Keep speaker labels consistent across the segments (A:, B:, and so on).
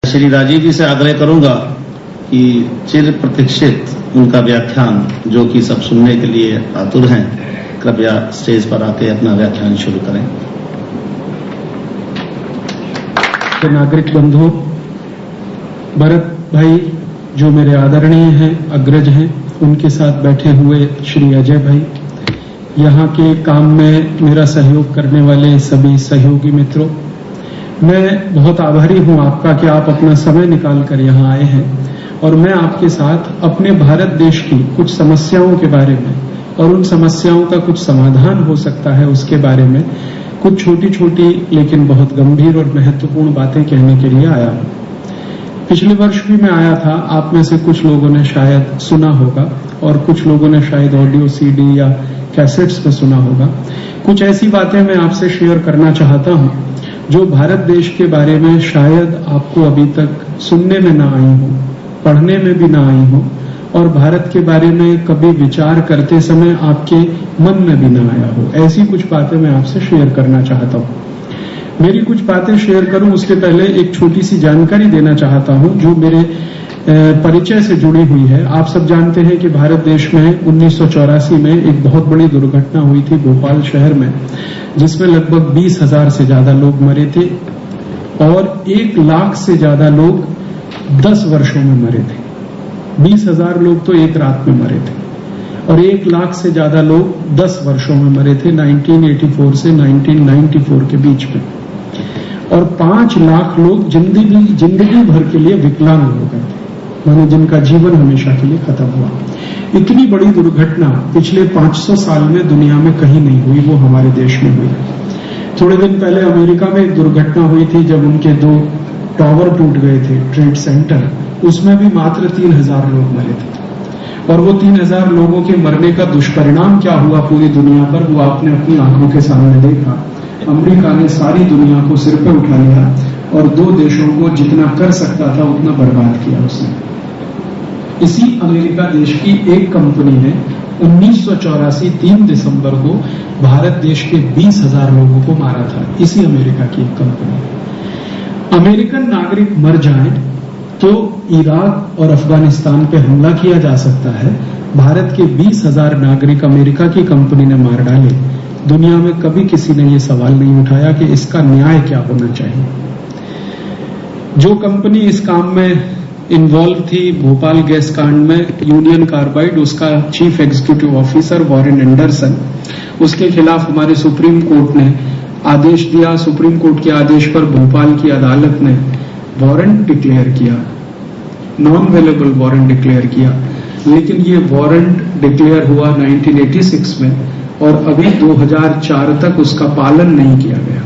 A: श्री राजीव जी से आग्रह करूंगा कि चिर प्रतीक्षित उनका व्याख्यान, जो कि सब सुनने के लिए आतुर हैं, कृपया स्टेज पर आके अपना व्याख्यान शुरू करें।
B: तो नागरिक बंधु, भरत भाई जो मेरे आदरणीय हैं, अग्रज हैं, उनके साथ बैठे हुए श्री अजय भाई, यहाँ के काम में मेरा सहयोग करने वाले सभी सहयोगी मित्रों, मैं बहुत आभारी हूँ आपका कि आप अपना समय निकाल कर यहाँ आए हैं और मैं आपके साथ अपने भारत देश की कुछ समस्याओं के बारे में और उन समस्याओं का कुछ समाधान हो सकता है उसके बारे में कुछ छोटी छोटी लेकिन बहुत गंभीर और महत्वपूर्ण बातें कहने के लिए आया हूँ। पिछले वर्ष भी मैं आया था, आप में से कुछ लोगों ने शायद सुना होगा और कुछ लोगों ने शायद ऑडियो सीडी या कैसेट्स में सुना होगा। कुछ ऐसी बातें मैं आपसे शेयर करना चाहता हूँ जो भारत देश के बारे में शायद आपको अभी तक सुनने में ना आई हो, पढ़ने में भी ना आई हो और भारत के बारे में कभी विचार करते समय आपके मन में भी ना आया हो। ऐसी कुछ बातें मैं आपसे शेयर करना चाहता हूँ। मेरी कुछ बातें शेयर करूं उसके पहले एक छोटी सी जानकारी देना चाहता हूं जो मेरे परिचय से जुड़ी हुई है। आप सब जानते हैं कि भारत देश में 1984 में एक बहुत बड़ी दुर्घटना हुई थी भोपाल शहर में, जिसमें लगभग 20,000 से ज्यादा लोग मरे थे और 1 लाख से ज्यादा लोग 10 वर्षों में मरे थे। 20,000 लोग तो एक रात में मरे थे और 1 लाख से ज्यादा लोग 10 वर्षों में मरे थे 1984 से 1994 के बीच में, और 5 लाख लोग जिंदगी भर के लिए विकलांग हो गए थे, माने जिनका जीवन हमेशा के लिए खत्म हुआ। इतनी बड़ी दुर्घटना पिछले 500 साल में दुनिया में कहीं नहीं हुई, वो हमारे देश में हुई। थोड़े दिन पहले अमेरिका में एक दुर्घटना हुई थी जब उनके 2 टावर टूट गए थे, ट्रेड सेंटर, उसमें भी मात्र 3,000 लोग मरे थे। और वो 3,000 लोगों के मरने का दुष्परिणाम क्या हुआ पूरी दुनिया पर, वो आपने अपनी आंखों के सामने देखा। अमेरिका ने सारी दुनिया को सिर पे उठा लिया और 2 देशों को जितना कर सकता था उतना बर्बाद किया उसने। इसी अमेरिका देश की एक कंपनी ने 1984 3 दिसंबर को भारत देश के 20,000 लोगों को मारा था। इसी अमेरिका की एक कंपनी। अमेरिकन नागरिक मर जाएं तो इराक और अफगानिस्तान पे हमला किया जा सकता है। भारत के 20,000 नागरिक अमेरिका की कंपनी ने मार डाले। दुनिया में कभी किसी ने ये सवाल नहीं उठाया कि इसका न्याय क्या होना चाहिए। जो कंपनी इस काम में इन्वॉल्व थी भोपाल गैस कांड में, यूनियन कार्बाइड, उसका chief executive officer Warren Anderson, उसके खिलाफ हमारे सुप्रीम कोर्ट ने आदेश दिया। सुप्रीम कोर्ट के आदेश पर भोपाल की अदालत ने वारंट डिक्लेयर किया, नॉन अवेलेबल वारंट डिक्लेयर किया, लेकिन ये वारंट डिक्लेयर हुआ 1986 में और अभी 2004 तक उसका पालन नहीं किया गया।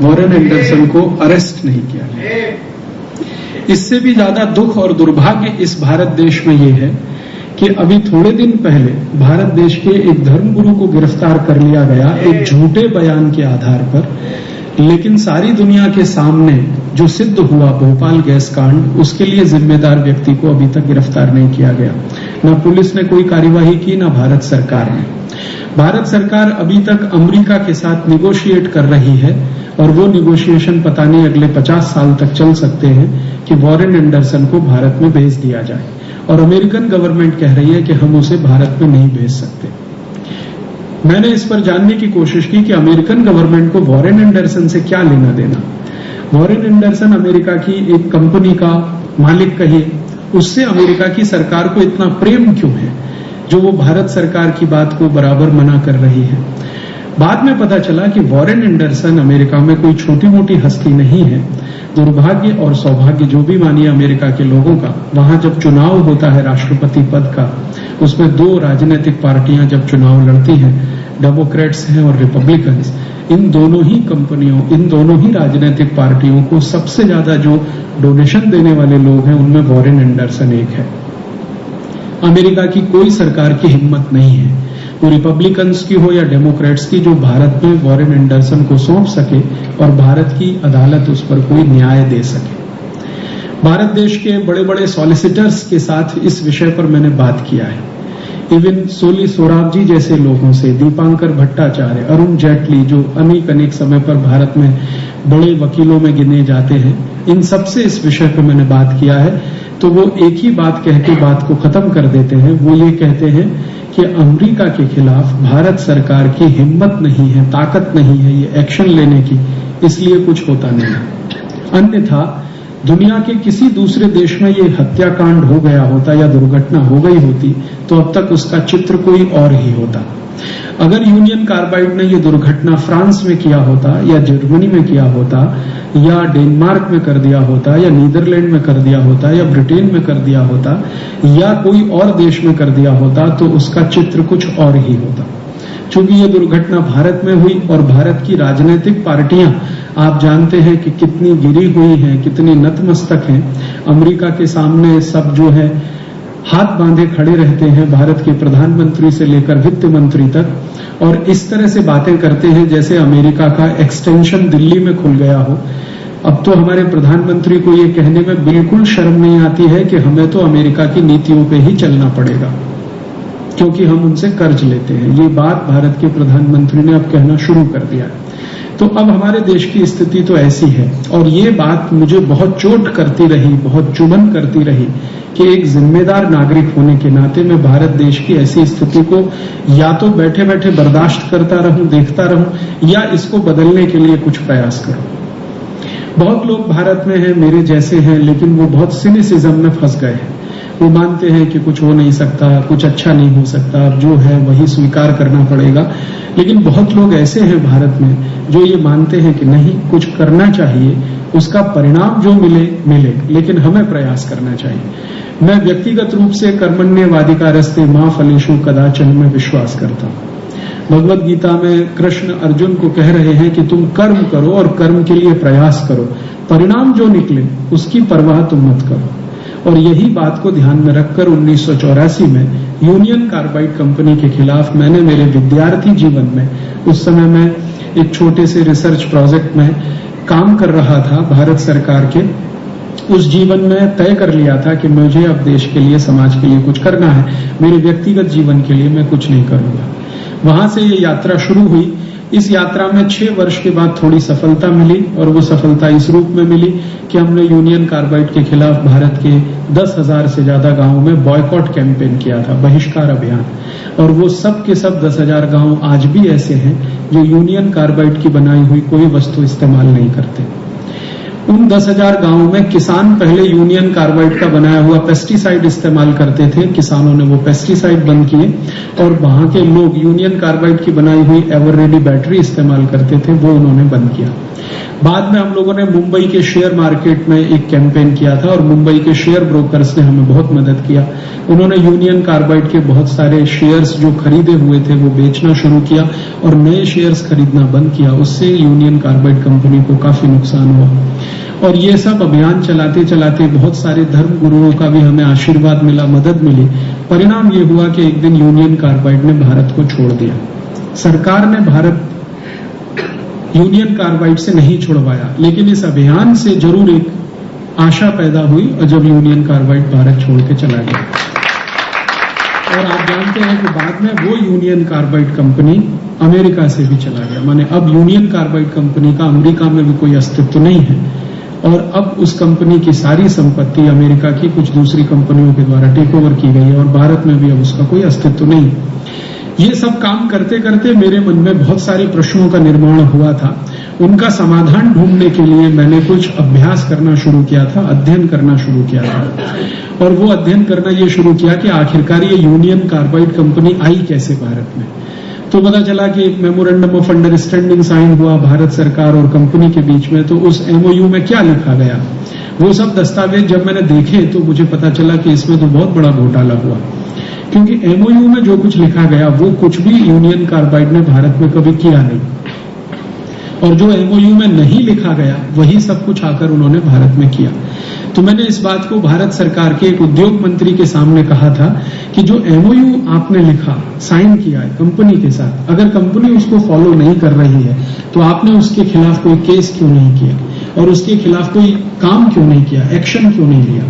B: वॉरेन एंडरसन को अरेस्ट नहीं किया गया। इससे भी ज्यादा दुख और दुर्भाग्य इस भारत देश में ये है कि अभी थोड़े दिन पहले भारत देश के एक धर्मगुरु को गिरफ्तार कर लिया गया एक झूठे बयान के आधार पर, लेकिन सारी दुनिया के सामने जो सिद्ध हुआ भोपाल गैस कांड, उसके लिए जिम्मेदार व्यक्ति को अभी तक गिरफ्तार नहीं किया गया। न पुलिस ने कोई कार्यवाही की, न भारत सरकार ने। भारत सरकार अभी तक अमेरिका के साथ निगोशिएट कर रही है और वो निगोशिएशन पता नहीं अगले 50 साल तक चल सकते हैं कि वॉरेन एंडरसन को भारत में भेज दिया जाए, और अमेरिकन गवर्नमेंट कह रही है कि हम उसे भारत में नहीं भेज सकते। मैंने इस पर जानने की कोशिश की कि अमेरिकन गवर्नमेंट को वॉरेन एंडरसन से क्या लेना देना। वॉरेन एंडरसन अमेरिका की एक कंपनी का मालिक कहिए, उससे अमेरिका की सरकार को इतना प्रेम क्यों है जो वो भारत सरकार की बात को बराबर मना कर रही है। बाद में पता चला कि वॉरेन एंडरसन अमेरिका में कोई छोटी मोटी हस्ती नहीं है। दुर्भाग्य और सौभाग्य जो भी मानिए अमेरिका के लोगों का, वहां जब चुनाव होता है राष्ट्रपति पद का, उसमें 2 राजनीतिक पार्टियां जब चुनाव लड़ती हैं, डेमोक्रेट्स हैं और रिपब्लिकन्स, इन दोनों ही कंपनियों, इन दोनों ही राजनीतिक पार्टियों को सबसे ज्यादा जो डोनेशन देने वाले लोग हैं उनमें वॉरेन एंडरसन एक है। अमेरिका की कोई सरकार की हिम्मत नहीं है, वो रिपब्लिकन्स की हो या डेमोक्रेट्स की, जो भारत में वॉरेन एंडरसन को सौंप सके और भारत की अदालत उस पर कोई न्याय दे सके। भारत देश के बड़े बड़े सॉलिसिटर्स के साथ इस विषय पर मैंने बात किया है। इवन सोली सोराब जी जैसे लोगों से, दीपांकर भट्टाचार्य, अरुण जेटली, जो अनेक समय पर भारत में बड़े वकीलों में गिने जाते हैं। इन सबसे इस विषय पे मैंने बात किया है, तो वो एक ही बात कह के बात को खत्म कर देते हैं। वो ये कहते हैं कि अमेरिका के खिलाफ भारत सरकार की हिम्मत नहीं है, ताकत नहीं है ये एक्शन लेने की, इसलिए कुछ होता नहीं है। अन्यथा दुनिया के किसी दूसरे देश में ये हत्याकांड हो गया होता या दुर्घटना हो गई होती तो अब तक उसका चित्र कोई और ही होता। अगर यूनियन कार्बाइड ने ये दुर्घटना फ्रांस में किया होता या जर्मनी में किया होता या डेनमार्क में कर दिया होता या नीदरलैंड में कर दिया होता या ब्रिटेन में कर दिया होता या कोई और देश में कर दिया होता तो उसका चित्र कुछ और ही होता। चूंकि ये दुर्घटना भारत में हुई और भारत की राजनीतिक पार्टियां आप जानते हैं कि कितनी गिरी हुई हैं, कितनी नतमस्तक हैं। अमेरिका के सामने सब जो है हाथ बांधे खड़े रहते हैं, भारत के प्रधानमंत्री से लेकर वित्त मंत्री तक, और इस तरह से बातें करते हैं जैसे अमेरिका का एक्सटेंशन दिल्ली में खुल गया हो। अब तो हमारे प्रधानमंत्री को ये कहने में बिल्कुल शर्म नहीं आती है कि हमें तो अमेरिका की नीतियों पे ही चलना पड़ेगा क्योंकि हम उनसे कर्ज लेते हैं। ये बात भारत के प्रधानमंत्री ने अब कहना शुरू कर दिया है। तो अब हमारे देश की स्थिति तो ऐसी है, और ये बात मुझे बहुत चोट करती रही, बहुत चुभन करती रही कि एक जिम्मेदार नागरिक होने के नाते मैं भारत देश की ऐसी स्थिति को या तो बैठे बैठे बर्दाश्त करता रहूं, देखता रहूं, या इसको बदलने के लिए कुछ प्रयास करूं। बहुत लोग भारत में हैं, मेरे जैसे हैं, लेकिन वो बहुत सिनिसिज्म में फंस गए हैं। वो मानते हैं कि कुछ हो नहीं सकता, कुछ अच्छा नहीं हो सकता, अब जो है वही स्वीकार करना पड़ेगा। लेकिन बहुत लोग ऐसे हैं भारत में जो ये मानते हैं कि नहीं, कुछ करना चाहिए, उसका परिणाम जो मिले मिले, लेकिन हमें प्रयास करना चाहिए। मैं व्यक्तिगत रूप से कर्मण्येवाधिकारस्ते मा फलेषु कदाचन में विश्वास करता हूं। भगवद गीता में कृष्ण अर्जुन को कह रहे हैं कि तुम कर्म करो और कर्म के लिए प्रयास करो, परिणाम जो निकले उसकी परवाह तुम मत करो। और यही बात को ध्यान में रखकर 1984 में यूनियन कार्बाइड कंपनी के खिलाफ मैंने मेरे विद्यार्थी जीवन में, उस समय मैं एक छोटे से रिसर्च प्रोजेक्ट में काम कर रहा था भारत सरकार के, उस जीवन में तय कर लिया था कि मुझे अब देश के लिए, समाज के लिए कुछ करना है, मेरे व्यक्तिगत जीवन के लिए मैं कुछ नहीं करूंगा। वहां से ये यात्रा शुरू हुई। इस यात्रा में 6 वर्ष के बाद थोड़ी सफलता मिली, और वो सफलता इस रूप में मिली कि हमने यूनियन कार्बाइड के खिलाफ भारत के 10,000 से ज्यादा गांवों में बॉयकॉट कैंपेन किया था, बहिष्कार अभियान। और वो सब के सब 10,000 गांव आज भी ऐसे हैं जो यूनियन कार्बाइड की बनाई हुई कोई वस्तु इस्तेमाल नहीं करते। उन 10,000 गांवों में किसान पहले यूनियन कार्बाइड का बनाया हुआ पेस्टिसाइड इस्तेमाल करते थे, किसानों ने वो पेस्टिसाइड बंद किए, और वहां के लोग यूनियन कार्बाइड की बनाई हुई एवर रेडी बैटरी इस्तेमाल करते थे, वो उन्होंने बंद किया। बाद में हम लोगों ने मुंबई के शेयर मार्केट में एक कैंपेन किया था, और मुंबई के शेयर ब्रोकर्स ने हमें बहुत मदद किया। उन्होंने यूनियन कार्बाइड के बहुत सारे शेयर्स जो खरीदे हुए थे वो बेचना शुरू किया और नए शेयर्स खरीदना बंद किया। उससे यूनियन कार्बाइड कंपनी को काफी नुकसान हुआ। और ये सब अभियान चलाते चलाते बहुत सारे धर्म गुरुओं का भी हमें आशीर्वाद मिला, मदद मिली। परिणाम ये हुआ कि एक दिन यूनियन कार्बाइड ने भारत को छोड़ दिया। सरकार ने भारत यूनियन कार्बाइड से नहीं छुड़वाया, लेकिन इस अभियान से जरूर एक आशा पैदा हुई, और जब यूनियन कार्बाइड भारत छोड़ के चला गया। और आप जानते हैं कि बाद में वो यूनियन कार्बाइड कंपनी अमेरिका से भी चला गया। माने अब यूनियन कार्बाइड कंपनी का अमेरिका में भी कोई अस्तित्व नहीं है, और अब उस कंपनी की सारी संपत्ति अमेरिका की कुछ दूसरी कंपनियों के द्वारा टेक ओवर की गई है, और भारत में भी अब उसका कोई अस्तित्व नहीं। ये सब काम करते करते मेरे मन में बहुत सारे प्रश्नों का निर्माण हुआ था। उनका समाधान ढूंढने के लिए मैंने कुछ अभ्यास करना शुरू किया था, अध्ययन करना शुरू किया था। और वो अध्ययन करना ये शुरू किया कि आखिरकार ये यूनियन कार्बाइड कंपनी आई कैसे भारत में। तो पता चला कि एक मेमोरेंडम ऑफ अंडरस्टैंडिंग साइन हुआ भारत सरकार और कंपनी के बीच में। तो उस एमओयू में क्या लिखा गया, वो सब दस्तावेज जब मैंने देखे तो मुझे पता चला कि इसमें तो बहुत बड़ा घोटाला हुआ, क्योंकि एमओयू में जो कुछ लिखा गया वो कुछ भी यूनियन कार्बाइड ने भारत में कभी किया नहीं, और जो एमओयू में नहीं लिखा गया वही सब कुछ आकर उन्होंने भारत में किया। तो मैंने इस बात को भारत सरकार के एक उद्योग मंत्री के सामने कहा था कि जो एमओयू आपने लिखा, साइन किया है कंपनी के साथ, अगर कंपनी उसको फॉलो नहीं कर रही है तो आपने उसके खिलाफ कोई केस क्यों नहीं किया, और उसके खिलाफ कोई काम क्यों नहीं किया, एक्शन क्यों नहीं लिया।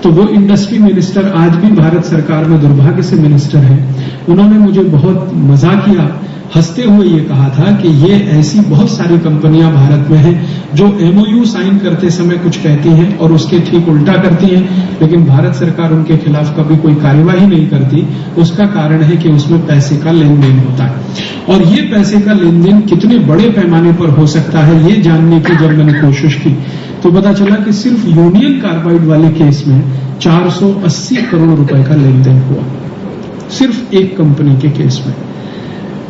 B: तो वो इंडस्ट्री मिनिस्टर आज भी भारत सरकार में दुर्भाग्य से मिनिस्टर हैं। उन्होंने मुझे बहुत मजाकिया हंसते हुए ये कहा था कि ये ऐसी बहुत सारी कंपनियां भारत में हैं जो एमओयू साइन करते समय कुछ कहती हैं और उसके ठीक उल्टा करती हैं, लेकिन भारत सरकार उनके खिलाफ कभी कोई कार्यवाही नहीं करती। उसका कारण है कि उसमें पैसे का लेन देन होता है, और ये पैसे का लेन देन कितने बड़े पैमाने पर हो सकता है ये जानने की जब मैंने कोशिश की तो पता चला कि सिर्फ यूनियन कार्बाइड वाले केस में 480 करोड़ रुपए का लेन देन हुआ, सिर्फ एक कंपनी के केस में।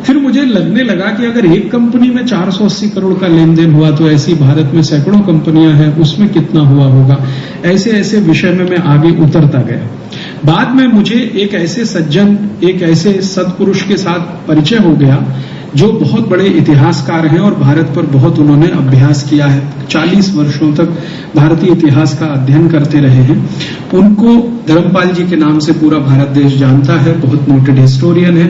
B: फिर मुझे लगने लगा कि अगर एक कंपनी में 480 करोड़ का लेन देन हुआ तो ऐसी भारत में सैकड़ों कंपनियां हैं, उसमें कितना हुआ होगा। ऐसे ऐसे विषय में मैं आगे उतरता गया। बाद में मुझे एक ऐसे सज्जन, एक ऐसे सत्पुरुष के साथ परिचय हो गया जो बहुत बड़े इतिहासकार हैं और भारत पर बहुत उन्होंने अभ्यास किया है, 40 वर्षों तक भारतीय इतिहास का अध्ययन करते रहे हैं। उनको धर्मपाल जी के नाम से पूरा भारत देश जानता है, बहुत नोटेड हिस्टोरियन है।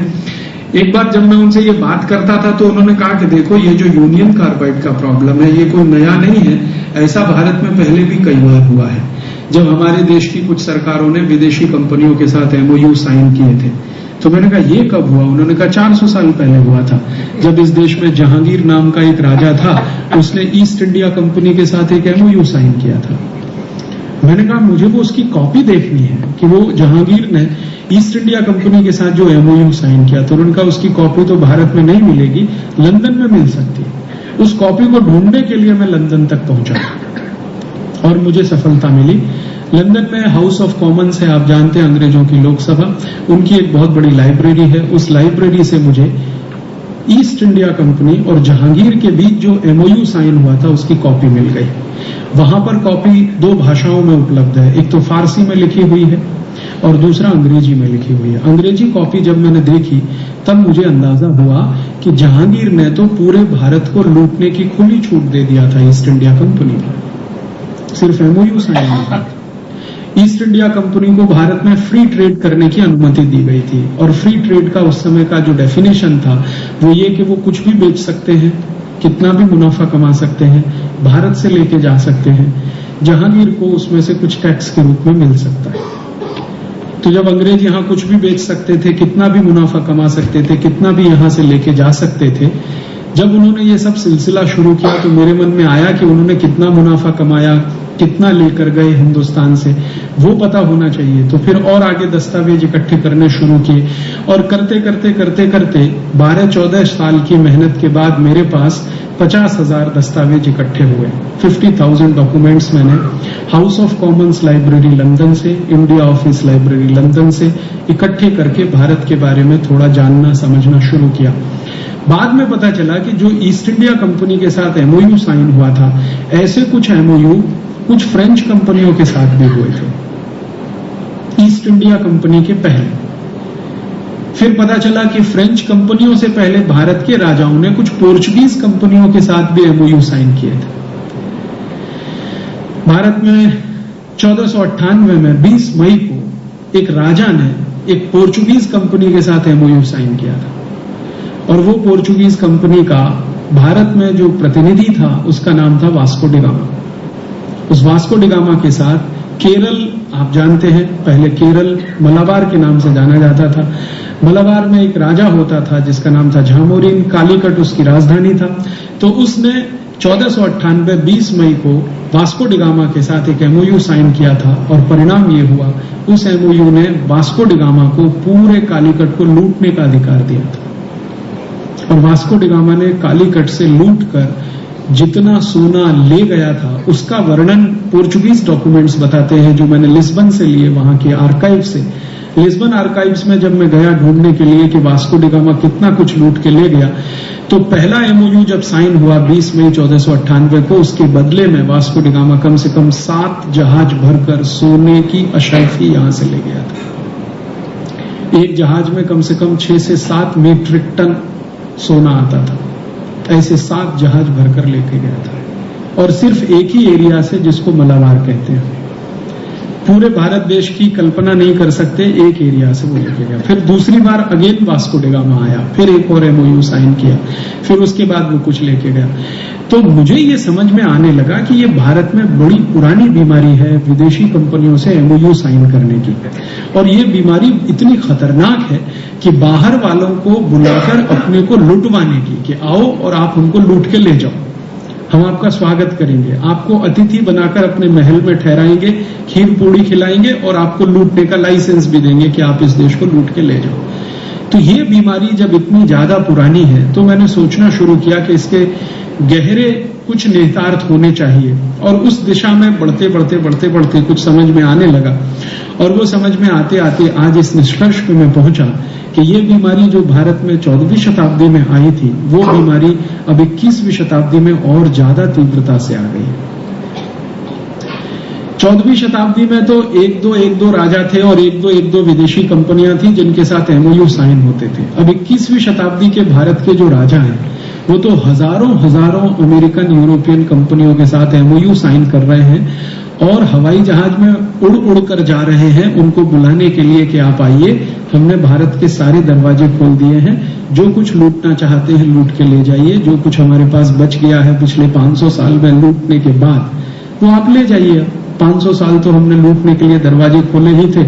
B: एक बार जब मैं उनसे ये बात करता था तो उन्होंने कहा कि देखो ये जो यूनियन कार्बाइड का प्रॉब्लम है ये कोई नया नहीं है, ऐसा भारत में पहले भी कई बार हुआ है। जब हमारे देश की कुछ सरकारों ने विदेशी कंपनियों के साथ एमओयू साइन किए थे तो मैंने कहा ये कब हुआ? उन्होंने कहा 400 साल पहले हुआ था, जब इस देश में जहांगीर नाम का एक राजा था, उसने ईस्ट इंडिया कंपनी के साथ एक एमओयू साइन किया था। मैंने कहा मुझे वो उसकी कॉपी देखनी है कि वो जहांगीर ने ईस्ट इंडिया कंपनी के साथ जो एमओयू साइन किया। तो उन्होंने कहा उसकी कॉपी तो भारत में नहीं मिलेगी, लंदन में मिल सकती है। उस कॉपी को ढूंढने के लिए मैं लंदन तक पहुंचा और मुझे सफलता मिली। लंदन में हाउस ऑफ कॉमन्स है, आप जानते हैं, अंग्रेजों की लोकसभा, उनकी एक बहुत बड़ी लाइब्रेरी है। उस लाइब्रेरी से मुझे ईस्ट इंडिया कंपनी और जहांगीर के बीच जो एमओयू साइन हुआ था उसकी कॉपी मिल गई। वहां पर कॉपी 2 भाषाओं में उपलब्ध है, एक तो फारसी में लिखी हुई है और दूसरा अंग्रेजी में लिखी हुई है। अंग्रेजी कॉपी जब मैंने देखी तब मुझे अंदाजा हुआ कि जहांगीर ने तो पूरे भारत को लूटने की खुली छूट दे दिया था ईस्ट इंडिया कंपनी को, सिर्फ एमओयू साइन नहीं। ईस्ट इंडिया कंपनी को भारत में फ्री ट्रेड करने की अनुमति दी गई थी और फ्री ट्रेड का उस समय का जो डेफिनेशन था वो ये कि वो कुछ भी बेच सकते हैं, कितना भी मुनाफा कमा सकते हैं, भारत से लेके जा सकते हैं, जहांगीर को उसमें से कुछ टैक्स के रूप में मिल सकता है। तो जब अंग्रेज यहां कुछ भी बेच सकते थे, कितना भी मुनाफा कमा सकते थे, कितना भी यहां से लेके जा सकते थे, जब उन्होंने ये सब सिलसिला शुरू किया तो मेरे मन में आया कि उन्होंने कितना मुनाफा कमाया, कितना लेकर गए हिंदुस्तान से, वो पता होना चाहिए। तो फिर और आगे दस्तावेज इकट्ठे करने शुरू किए और करते करते करते करते 12-14 साल की मेहनत के बाद मेरे पास 50,000 दस्तावेज इकट्ठे हुए। 50,000 डॉक्यूमेंट्स मैंने house of Commons library London से, इंडिया ऑफिस लाइब्रेरी लंदन से इकट्ठे करके भारत के बारे में थोड़ा जानना समझना शुरू किया। बाद में पता चला कि जो ईस्ट इंडिया कंपनी के साथ एमओयू साइन हुआ था, ऐसे कुछ एमओयू कुछ फ्रेंच कंपनियों के साथ भी हुए थे ईस्ट इंडिया कंपनी के पहले। फिर पता चला कि फ्रेंच कंपनियों से पहले भारत के राजाओं ने कुछ पोर्चुगीज कंपनियों के साथ भी एमओयू साइन किए थे। भारत में 1498 में 20 मई को एक राजा ने एक पोर्चुगीज कंपनी के साथ एमओयू साइन किया था और वो पोर्चुगीज कंपनी का भारत में जो प्रतिनिधि था उसका नाम था वास्को डी गामा। उस वास्को डी गामा के साथ केरल, आप जानते हैं, पहले केरल मलाबार के नाम से जाना जाता था। मलाबार में एक राजा होता था जिसका नाम था झामोरिन, कालीकट उसकी राजधानी था। तो उसने 1498 20 मई को वास्को डी गामा के साथ एक एमओयू साइन किया था और परिणाम ये हुआ, उस एमओयू ने वास्को डी गामा को पूरे कालीकट को लूटने का अधिकार दिया था और वास्को डी गामा ने कालीकट से लूट कर जितना सोना ले गया था उसका वर्णन पोर्चुगीज डॉक्यूमेंट्स बताते हैं जो मैंने लिस्बन से लिए, वहां के आर्काइव से। लिस्बन आर्काइव्स में जब मैं गया ढूंढने के लिए कि वास्को डी गामा कितना कुछ लूट के ले गया, तो पहला एमओयू जब साइन हुआ 20 मई 1498 को, उसके बदले में वास्को डी गामा कम से कम 7 जहाज भरकर सोने की अशर्फी यहां से ले गया था। एक जहाज में कम से कम 6 से 7 मीट्रिक टन सोना आता था। ऐसे 7 जहाज भरकर लेके गया था और सिर्फ एक ही एरिया से जिसको मलाबार कहते हैं। पूरे भारत देश की कल्पना नहीं कर सकते, एक एरिया से वो लेके गया। फिर दूसरी बार अगेन वास्को डी गामा आया, फिर एक और एमओयू साइन किया, फिर उसके बाद वो कुछ लेके गया। तो मुझे ये समझ में आने लगा कि ये भारत में बड़ी पुरानी बीमारी है विदेशी कंपनियों से एमओयू साइन करने की, और ये बीमारी इतनी खतरनाक है कि बाहर वालों को बुलाकर अपने को लुटवाने की, कि आओ और आप हमको लूट के ले जाओ, हम आपका स्वागत करेंगे, आपको अतिथि बनाकर अपने महल में ठहराएंगे, खीर पूड़ी खिलाएंगे और आपको लूटने का लाइसेंस भी देंगे कि आप इस देश को लूट के ले जाओ। तो ये बीमारी जब इतनी ज्यादा पुरानी है तो मैंने सोचना शुरू किया कि इसके गहरे कुछ निहितार्थ होने चाहिए, और उस दिशा में बढ़ते बढ़ते बढ़ते बढ़ते कुछ समझ में आने लगा, और वो समझ में आते आते आज इस निष्कर्ष पे मैं पहुंचा कि ये बीमारी जो भारत में 14वीं शताब्दी में आई थी, वो बीमारी अब 21वीं शताब्दी में और ज्यादा तीव्रता से आ गई है। 14वीं शताब्दी में तो एक दो राजा थे और एक दो विदेशी कंपनियां थी जिनके साथ एमओयू साइन होते थे। अब 21वीं शताब्दी के भारत के जो राजा हैं वो तो हजारों अमेरिकन यूरोपियन कंपनियों के साथ एमओयू साइन कर रहे हैं, और हवाई जहाज में उड़ कर जा रहे हैं उनको बुलाने के लिए कि आप आइए, हमने भारत के सारे दरवाजे खोल दिए हैं, जो कुछ लूटना चाहते हैं लूट के ले जाइए, जो कुछ हमारे पास बच गया है पिछले 500 साल में लूटने के बाद वो आप ले जाइए। 500 साल तो हमने लूटने के लिए दरवाजे खोले ही थे,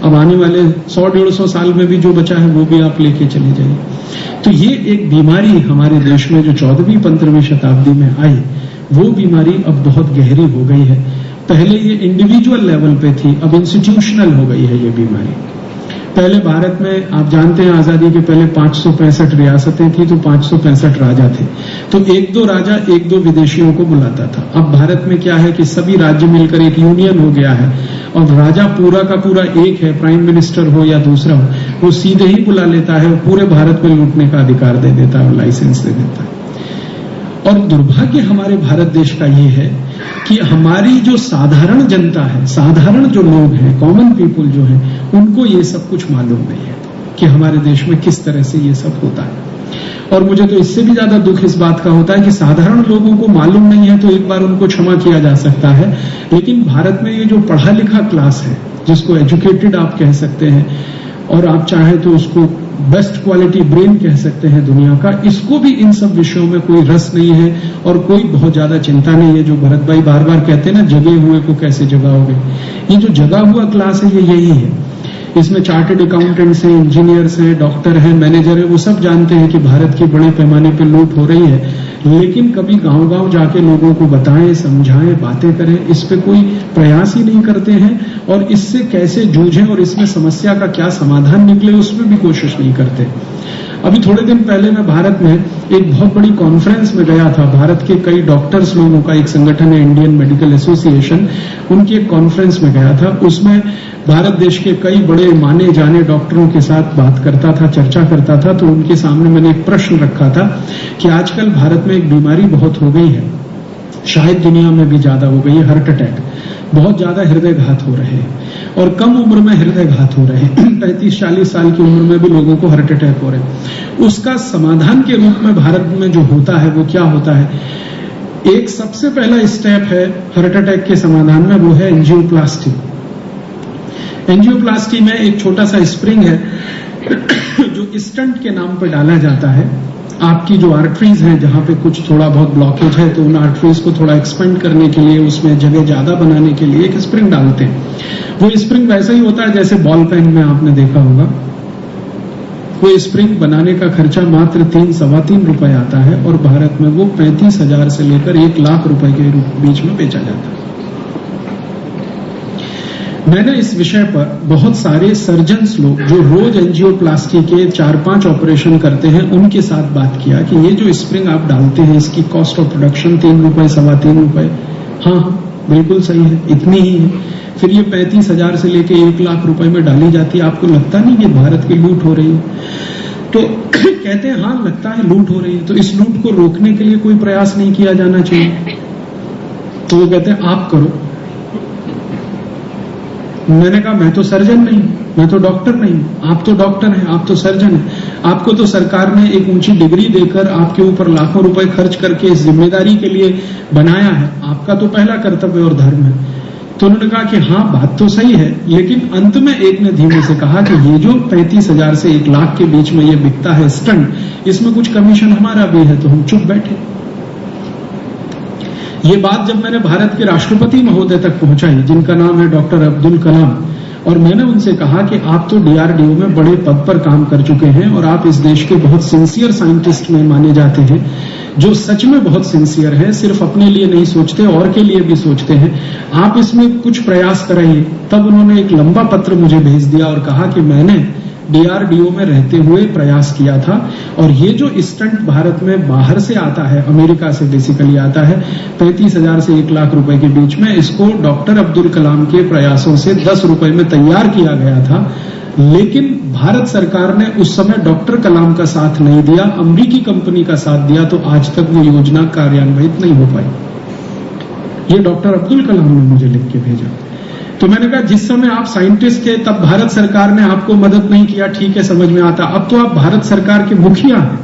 B: अब आने वाले 100-150 साल में भी जो बचा है वो भी आप लेके चले जाइए। तो ये एक बीमारी हमारे देश में जो 14वीं-15वीं शताब्दी में आई, वो बीमारी अब बहुत गहरी हो गई है। पहले ये इंडिविजुअल लेवल पे थी, अब इंस्टीट्यूशनल हो गई है ये बीमारी। पहले भारत में आप जानते हैं आजादी के पहले 565 रियासतें थी तो 565 राजा थे, तो एक दो राजा एक दो विदेशियों को बुलाता था। अब भारत में क्या है कि सभी राज्य मिलकर एक यूनियन हो गया है, और राजा पूरा का पूरा एक है, प्राइम मिनिस्टर हो या दूसरा हो, वो सीधे ही बुला लेता है और पूरे भारत में लूटने का अधिकार दे देता है और लाइसेंस दे देता है। और दुर्भाग्य हमारे भारत देश का ये है कि हमारी जो साधारण जनता है, साधारण जो लोग हैं, कॉमन पीपल जो हैं, उनको ये सब कुछ मालूम नहीं है कि हमारे देश में किस तरह से ये सब होता है। और मुझे तो इससे भी ज्यादा दुख इस बात का होता है कि साधारण लोगों को मालूम नहीं है तो एक बार उनको क्षमा किया जा सकता है, लेकिन भारत में ये जो पढ़ा लिखा क्लास है, जिसको एजुकेटेड आप कह सकते हैं, और आप चाहें तो उसको बेस्ट क्वालिटी ब्रेन कह सकते हैं दुनिया का, इसको भी इन सब विषयों में कोई रस नहीं है और कोई बहुत ज्यादा चिंता नहीं है। जो भरत भाई बार बार कहते हैं ना, जगे हुए को कैसे जगाओगे, ये जो जगा हुआ क्लास है ये यही है। इसमें चार्टर्ड अकाउंटेंट्स हैं, इंजीनियर्स हैं, डॉक्टर हैं, मैनेजर हैं, वो सब जानते हैं कि भारत की बड़े पैमाने पर लूट हो रही है, लेकिन कभी गांव-गांव जाके लोगों को बताएं, समझाएं, बातें करें, इस पे कोई प्रयास ही नहीं करते हैं, और इससे कैसे जूझें और इसमें समस्या का क्या समाधान निकले उसमें भी कोशिश नहीं करते। अभी थोड़े दिन पहले मैं भारत में एक बहुत बड़ी कॉन्फ्रेंस में गया था। भारत के कई डॉक्टर्स लोगों का एक संगठन है, इंडियन मेडिकल एसोसिएशन, उनकी एक कॉन्फ्रेंस में गया था। उसमें भारत देश के कई बड़े माने जाने डॉक्टरों के साथ बात करता था, चर्चा करता था। तो उनके सामने मैंने एक प्रश्न रखा था कि आजकल भारत में एक बीमारी बहुत हो गई है, शायद दुनिया में भी ज्यादा हो गई है, हार्ट अटैक। बहुत ज्यादा हृदय घात हो रहे हैं और कम उम्र में हृदय घात हो रहे हैं। 35-40 साल की उम्र में भी लोगों को हार्ट अटैक हो रहे हैं। उसका समाधान के रूप में भारत में जो होता है वो क्या होता है? एक सबसे पहला स्टेप है हार्ट अटैक के समाधान में, वो है एंजियोप्लास्टी। एंजियोप्लास्टी में एक छोटा सा स्प्रिंग है जो स्टंट के नाम पर डाला जाता है। आपकी जो आर्टरीज हैं, जहां पे कुछ थोड़ा बहुत ब्लॉकेज है, तो उन आर्टरीज को थोड़ा एक्सपेंड करने के लिए, उसमें जगह ज्यादा बनाने के लिए एक स्प्रिंग डालते हैं। वो स्प्रिंग वैसा ही होता है जैसे बॉल पेन में आपने देखा होगा। वो स्प्रिंग बनाने का खर्चा मात्र 3-3.25 रुपए आता है, और भारत में वो 35,000 से लेकर 1 लाख रुपए के बीच में बेचा जाता है। मैंने इस विषय पर बहुत सारे सर्जन्स लोग जो रोज एंजियोप्लास्टी के 4-5 ऑपरेशन करते हैं, उनके साथ बात किया कि ये जो स्प्रिंग आप डालते हैं, इसकी कॉस्ट ऑफ प्रोडक्शन 3 रुपए, 3.25 रुपए। हाँ, बिल्कुल सही है, इतनी ही है। फिर ये 35,000 से लेके 1 लाख रुपए में डाली जाती है। आपको लगता नहीं कि भारत की लूट हो रही है? तो कहते हैं हाँ, लगता है लूट हो रही है। तो इस लूट को रोकने के लिए कोई प्रयास नहीं किया जाना चाहिए? तो वो कहते हैं आप करो। मैंने कहा मैं तो सर्जन नहीं, मैं तो डॉक्टर नहीं। आप तो डॉक्टर हैं, आप तो सर्जन हैं। आपको तो सरकार ने एक ऊंची डिग्री देकर आपके ऊपर लाखों रुपए खर्च करके इस जिम्मेदारी के लिए बनाया है। आपका तो पहला कर्तव्य और धर्म है। तो उन्होंने कहा कि हाँ बात तो सही है, लेकिन अंत में एक ने धीमे से कहा कि ये जो 35,000 से 1 लाख के बीच में ये बिकता है स्टंट, इसमें कुछ कमीशन हमारा भी है। तो हम चुप बैठे। ये बात जब मैंने भारत के राष्ट्रपति महोदय तक पहुंचाई, जिनका नाम है डॉक्टर अब्दुल कलाम, और मैंने उनसे कहा कि आप तो डीआरडीओ में बड़े पद पर काम कर चुके हैं और आप इस देश के बहुत सिंसियर साइंटिस्ट में माने जाते हैं, जो सच में बहुत सिंसियर है, सिर्फ अपने लिए नहीं सोचते और के लिए भी सोचते हैं, आप इसमें कुछ प्रयास कराइए। तब उन्होंने एक लंबा पत्र मुझे भेज दिया और कहा कि मैंने डीआरडीओ में रहते हुए प्रयास किया था और ये जो स्टंट भारत में बाहर से आता है, अमेरिका से बेसिकली आता है, 35,000 से 1 लाख रुपए के बीच में, इसको डॉक्टर अब्दुल कलाम के प्रयासों से 10 रुपए में तैयार किया गया था। लेकिन भारत सरकार ने उस समय डॉक्टर कलाम का साथ नहीं दिया, अमेरिकी कंपनी का साथ दिया, तो आज तक वो योजना कार्यान्वित नहीं हो पाई। ये डॉक्टर अब्दुल कलाम ने मुझे लिख के भेजा। तो मैंने कहा जिस समय आप साइंटिस्ट थे तब भारत सरकार ने आपको मदद नहीं किया, ठीक है, समझ में आता। अब तो आप भारत सरकार के मुखिया हैं,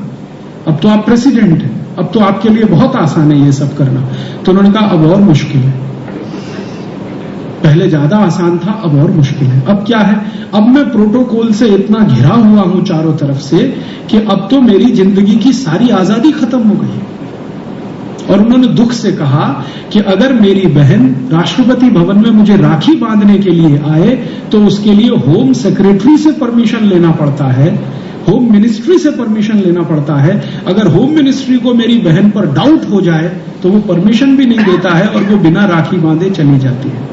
B: अब तो आप प्रेसिडेंट हैं, अब तो आपके लिए बहुत आसान है ये सब करना। तो उन्होंने कहा अब और मुश्किल है, पहले ज्यादा आसान था, अब और मुश्किल है। अब क्या है, अब मैं प्रोटोकॉल से इतना घिरा हुआ हूं चारों तरफ से कि अब तो मेरी जिंदगी की सारी आजादी खत्म हो गई। और उन्होंने दुख से कहा कि अगर मेरी बहन राष्ट्रपति भवन में मुझे राखी बांधने के लिए आए तो उसके लिए होम सेक्रेटरी से परमिशन लेना पड़ता है, होम मिनिस्ट्री से परमिशन लेना पड़ता है। अगर होम मिनिस्ट्री को मेरी बहन पर डाउट हो जाए तो वो परमिशन भी नहीं देता है और वो बिना राखी बांधे चली जाती है।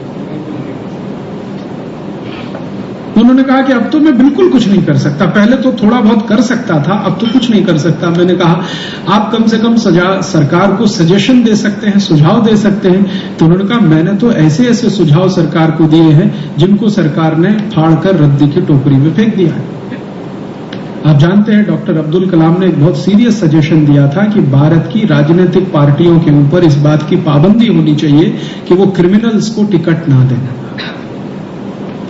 B: उन्होंने कहा कि अब तो मैं बिल्कुल कुछ नहीं कर सकता, पहले तो थोड़ा बहुत कर सकता था, अब तो कुछ नहीं कर सकता। मैंने कहा आप कम से कम सरकार को सजेशन दे सकते हैं, सुझाव दे सकते हैं। तो उन्होंने कहा मैंने तो ऐसे ऐसे सुझाव सरकार को दिए हैं जिनको सरकार ने फाड़कर रद्दी की टोकरी में फेंक दिया है। आप जानते हैं डॉक्टर अब्दुल कलाम ने एक बहुत सीरियस सजेशन दिया था कि भारत की राजनीतिक पार्टियों के ऊपर इस बात की पाबंदी होनी चाहिए कि वो क्रिमिनल्स को टिकट ना दें।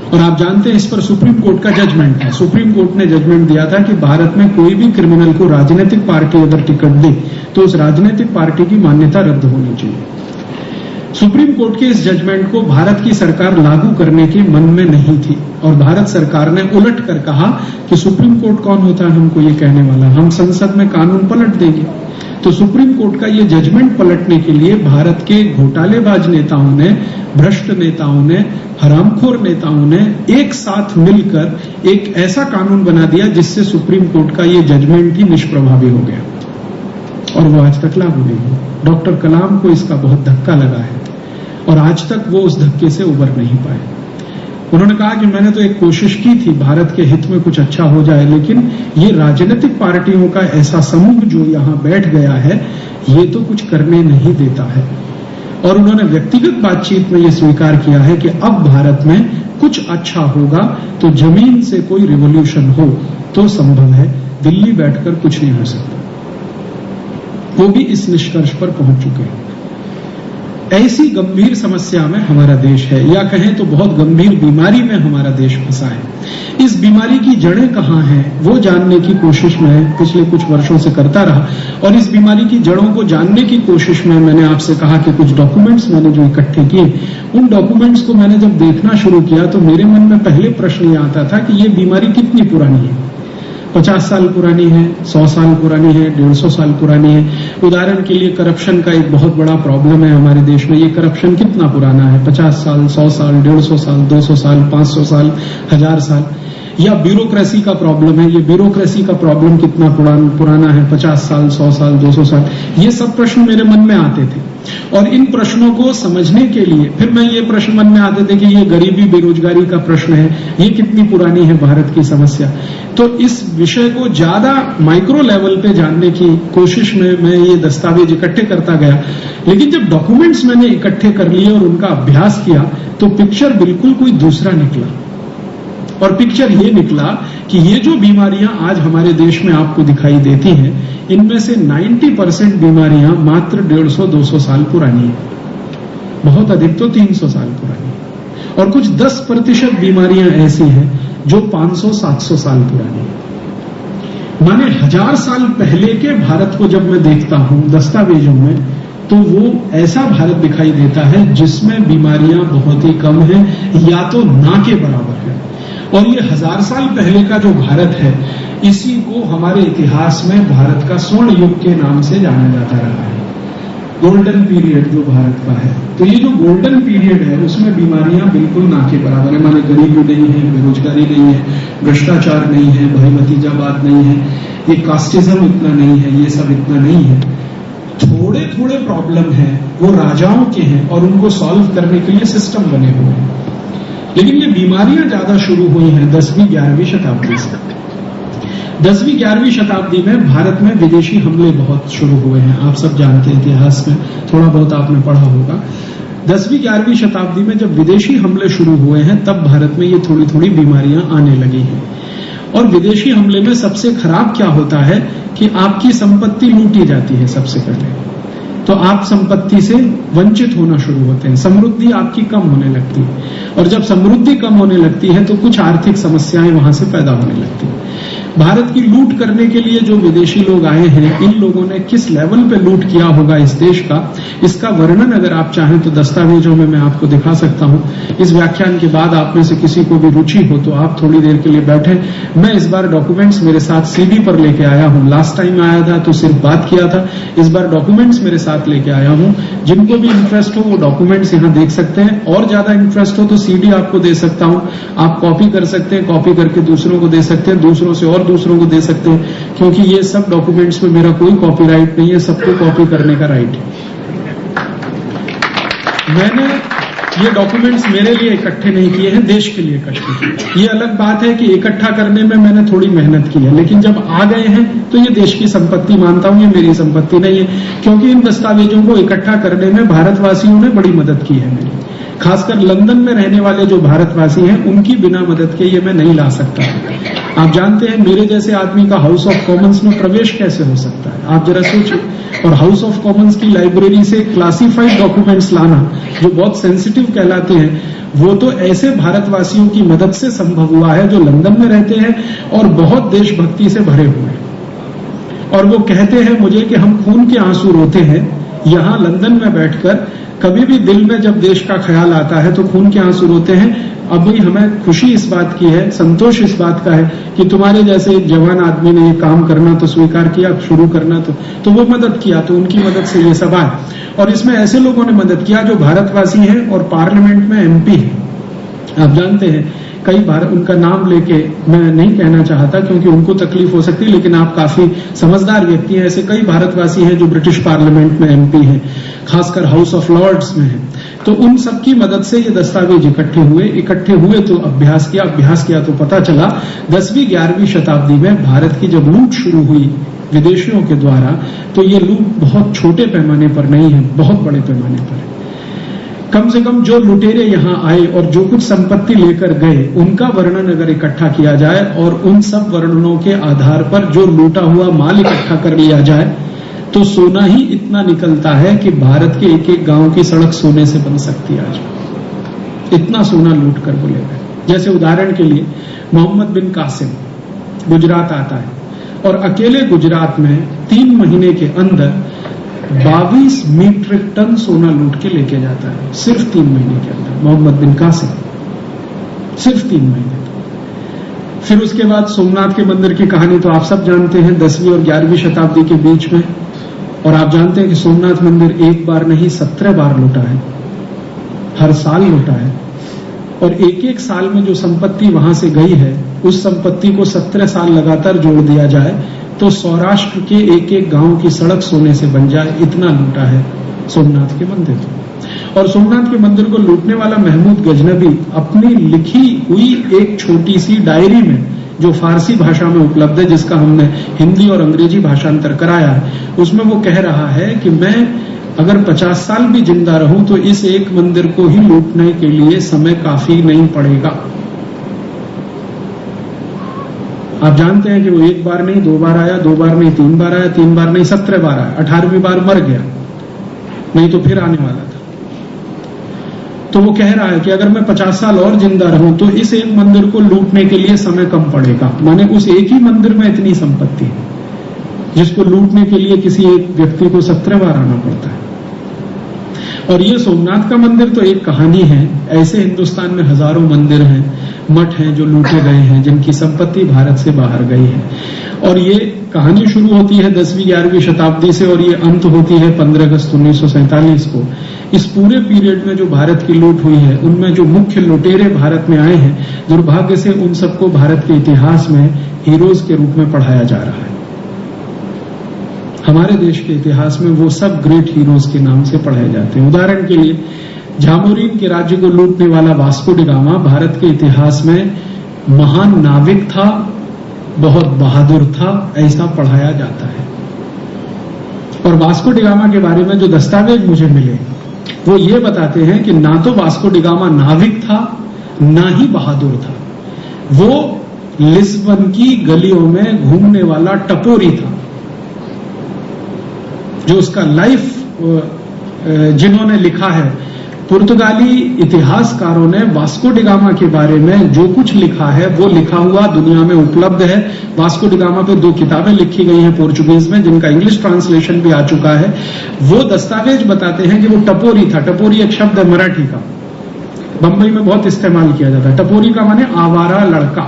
B: और आप जानते हैं इस पर सुप्रीम कोर्ट का जजमेंट था। सुप्रीम कोर्ट ने जजमेंट दिया था कि भारत में कोई भी क्रिमिनल को राजनीतिक पार्टी अगर टिकट दे तो उस राजनीतिक पार्टी की मान्यता रद्द होनी चाहिए। सुप्रीम कोर्ट के इस जजमेंट को भारत की सरकार लागू करने के मन में नहीं थी और भारत सरकार ने उलट कर कहा कि सुप्रीम कोर्ट कौन होता है हमको ये कहने वाला, हम संसद में कानून पलट देंगे। तो सुप्रीम कोर्ट का ये जजमेंट पलटने के लिए भारत के घोटालेबाज नेताओं ने, भ्रष्ट नेताओं ने, हरामखोर नेताओं ने एक साथ मिलकर एक ऐसा कानून बना दिया जिससे सुप्रीम कोर्ट का ये जजमेंट ही निष्प्रभावी हो गया और वो आज तक लागू नहीं हुआ। डॉक्टर कलाम को इसका बहुत धक्का लगा है और आज तक वो उस धक्के से उबर नहीं पाए। उन्होंने कहा कि मैंने तो एक कोशिश की थी भारत के हित में कुछ अच्छा हो जाए, लेकिन ये राजनीतिक पार्टियों का ऐसा समूह जो यहाँ बैठ गया है ये तो कुछ करने नहीं देता है। और उन्होंने व्यक्तिगत बातचीत में ये स्वीकार किया है कि अब भारत में कुछ अच्छा होगा तो जमीन से कोई रिवॉल्यूशन हो तो संभव है, दिल्ली बैठकर कुछ नहीं हो सकता। वो भी इस निष्कर्ष पर पहुंच चुके हैं। ऐसी गंभीर समस्या में हमारा देश है, या कहें तो बहुत गंभीर बीमारी में हमारा देश फंसा है। इस बीमारी की जड़ें कहाँ हैं वो जानने की कोशिश मैं पिछले कुछ वर्षों से करता रहा और इस बीमारी की जड़ों को जानने की कोशिश में मैंने आपसे कहा कि कुछ डॉक्यूमेंट्स मैंने जो इकट्ठे किए, उन डॉक्यूमेंट्स को मैंने जब देखना शुरू किया तो मेरे मन में पहले प्रश्न ये आता था कि ये बीमारी कितनी पुरानी है। 50 साल पुरानी है, 100 साल पुरानी है, 150 साल पुरानी है। उदाहरण के लिए करप्शन का एक बहुत बड़ा प्रॉब्लम है हमारे देश में। ये करप्शन कितना पुराना है? 50 साल, 100 साल, 150 साल, 200 साल, 500 साल, 1000 साल। या ब्यूरोक्रेसी का प्रॉब्लम है, ये ब्यूरोक्रेसी का प्रॉब्लम कितना पुराना है? 50 साल, 100 साल, 200 साल। ये सब प्रश्न मेरे मन में आते थे और इन प्रश्नों को समझने के लिए फिर मैं ये प्रश्न मन में आते थे कि ये गरीबी बेरोजगारी का प्रश्न है, ये कितनी पुरानी है भारत की समस्या। तो इस विषय को ज्यादा माइक्रो लेवल पे जानने की कोशिश में मैं ये दस्तावेज इकट्ठे करता गया, लेकिन जब डॉक्यूमेंट्स मैंने इकट्ठे कर लिए और उनका अभ्यास किया तो पिक्चर बिल्कुल कोई दूसरा निकला। और पिक्चर ये निकला कि ये जो बीमारियां आज हमारे देश में आपको दिखाई देती हैं, इनमें से 90% बीमारियां मात्र 150-200 साल पुरानी है, बहुत अधिक तो 300 साल पुरानी है। और कुछ 10% बीमारियां ऐसी हैं जो 500-700 साल पुरानी है। माने 1000 साल पहले के भारत को जब मैं देखता हूं दस्तावेजों में तो वो ऐसा भारत दिखाई देता है जिसमें बीमारियां बहुत ही कम हैं या तो ना के बराबर है। और ये 1000 साल पहले का जो भारत है, इसी को हमारे इतिहास में भारत का स्वर्ण युग के नाम से जाना जाता रहा है। गोल्डन पीरियड जो भारत का है, तो ये जो गोल्डन पीरियड है उसमें बीमारियां बिल्कुल ना के बराबर है। माने गरीबी नहीं है, बेरोजगारी नहीं है, भ्रष्टाचार नहीं है, भाई भतीजावाद नहीं है, ये कास्टिज्म इतना नहीं है, ये सब इतना नहीं है। थोड़े थोड़े प्रॉब्लम है वो राजाओं के हैं और उनको सॉल्व करने के लिए सिस्टम बने हुए हैं। लेकिन ये बीमारियां ज्यादा शुरू हुई हैं 10वीं-11वीं शताब्दी से। 10वीं-11वीं शताब्दी में भारत में विदेशी हमले बहुत शुरू हुए हैं। आप सब जानते हैं, इतिहास में थोड़ा बहुत आपने पढ़ा होगा। 10वीं-11वीं शताब्दी में जब विदेशी हमले शुरू हुए हैं तब भारत में ये थोड़ी थोड़ी बीमारियां आने लगी हैं। और विदेशी हमले में सबसे खराब क्या होता है कि आपकी संपत्ति लूटी जाती है सबसे पहले, तो आप संपत्ति से वंचित होना शुरू होते हैं, समृद्धि आपकी कम होने लगती है। और जब समृद्धि कम होने लगती है तो कुछ आर्थिक समस्याएं वहां से पैदा होने लगती है। भारत की लूट करने के लिए जो विदेशी लोग आए हैं, इन लोगों ने किस लेवल पे लूट किया होगा इस देश का, इसका वर्णन अगर आप चाहें तो दस्तावेजों में मैं आपको दिखा सकता हूं। इस व्याख्यान के बाद आप में से किसी को भी रुचि हो तो आप थोड़ी देर के लिए बैठे। मैं इस बार डॉक्यूमेंट्स मेरे साथ सीडी पर लेके आया हूं। लास्ट टाइम आया था तो सिर्फ बात किया था, इस बार डॉक्यूमेंट्स मेरे साथ लेके आया हूं। जिनको भी इंटरेस्ट हो वो डॉक्यूमेंट्स यहाँ देख सकते हैं, और ज्यादा इंटरेस्ट हो तो सीडी आपको दे सकता हूं, आप कॉपी कर सकते हैं, कॉपी करके दूसरों को दे सकते हैं, दूसरों से और दूसरों को दे सकते हैं, क्योंकि ये सब डॉक्यूमेंट्स में मेरा कोई कॉपीराइट नहीं है, सबको कॉपी करने का राइट है। मैंने ये डॉक्यूमेंट्स मेरे लिए इकट्ठे नहीं किए हैं, देश के लिए इकट्ठे किए। ये अलग बात है कि इकट्ठा करने में मैंने थोड़ी मेहनत की है, लेकिन जब आ गए हैं तो ये देश की संपत्ति मानता हूं, ये मेरी संपत्ति नहीं है, क्योंकि इन दस्तावेजों को इकट्ठा करने में भारतवासियों ने बड़ी मदद की है मेरी। खासकर लंदन में रहने वाले जो भारतवासी हैं, उनकी बिना मदद के ये मैं नहीं ला सकता। आप जानते हैं मेरे जैसे आदमी का हाउस ऑफ कॉमन्स में प्रवेश कैसे हो सकता है, आप जरा सोचिए। और हाउस ऑफ कॉमन्स की लाइब्रेरी से क्लासिफाइड डॉक्यूमेंट्स लाना जो बहुत सेंसिटिव कहलाते हैं, वो तो ऐसे भारतवासियों की मदद से संभव हुआ है जो लंदन में रहते हैं और बहुत देशभक्ति से भरे हुए हैं। और वो कहते हैं मुझे कि हम खून के आंसू रोते हैं यहां लंदन में बैठकर, कभी भी दिल में जब देश का ख्याल आता है तो खून के आंसू रोते हैं। अभी हमें खुशी इस बात की है, संतोष इस बात का है कि तुम्हारे जैसे एक जवान आदमी ने ये काम करना तो स्वीकार किया, शुरू करना तो वो मदद किया, तो उनकी मदद से ये सब आए। और इसमें ऐसे लोगों ने मदद किया जो भारतवासी हैं और पार्लियामेंट में एमपी हैं। आप जानते हैं कई बार उनका नाम लेके मैं नहीं कहना चाहता क्योंकि उनको तकलीफ हो सकती है, लेकिन आप काफी समझदार व्यक्ति हैं। ऐसे कई भारतवासी हैं जो ब्रिटिश पार्लियामेंट में एमपी हैं, खासकर हाउस ऑफ लॉर्ड्स में हैं। तो उन सबकी मदद से ये दस्तावेज इकट्ठे हुए तो अभ्यास किया तो पता चला 10वीं-11वीं शताब्दी में भारत की जब लूट शुरू हुई विदेशियों के द्वारा, तो ये लूट बहुत छोटे पैमाने पर नहीं है, बहुत बड़े पैमाने पर है। कम से कम जो लुटेरे यहाँ आए और जो कुछ संपत्ति लेकर गए, उनका वर्णन अगर इकट्ठा किया जाए और उन सब वर्णनों के आधार पर जो लूटा हुआ माल इकट्ठा कर लिया जाए, तो सोना ही इतना निकलता है कि भारत के एक एक गांव की सड़क सोने से बन सकती है आज। इतना सोना लूट कर वो ले गए। जैसे उदाहरण के लिए मोहम्मद बिन कासिम गुजरात आता है और अकेले गुजरात में 3 महीने के अंदर 22 मीट्रिक टन सोना लूट के लेके जाता है, सिर्फ 3 महीने के अंदर। मोहम्मद बिन कासिम सिर्फ 3 महीने। फिर उसके बाद सोमनाथ के मंदिर की कहानी तो आप सब जानते हैं, 10वीं और 11वीं शताब्दी के बीच में। और आप जानते हैं कि सोमनाथ मंदिर एक बार नहीं 17 बार लूटा है, हर साल लूटा है। और एक एक साल में जो संपत्ति वहां से गई है, उस संपत्ति को 17 साल लगातार जोड़ दिया जाए तो सौराष्ट्र के एक एक गांव की सड़क सोने से बन जाए, इतना लूटा है सोमनाथ के मंदिर को। और सोमनाथ के मंदिर को लूटने वाला महमूद गजनबी अपनी लिखी हुई एक छोटी सी डायरी में, जो फारसी भाषा में उपलब्ध है, जिसका हमने हिंदी और अंग्रेजी भाषांतर कराया है, उसमें वो कह रहा है कि मैं अगर 50 साल भी जिंदा रहूं तो इस एक मंदिर को ही लूटने के लिए समय काफी नहीं पड़ेगा। आप जानते हैं कि वो एक बार नहीं 2 बार आया, 2 बार नहीं 3 बार आया, 3 बार नहीं 17 बार आया, 18वीं बार मर गया, नहीं तो फिर आने वाला था। तो वो कह रहा है कि अगर मैं 50 साल और जिंदा रहूं तो इस एक मंदिर को लूटने के लिए समय कम पड़ेगा। माने उस एक ही मंदिर में इतनी संपत्ति है जिसको लूटने के लिए किसी एक व्यक्ति को 17 बार आना पड़ता है। और ये सोमनाथ का मंदिर तो एक कहानी है। ऐसे हिंदुस्तान में हजारों मंदिर हैं, मठ हैं जो लूटे गए हैं, जिनकी संपत्ति भारत से बाहर गई है। और ये कहानी शुरू होती है 10वीं 11वीं शताब्दी से और ये अंत होती है 15 अगस्त 1947 को। इस पूरे पीरियड में जो भारत की लूट हुई है, उनमें जो मुख्य लुटेरे भारत में आए हैं, दुर्भाग्य से उन सबको भारत के इतिहास में हीरोज के रूप में पढ़ाया जा रहा है। हमारे देश के इतिहास में वो सब ग्रेट हीरोज के नाम से पढ़ाए जाते हैं। उदाहरण के लिए झामोरीन के राज्य को लूटने वाला वास्को डी गामा भारत के इतिहास में महान नाविक था, बहुत बहादुर था, ऐसा पढ़ाया जाता है। और वास्को डी गामा के बारे में जो दस्तावेज मुझे मिले वो ये बताते हैं कि ना तो वास्को डी गामा नाविक था, ना ही बहादुर था। वो लिस्बन की गलियों में घूमने वाला टपोरी था। जो उसका लाइफ जिन्होंने लिखा है, पुर्तगाली इतिहासकारों ने वास्को डी गामा के बारे में जो कुछ लिखा है वो लिखा हुआ दुनिया में उपलब्ध है। वास्को डी गामा पे 2 किताबें लिखी गई हैं पोर्चुगीज में, जिनका इंग्लिश ट्रांसलेशन भी आ चुका है। वो दस्तावेज बताते हैं कि वो टपोरी था। टपोरी एक शब्द है मराठी का, बंबई में बहुत इस्तेमाल किया जाता है। टपोरी का माने आवारा लड़का,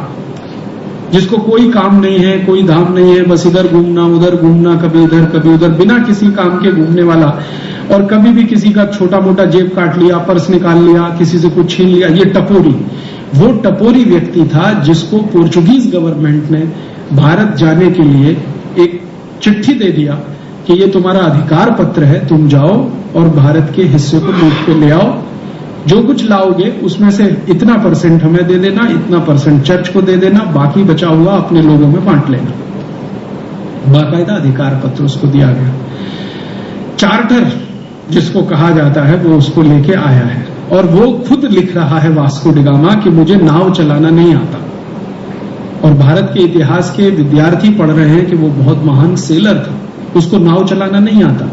B: जिसको कोई काम नहीं है, कोई धाम नहीं है, बस इधर घूमना, कभी इधर कभी उधर, बिना किसी काम के घूमने वाला। और कभी भी किसी का छोटा मोटा जेब काट लिया, पर्स निकाल लिया, किसी से कुछ छीन लिया, ये टपोरी। वो टपोरी व्यक्ति था जिसको पोर्चुगीज गवर्नमेंट ने भारत जाने के लिए एक चिट्ठी दे दिया कि ये तुम्हारा अधिकार पत्र है, तुम जाओ और भारत के हिस्से को लूट के ले आओ। जो कुछ लाओगे उसमें से इतना % हमें दे देना, इतना % चर्च को दे देना, बाकी बचा हुआ अपने लोगों में बांट लेना। बाकायदा अधिकार पत्र उसको दिया गया। चार्टर जिसको कहा जाता है वो उसको लेके आया है और वो खुद लिख रहा है वास्को डी गामा कि मुझे नाव चलाना नहीं आता। और भारत के इतिहास के विद्यार्थी पढ़ रहे हैं कि वो बहुत महान सेलर था, उसको नाव चलाना नहीं आता।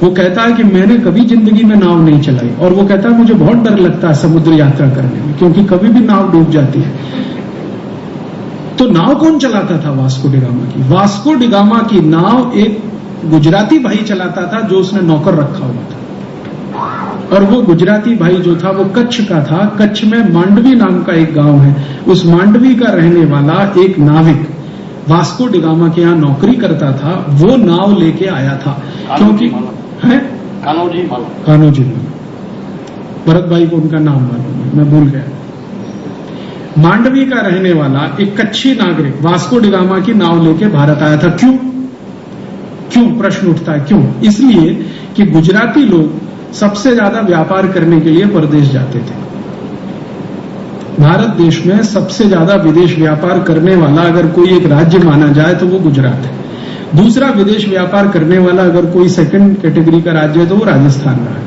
B: वो कहता है कि मैंने कभी जिंदगी में नाव नहीं चलाई और वो कहता है मुझे बहुत डर लगता है समुद्र यात्रा करने में, क्योंकि कभी भी नाव डूब जाती है। तो नाव कौन चलाता था वास्को डी गामा की? वास्को डी गामा की नाव एक गुजराती भाई चलाता था जो उसने नौकर रखा हुआ था। और वो गुजराती भाई जो था वो कच्छ का था। कच्छ में मांडवी नाम का एक गांव है, उस मांडवी का रहने वाला एक नाविक वास्को डी गामा के यहाँ नौकरी करता था। वो नाव लेके आया था क्योंकि है कानोजी भरत भाई को उनका नाम मालूम है, मैं भूल गया। मांडवी का रहने वाला एक कच्ची नागरिक वास्को डी गामा की नाव लेके भारत आया था। क्यों प्रश्न उठता है, क्यों? इसलिए कि गुजराती लोग सबसे ज्यादा व्यापार करने के लिए परदेश जाते थे। भारत देश में सबसे ज्यादा विदेश व्यापार करने वाला अगर कोई एक राज्य माना जाए तो वो गुजरात है। दूसरा विदेश व्यापार करने वाला अगर कोई सेकंड कैटेगरी का राज्य है तो वो राजस्थान रहा है।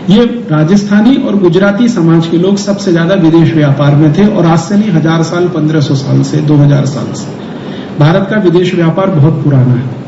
B: ये राजस्थानी और गुजराती समाज के लोग सबसे ज्यादा विदेश व्यापार में थे और आज से नहीं 1000 साल 1500 साल से 2000 साल से भारत का विदेश व्यापार बहुत पुराना है।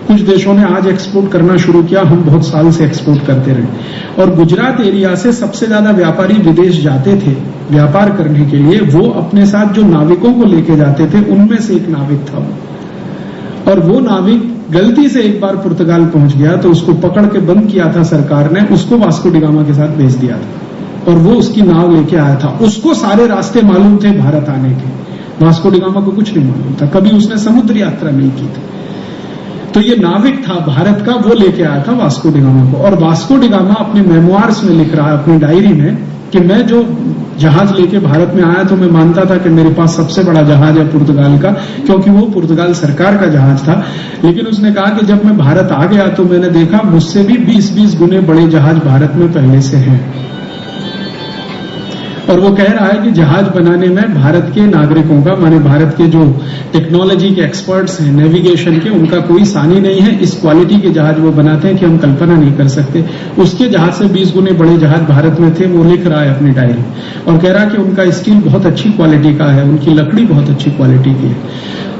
B: कुछ देशों ने आज एक्सपोर्ट करना शुरू किया, हम बहुत साल से एक्सपोर्ट करते रहे। और गुजरात एरिया से सबसे ज्यादा व्यापारी विदेश जाते थे व्यापार करने के लिए। वो अपने साथ जो नाविकों को लेके जाते थे उनमें से एक नाविक था वो। और वो नाविक गलती से एक बार पुर्तगाल पहुंच गया तो उसको पकड़ के बंद किया था सरकार ने, उसको वास्को डी गामा के साथ भेज दिया था और वो उसकी नाव लेके आया था। उसको सारे रास्ते मालूम थे भारत आने के, वास्को डी गामा को कुछ नहीं मालूम था, कभी उसने समुद्र यात्रा नहीं की थी। तो ये नाविक था भारत का, वो लेके आया था वास्को डी गामा को। और वास्को डी गामा अपने मेमोइर्स में लिख रहा है, अपनी डायरी में, कि मैं जो जहाज लेके भारत में आया तो मैं मानता था कि मेरे पास सबसे बड़ा जहाज है पुर्तगाल का, क्योंकि वो पुर्तगाल सरकार का जहाज था। लेकिन उसने कहा कि जब मैं भारत आ गया तो मैंने देखा मुझसे भी 20-20 गुने बड़े जहाज भारत में पहले से हैं। और वो कह रहा है कि जहाज बनाने में भारत के नागरिकों का, माने भारत के जो टेक्नोलॉजी के एक्सपर्ट्स हैं नेविगेशन के, उनका कोई सानी नहीं है। इस क्वालिटी के जहाज वो बनाते हैं कि हम कल्पना नहीं कर सकते। उसके जहाज से 20 गुने बड़े जहाज भारत में थे, वो लिख रहा है अपनी डायरी और कह रहा है कि उनका स्टील बहुत अच्छी क्वालिटी का है, उनकी लकड़ी बहुत अच्छी क्वालिटी की है।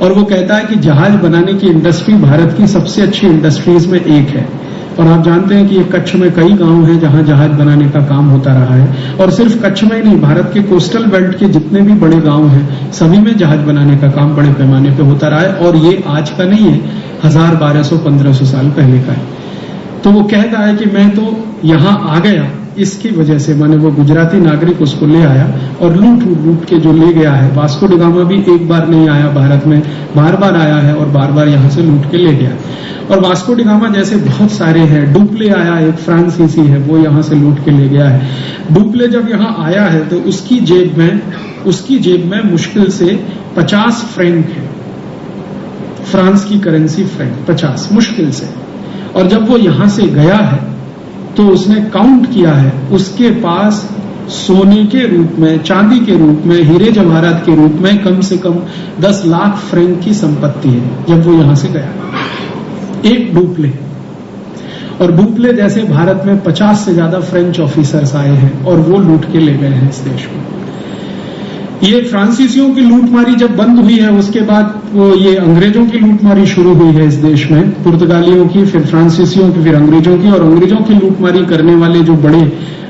B: और वो कहता है कि जहाज बनाने की इंडस्ट्री भारत की सबसे अच्छी इंडस्ट्रीज में एक है। और आप जानते हैं कि ये कच्छ में कई गांव हैं जहां जहाज बनाने का काम होता रहा है। और सिर्फ कच्छ में ही नहीं, भारत के कोस्टल बेल्ट के जितने भी बड़े गांव हैं सभी में जहाज बनाने का काम बड़े पैमाने पे होता रहा है। और ये आज का नहीं है, 1000, 1200, 1500 साल पहले का है। तो वो कहता है कि मैं तो यहाँ आ गया इसकी वजह से, माने वो गुजराती नागरिक उसको ले आया और लूट के जो ले गया है। वास्को डी गामा भी एक बार नहीं आया भारत में, बार बार आया है और बार बार यहाँ से लूट के ले गया। और वास्को डी गामा जैसे बहुत सारे हैं। डुप्ले आया, एक फ्रांसीसी है, वो यहाँ से लूट के ले गया है। डुप्ले जब यहाँ आया है तो उसकी जेब में मुश्किल से 50 फ्रैंक है, फ्रांस की करेंसी फ्रैंक 50 मुश्किल से। और जब वो यहां से गया है तो उसने काउंट किया है, उसके पास सोने के रूप में, चांदी के रूप में, हीरे जवाहरात के रूप में कम से कम 10 लाख फ्रैंक की संपत्ति है जब वो यहां से गया। एक डुप्ले। और डुप्ले जैसे भारत में 50 से ज्यादा फ्रेंच ऑफिसर्स आए हैं और वो लूट के ले गए हैं इस देश को। ये फ्रांसीसियों की लूटमारी जब बंद हुई है उसके बाद वो ये अंग्रेजों की लूटमारी शुरू हुई है इस देश में, पुर्तगालियों की, फिर फ्रांसीसियों की, फिर अंग्रेजों की। और अंग्रेजों की लूटमारी करने वाले जो बड़े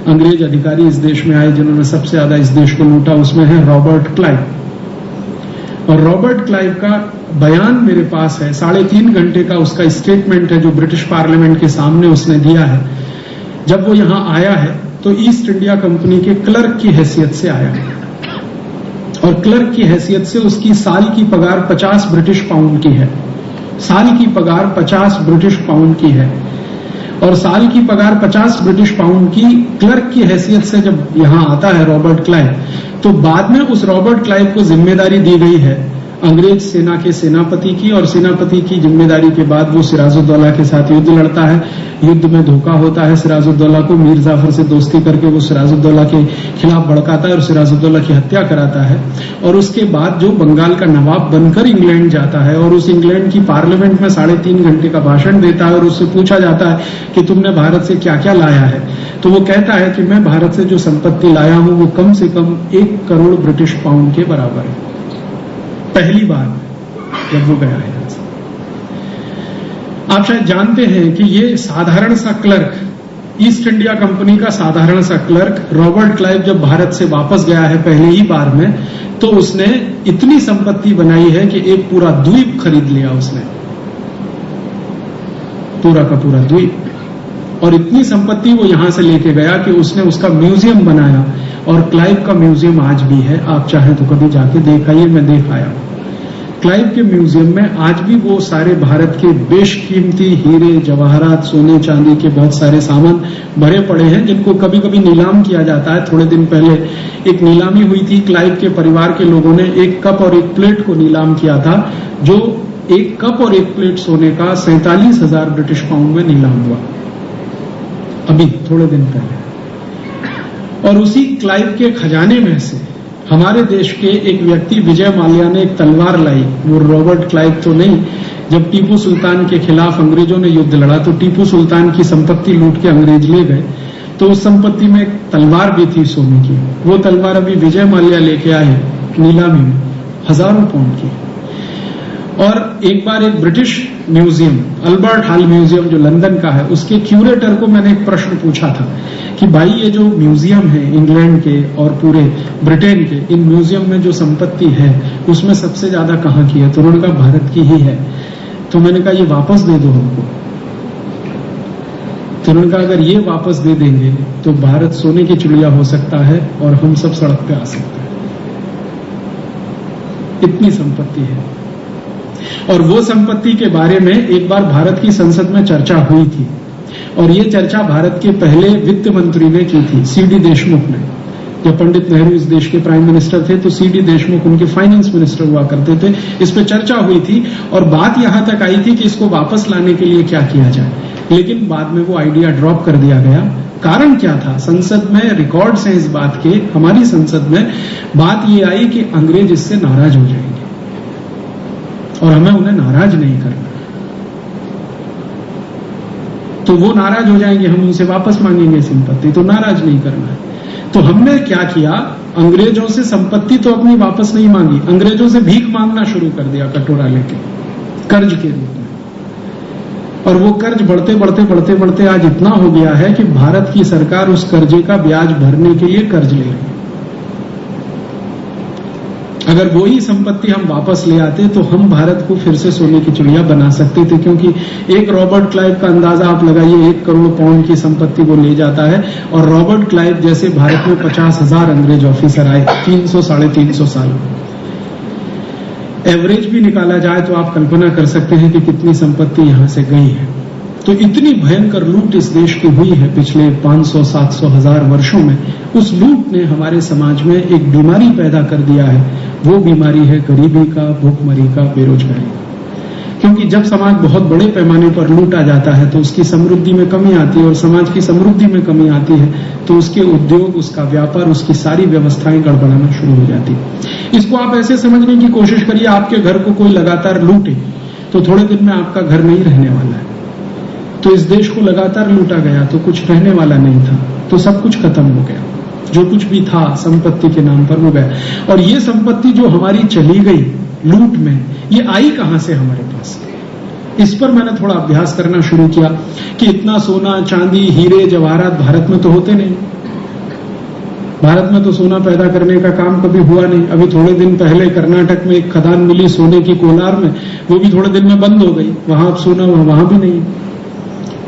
B: अंग्रेज अधिकारी इस देश में आए जिन्होंने सबसे ज्यादा इस देश को लूटा, उसमें है रॉबर्ट क्लाइव। और रॉबर्ट क्लाइव का बयान मेरे पास है, 3.5 घंटे का उसका स्टेटमेंट है जो ब्रिटिश पार्लियामेंट के सामने उसने दिया है। जब वो यहां आया है तो ईस्ट इंडिया कंपनी के क्लर्क की हैसियत से आया है और क्लर्क की हैसियत से उसकी साल की पगार 50 ब्रिटिश पाउंड की है। साल की पगार 50 ब्रिटिश पाउंड की है। और साल की पगार 50 ब्रिटिश पाउंड की क्लर्क की हैसियत से जब यहां आता है रॉबर्ट क्लाइव, तो बाद में उस रॉबर्ट क्लाइव को जिम्मेदारी दी गई है अंग्रेज सेना के सेनापति की। और सेनापति की जिम्मेदारी के बाद वो सिराजुद्दौला के साथ युद्ध लड़ता है। युद्ध में धोखा होता है सिराजुद्दौला को, मीर जाफर से दोस्ती करके वो सिराजुद्दौला के खिलाफ भड़काता है और सिराजुद्दौला की हत्या कराता है। और उसके बाद जो बंगाल का नवाब बनकर इंग्लैंड जाता है और उस इंग्लैंड की पार्लियामेंट में 3.5 घंटे का भाषण देता है और उससे पूछा जाता है कि तुमने भारत से क्या क्या लाया है, तो वो कहता है कि मैं भारत से जो संपत्ति लाया हूं वो कम से कम 1 करोड़ ब्रिटिश पाउंड के बराबर है। पहली बार जब वो गया है। आप शायद जानते हैं कि ये साधारण सा क्लर्क, ईस्ट इंडिया कंपनी का साधारण सा क्लर्क रॉबर्ट क्लाइव जब भारत से वापस गया है पहले ही बार में, तो उसने इतनी संपत्ति बनाई है कि एक पूरा द्वीप खरीद लिया उसने, पूरा का पूरा द्वीप। और इतनी संपत्ति वो यहां से लेके गया कि उसने उसका म्यूजियम बनाया। और क्लाइव का म्यूजियम आज भी है, आप चाहें तो कभी जाके देख आइए, मैं देख आया। क्लाइव के म्यूजियम में आज भी वो सारे भारत के बेशकीमती हीरे जवाहरात, सोने चांदी के बहुत सारे सामान भरे पड़े हैं जिनको कभी कभी नीलाम किया जाता है। थोड़े दिन पहले एक नीलामी हुई थी, क्लाइव के परिवार के लोगों ने एक कप और एक प्लेट को नीलाम किया था, जो एक कप और एक प्लेट सोने का 47,000 ब्रिटिश पाउंड में नीलाम हुआ अभी थोड़े दिन पहले। और उसी क्लाइव के खजाने में से हमारे देश के एक व्यक्ति विजय माल्या ने एक तलवार लाई, वो रॉबर्ट क्लाइव तो नहीं। जब टीपू सुल्तान के खिलाफ अंग्रेजों ने युद्ध लड़ा तो टीपू सुल्तान की संपत्ति लूट के अंग्रेज ले गए, तो उस संपत्ति में एक तलवार भी थी सोने की। वो तलवार अभी विजय माल्या लेके आए नीलामी में, हजारों पाउंड की। और एक बार एक British museum, Albert hall museum जो लंदन का है, उसके क्यूरेटर को मैंने एक प्रश्न पूछा था कि भाई ये जो म्यूजियम है इंग्लैंड के और पूरे ब्रिटेन के, इन म्यूजियम में जो संपत्ति है उसमें सबसे ज्यादा कहाँ की है? तो उन्होंने कहा भारत की ही है। तो मैंने कहा ये वापस दे दो हमको। तो उन्होंने कहा अगर ये वापस दे देंगे तो भारत सोने की चिड़िया हो सकता है और हम सब सड़क पे आ सकते हैं, इतनी संपत्ति है। और वो संपत्ति के बारे में एक बार भारत की संसद में चर्चा हुई थी और ये चर्चा भारत के पहले वित्त मंत्री ने की थी, सीडी देशमुख ने। जब पंडित नेहरू इस देश के प्राइम मिनिस्टर थे तो सीडी देशमुख उनके फाइनेंस मिनिस्टर हुआ करते थे। इस पे चर्चा हुई थी और बात यहां तक आई थी कि इसको वापस लाने के लिए क्या किया जाए, लेकिन बाद में वो आइडिया ड्रॉप कर दिया गया। कारण क्या था? संसद में रिकॉर्ड्स हैं इस बात के, हमारी संसद में बात ये आई कि अंग्रेज इससे नाराज हो जाएंगे और हमें उन्हें नाराज नहीं करना। तो वो नाराज हो जाएंगे, हम उनसे वापस मांगेंगे संपत्ति, तो नाराज नहीं करना है। तो हमने क्या किया, अंग्रेजों से संपत्ति तो अपनी वापस नहीं मांगी, अंग्रेजों से भीख मांगना शुरू कर दिया कटोरा लेके, कर्ज के रूप में। और वो कर्ज बढ़ते बढ़ते बढ़ते बढ़ते आज इतना हो गया है कि भारत की सरकार उस कर्जे का ब्याज भरने के लिए कर्ज ले रही है। अगर वही संपत्ति हम वापस ले आते तो हम भारत को फिर से सोने की चिड़िया बना सकते थे, क्योंकि एक रॉबर्ट क्लाइव का अंदाजा आप लगाइए, 1 करोड़ पाउंड की संपत्ति वो ले जाता है, और रॉबर्ट क्लाइव जैसे भारत में 50,000 अंग्रेज ऑफिसर आए 300 साढ़े 300 साल। एवरेज भी निकाला जाए तो आप कल्पना कर सकते हैं कि कितनी संपत्ति यहां से गई है। तो इतनी भयंकर लूट इस देश की हुई है पिछले 500, 700, 1000 वर्षों में। उस लूट ने हमारे समाज में एक बीमारी पैदा कर दिया है। वो बीमारी है गरीबी का, भूखमरी का, बेरोजगारी का। क्योंकि जब समाज बहुत बड़े पैमाने पर लूटा जाता है तो उसकी समृद्धि में कमी आती है, और समाज की समृद्धि में कमी आती है तो उसके उद्योग, उसका व्यापार, उसकी सारी व्यवस्थाएं गड़बड़ाना शुरू हो जाती है। इसको आप ऐसे समझने की कोशिश करिए, आपके घर को कोई लगातार लूटे तो थोड़े दिन में आपका घर नहीं रहने वाला है। तो इस देश को लगातार लूटा गया तो कुछ रहने वाला नहीं था, तो सब कुछ खत्म हो गया। जो कुछ भी था संपत्ति के नाम पर वो गया। और ये संपत्ति जो हमारी चली गई लूट में, ये आई कहां से हमारे पास? इस पर मैंने थोड़ा अभ्यास करना शुरू किया कि इतना सोना, चांदी, हीरे, जवाहरात भारत में तो होते नहीं। भारत में तो सोना पैदा करने का काम कभी हुआ नहीं। अभी थोड़े दिन पहले कर्नाटक में एक खदान मिली सोने की कोलार में, वो भी थोड़े दिन में बंद हो गई। वहां अब सोना वहां भी नहीं।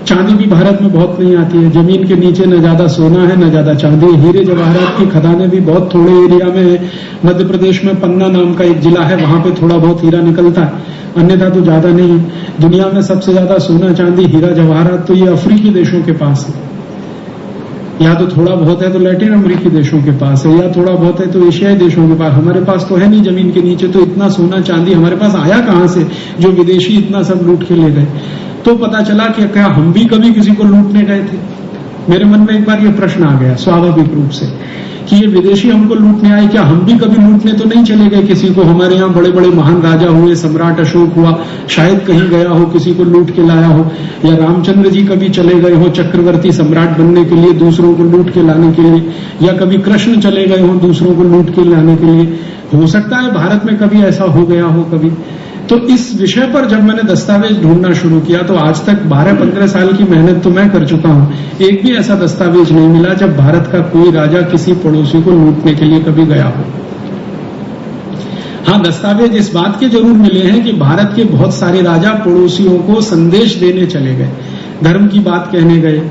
B: चांदी भी भारत में बहुत नहीं आती है। जमीन के नीचे न ज्यादा सोना है न ज्यादा चांदी। हीरे जवाहरात की खदानें भी बहुत थोड़े एरिया में है। मध्य प्रदेश में पन्ना नाम का एक जिला है, वहां पे थोड़ा बहुत हीरा निकलता है, अन्यथा तो ज्यादा नहीं है। दुनिया में सबसे ज्यादा सोना, चांदी, हीरा जवाहरात तो ये अफ्रीकी देशों के पास है, या तो थोड़ा बहुत है तो लैटिन अमेरिकी देशों के पास है, या थोड़ा बहुत है तो एशियाई देशों के पास। हमारे पास तो है नहीं जमीन के नीचे। तो इतना सोना चांदी हमारे पास आया कहां से, जो विदेशी इतना सब लूट के ले गए? तो पता चला कि क्या हम भी कभी किसी को लूटने गए थे? मेरे मन में एक बार ये प्रश्न आ गया स्वाभाविक रूप से कि ये विदेशी हमको लूटने आए, क्या हम भी कभी लूटने तो नहीं चले गए किसी को? हमारे यहाँ बड़े बड़े महान राजा हुए, सम्राट अशोक हुआ, शायद कहीं गया हो, किसी को लूट के लाया हो। या रामचंद्र जी कभी चले गए हो चक्रवर्ती सम्राट बनने के लिए, दूसरों को लूट के लाने के लिए। या कभी कृष्ण चले गए हो दूसरों को लूट के लाने के लिए। हो सकता है भारत में कभी ऐसा हो गया हो कभी। तो इस विषय पर जब मैंने दस्तावेज ढूंढना शुरू किया तो आज तक 12-15 साल की मेहनत तो मैं कर चुका हूं, एक भी ऐसा दस्तावेज नहीं मिला जब भारत का कोई राजा किसी पड़ोसी को लूटने के लिए कभी गया हो। हाँ, दस्तावेज इस बात के जरूर मिले हैं कि भारत के बहुत सारे राजा पड़ोसियों को संदेश देने चले गए, धर्म की बात कहने गए,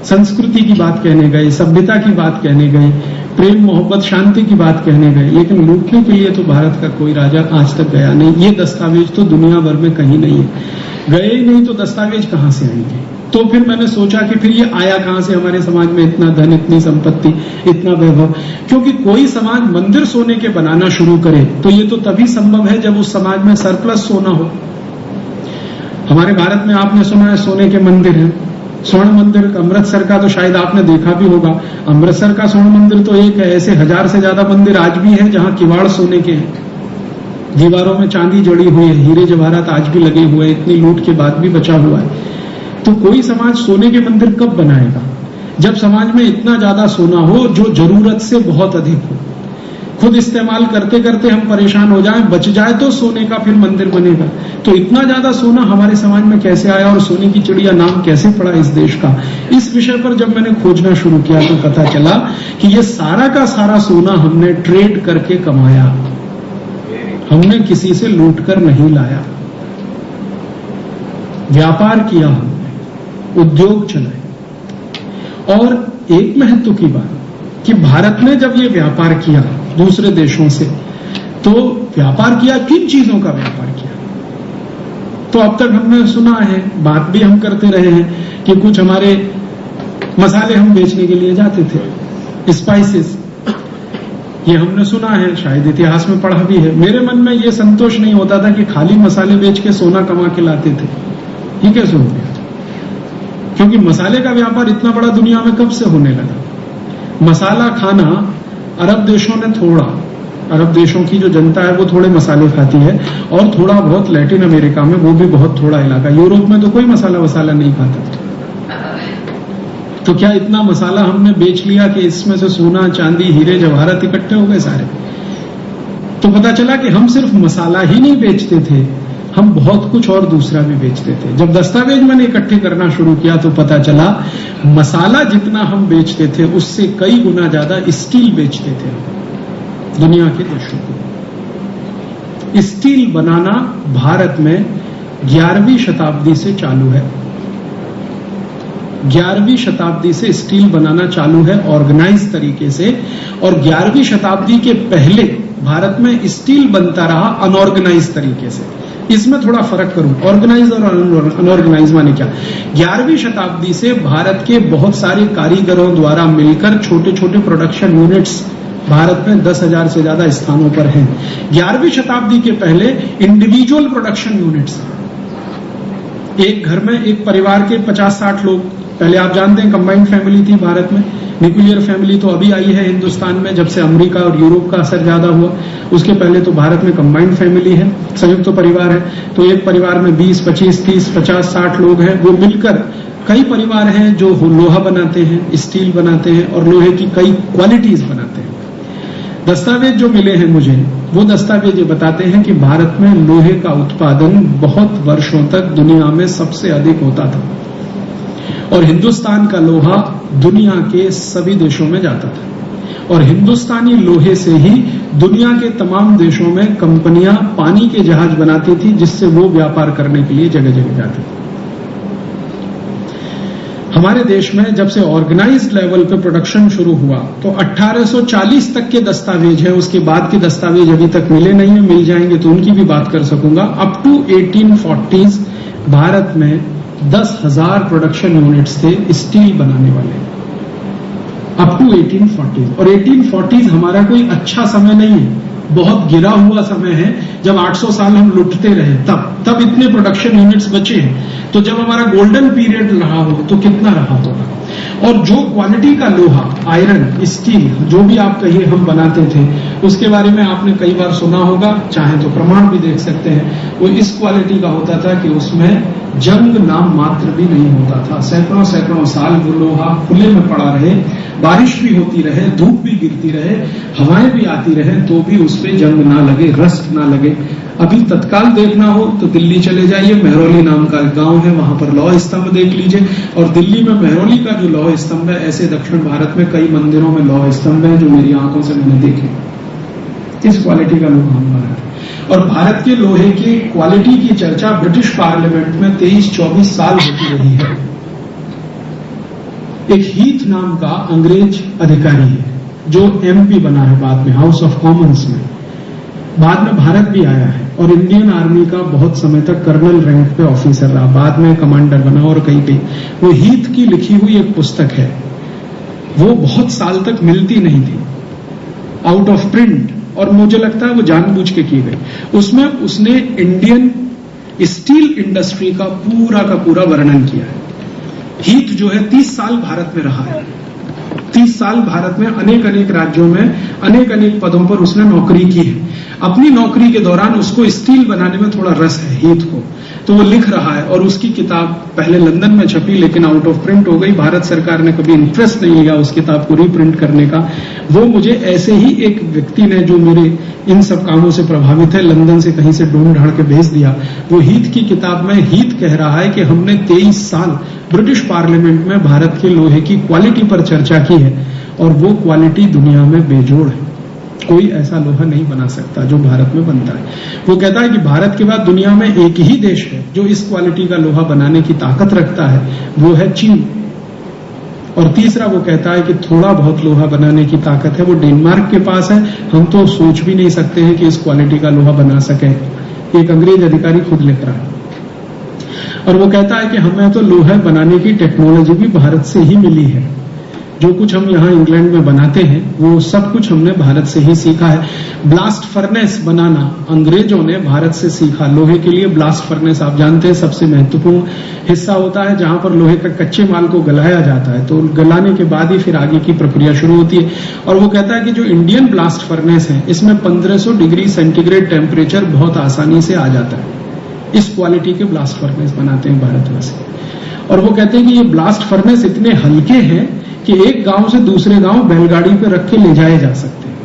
B: संस्कृति की बात कहने गए, सभ्यता की बात कहने गए, प्रेम, मोहब्बत, शांति की बात कहने गए, लेकिन लूटने के लिए तो भारत का कोई राजा आज तक गया नहीं। ये दस्तावेज तो दुनिया भर में कहीं नहीं है। गए ही नहीं तो दस्तावेज कहां से आएंगे? तो फिर मैंने सोचा कि फिर ये आया कहां से हमारे समाज में इतना धन, इतनी संपत्ति, इतना वैभव? क्योंकि कोई समाज मंदिर सोने के बनाना शुरू करे तो ये तो तभी संभव है जब उस समाज में सरप्लस सोना हो। हमारे भारत में आपने सुना है सोने के मंदिर हैं। स्वर्ण मंदिर अमृतसर का तो शायद आपने देखा भी होगा। अमृतसर का स्वर्ण मंदिर तो एक है, ऐसे 1000 से ज्यादा मंदिर आज भी हैं जहां किवाड़ सोने के हैं, दीवारों में चांदी जड़ी हुई है, हीरे जवाहरात आज भी लगे हुए हैं, इतनी लूट के बाद भी बचा हुआ है। तो कोई समाज सोने के मंदिर कब बनाएगा? जब समाज में इतना ज्यादा सोना हो जो जरूरत से बहुत अधिक हो। खुद इस्तेमाल करते करते हम परेशान हो जाएं, बच जाए तो सोने का फिर मंदिर बनेगा। तो इतना ज्यादा सोना हमारे समाज में कैसे आया और सोने की चिड़िया नाम कैसे पड़ा इस देश का? इस विषय पर जब मैंने खोजना शुरू किया तो पता चला कि ये सारा का सारा सोना हमने ट्रेड करके कमाया, हमने किसी से लूट कर नहीं लाया। व्यापार किया हमने, उद्योग चलाए। और एक महत्व की बात कि भारत ने जब ये व्यापार किया दूसरे देशों से, तो व्यापार किया, किन चीजों का व्यापार किया? तो अब तक हमने सुना है, बात भी हम करते रहे हैं कि कुछ हमारे मसाले हम बेचने के लिए जाते थे, स्पाइसेस, ये हमने सुना है, शायद इतिहास में पढ़ा भी है। मेरे मन में ये संतोष नहीं होता था कि खाली मसाले बेच के सोना कमा के लाते थे। ये कैसे हो गया? क्योंकि मसाले का व्यापार इतना बड़ा दुनिया में कब से होने लगा? मसाला खाना अरब देशों ने थोड़ा, अरब देशों की जो जनता है वो थोड़े मसाले खाती है, और थोड़ा बहुत लैटिन अमेरिका में, वो भी बहुत थोड़ा इलाका। यूरोप में तो कोई मसाला वसाला नहीं खाता। तो क्या इतना मसाला हमने बेच लिया कि इसमें से सोना, चांदी, हीरे जवाहरात इकट्ठे हो गए सारे? तो पता चला कि हम सिर्फ मसाला ही नहीं बेचते थे, हम बहुत कुछ और दूसरा भी बेचते थे। जब दस्तावेज मैंने इकट्ठे करना शुरू किया तो पता चला मसाला जितना हम बेचते थे उससे कई गुना ज्यादा स्टील बेचते थे दुनिया के देशों को। स्टील बनाना भारत में 11वीं शताब्दी से चालू है। 11वीं शताब्दी से स्टील बनाना चालू है ऑर्गेनाइज तरीके से, और 11वीं शताब्दी के पहले भारत में स्टील बनता रहा अनऑर्गेनाइज तरीके से। इसमें थोड़ा फर्क करूं, ऑर्गेनाइज और अनऑर्गेनाइज माने क्या। 11वीं शताब्दी से भारत के बहुत सारे कारीगरों द्वारा मिलकर छोटे छोटे प्रोडक्शन यूनिट्स भारत में 10,000 से ज्यादा स्थानों पर हैं। 11वीं शताब्दी के पहले इंडिविजुअल प्रोडक्शन यूनिट्स, एक घर में एक परिवार के 50-60 लोग, पहले आप जानते हैं कंबाइंड फैमिली थी भारत में। न्यूक्लियर फैमिली तो अभी आई है हिंदुस्तान में, जब से अमेरिका और यूरोप का असर ज्यादा हुआ। उसके पहले तो भारत में कंबाइंड फैमिली है, संयुक्त तो परिवार है। तो एक परिवार में 20, 25, 30, 50, 60 लोग हैं, वो मिलकर कई परिवार हैं जो लोहा बनाते हैं, स्टील बनाते हैं और लोहे की कई क्वालिटीज बनाते हैं। दस्तावेज जो मिले हैं मुझे, वो दस्तावेज ये बताते हैं कि भारत में लोहे का उत्पादन बहुत वर्षों तक दुनिया में सबसे अधिक होता था, और हिंदुस्तान का लोहा दुनिया के सभी देशों में जाता था, और हिंदुस्तानी लोहे से ही दुनिया के तमाम देशों में कंपनियां पानी के जहाज बनाती थी, जिससे वो व्यापार करने के लिए जगह जगह जाती थी। हमारे देश में जब से ऑर्गेनाइज्ड लेवल पे प्रोडक्शन शुरू हुआ तो 1840 तक के दस्तावेज है, उसके बाद के दस्तावेज अभी तक मिले नहीं है, मिल जाएंगे तो उनकी भी बात कर सकूंगा। अप टू 1840s भारत में 10,000 प्रोडक्शन यूनिट्स थे स्टील बनाने वाले, अप टू 1840। और 1840s हमारा कोई अच्छा समय नहीं है, बहुत गिरा हुआ समय है। जब 800 साल हम लुटते रहे तब इतने प्रोडक्शन यूनिट्स बचे हैं। तो जब हमारा गोल्डन पीरियड रहा हो तो कितना रहा होगा। और जो क्वालिटी का लोहा, आयरन, स्टील, जो भी आप कहिए हम बनाते थे, उसके बारे में आपने कई बार सुना होगा, चाहे तो प्रमाण भी देख सकते हैं। वो इस क्वालिटी का होता था कि उसमें जंग नाम मात्र भी नहीं होता था। सैकड़ों सैकड़ों साल वो लोहा खुले में पड़ा रहे, बारिश भी होती रहे, धूप भी गिरती रहे, हवाएं भी आती रहे, तो भी उस पे जंग ना लगे, रस्ट ना लगे। अभी तत्काल देखना हो तो दिल्ली चले जाइए, मेहरौली नाम का गांव है, वहां पर लौह स्तंभ देख लीजिए। और दिल्ली में मेहरौली का जो लौह स्तंभ है, ऐसे दक्षिण भारत में कई मंदिरों में लौह स्तंभ है जो मेरी आंखों से मैंने देखे। इस क्वालिटी का लोहा हम बनाते। और भारत के लोहे की क्वालिटी की चर्चा ब्रिटिश पार्लियामेंट में 23-24 साल होती रही है। एक हीथ नाम का अंग्रेज अधिकारी है जो MP बना है बाद में, हाउस ऑफ कॉमन्स में, बाद में भारत भी आया है और इंडियन आर्मी का बहुत समय तक कर्नल रैंक पे ऑफिसर रहा, बाद में कमांडर बना और कई। वो हीथ की लिखी हुई एक पुस्तक है, वो बहुत साल तक मिलती नहीं थी, आउट ऑफ प्रिंट, और मुझे लगता है वो जानबूझ के की गई। उसमें उसने इंडियन स्टील इंडस्ट्री का पूरा वर्णन किया है। हीथ जो है 30 साल भारत में रहा है, 30 साल भारत में अनेक राज्यों में अनेक पदों पर उसने नौकरी की है। अपनी नौकरी के दौरान उसको स्टील बनाने में थोड़ा रस है हीथ को, तो वो लिख रहा है। और उसकी किताब पहले लंदन में छपी, लेकिन आउट ऑफ प्रिंट हो गई। भारत सरकार ने कभी इंटरेस्ट नहीं लिया उस किताब को रीप्रिंट करने का। वो मुझे ऐसे ही एक व्यक्ति ने, जो मेरे इन सब कामों से प्रभावित है, लंदन से कहीं से ढूंढ ढांड के भेज दिया। वो हीथ की किताब में हीथ कह रहा है कि हमने 23 साल ब्रिटिश पार्लियामेंट में भारत के लोहे की क्वालिटी पर चर्चा की है, और वो क्वालिटी दुनिया में बेजोड़ है। कोई ऐसा लोहा नहीं बना सकता जो भारत में बनता है। वो कहता है कि भारत के बाद दुनिया में एक ही देश है जो इस क्वालिटी का लोहा बनाने की ताकत रखता है, वो है चीन। और तीसरा वो कहता है कि थोड़ा बहुत लोहा बनाने की ताकत है, वो डेनमार्क के पास है। हम तो सोच भी नहीं सकते हैं कि इस क्वालिटी का लोहा बना सके। एक अंग्रेज अधिकारी खुद लिख रहा है। और वो कहता है कि हमें तो लोहा बनाने की टेक्नोलॉजी भी भारत से ही मिली है। जो कुछ हम यहाँ इंग्लैंड में बनाते हैं वो सब कुछ हमने भारत से ही सीखा है। ब्लास्ट फर्नेस बनाना अंग्रेजों ने भारत से सीखा। लोहे के लिए ब्लास्ट फर्नेस आप जानते हैं सबसे महत्वपूर्ण हिस्सा होता है, जहां पर लोहे का कच्चे माल को गलाया जाता है, तो गलाने के बाद ही फिर आगे की प्रक्रिया शुरू होती है। और वो कहता है कि जो इंडियन ब्लास्ट फर्नेस है, इसमें 1500 डिग्री सेंटीग्रेड टेम्परेचर बहुत आसानी से आ जाता है। इस क्वालिटी के ब्लास्ट फर्नेस बनाते हैं भारतवासी। और वो कहते हैं कि ये ब्लास्ट फर्नेस इतने हल्के हैं कि एक गांव से दूसरे गांव बैलगाड़ी पे रख के ले जाए जा सकते हैं।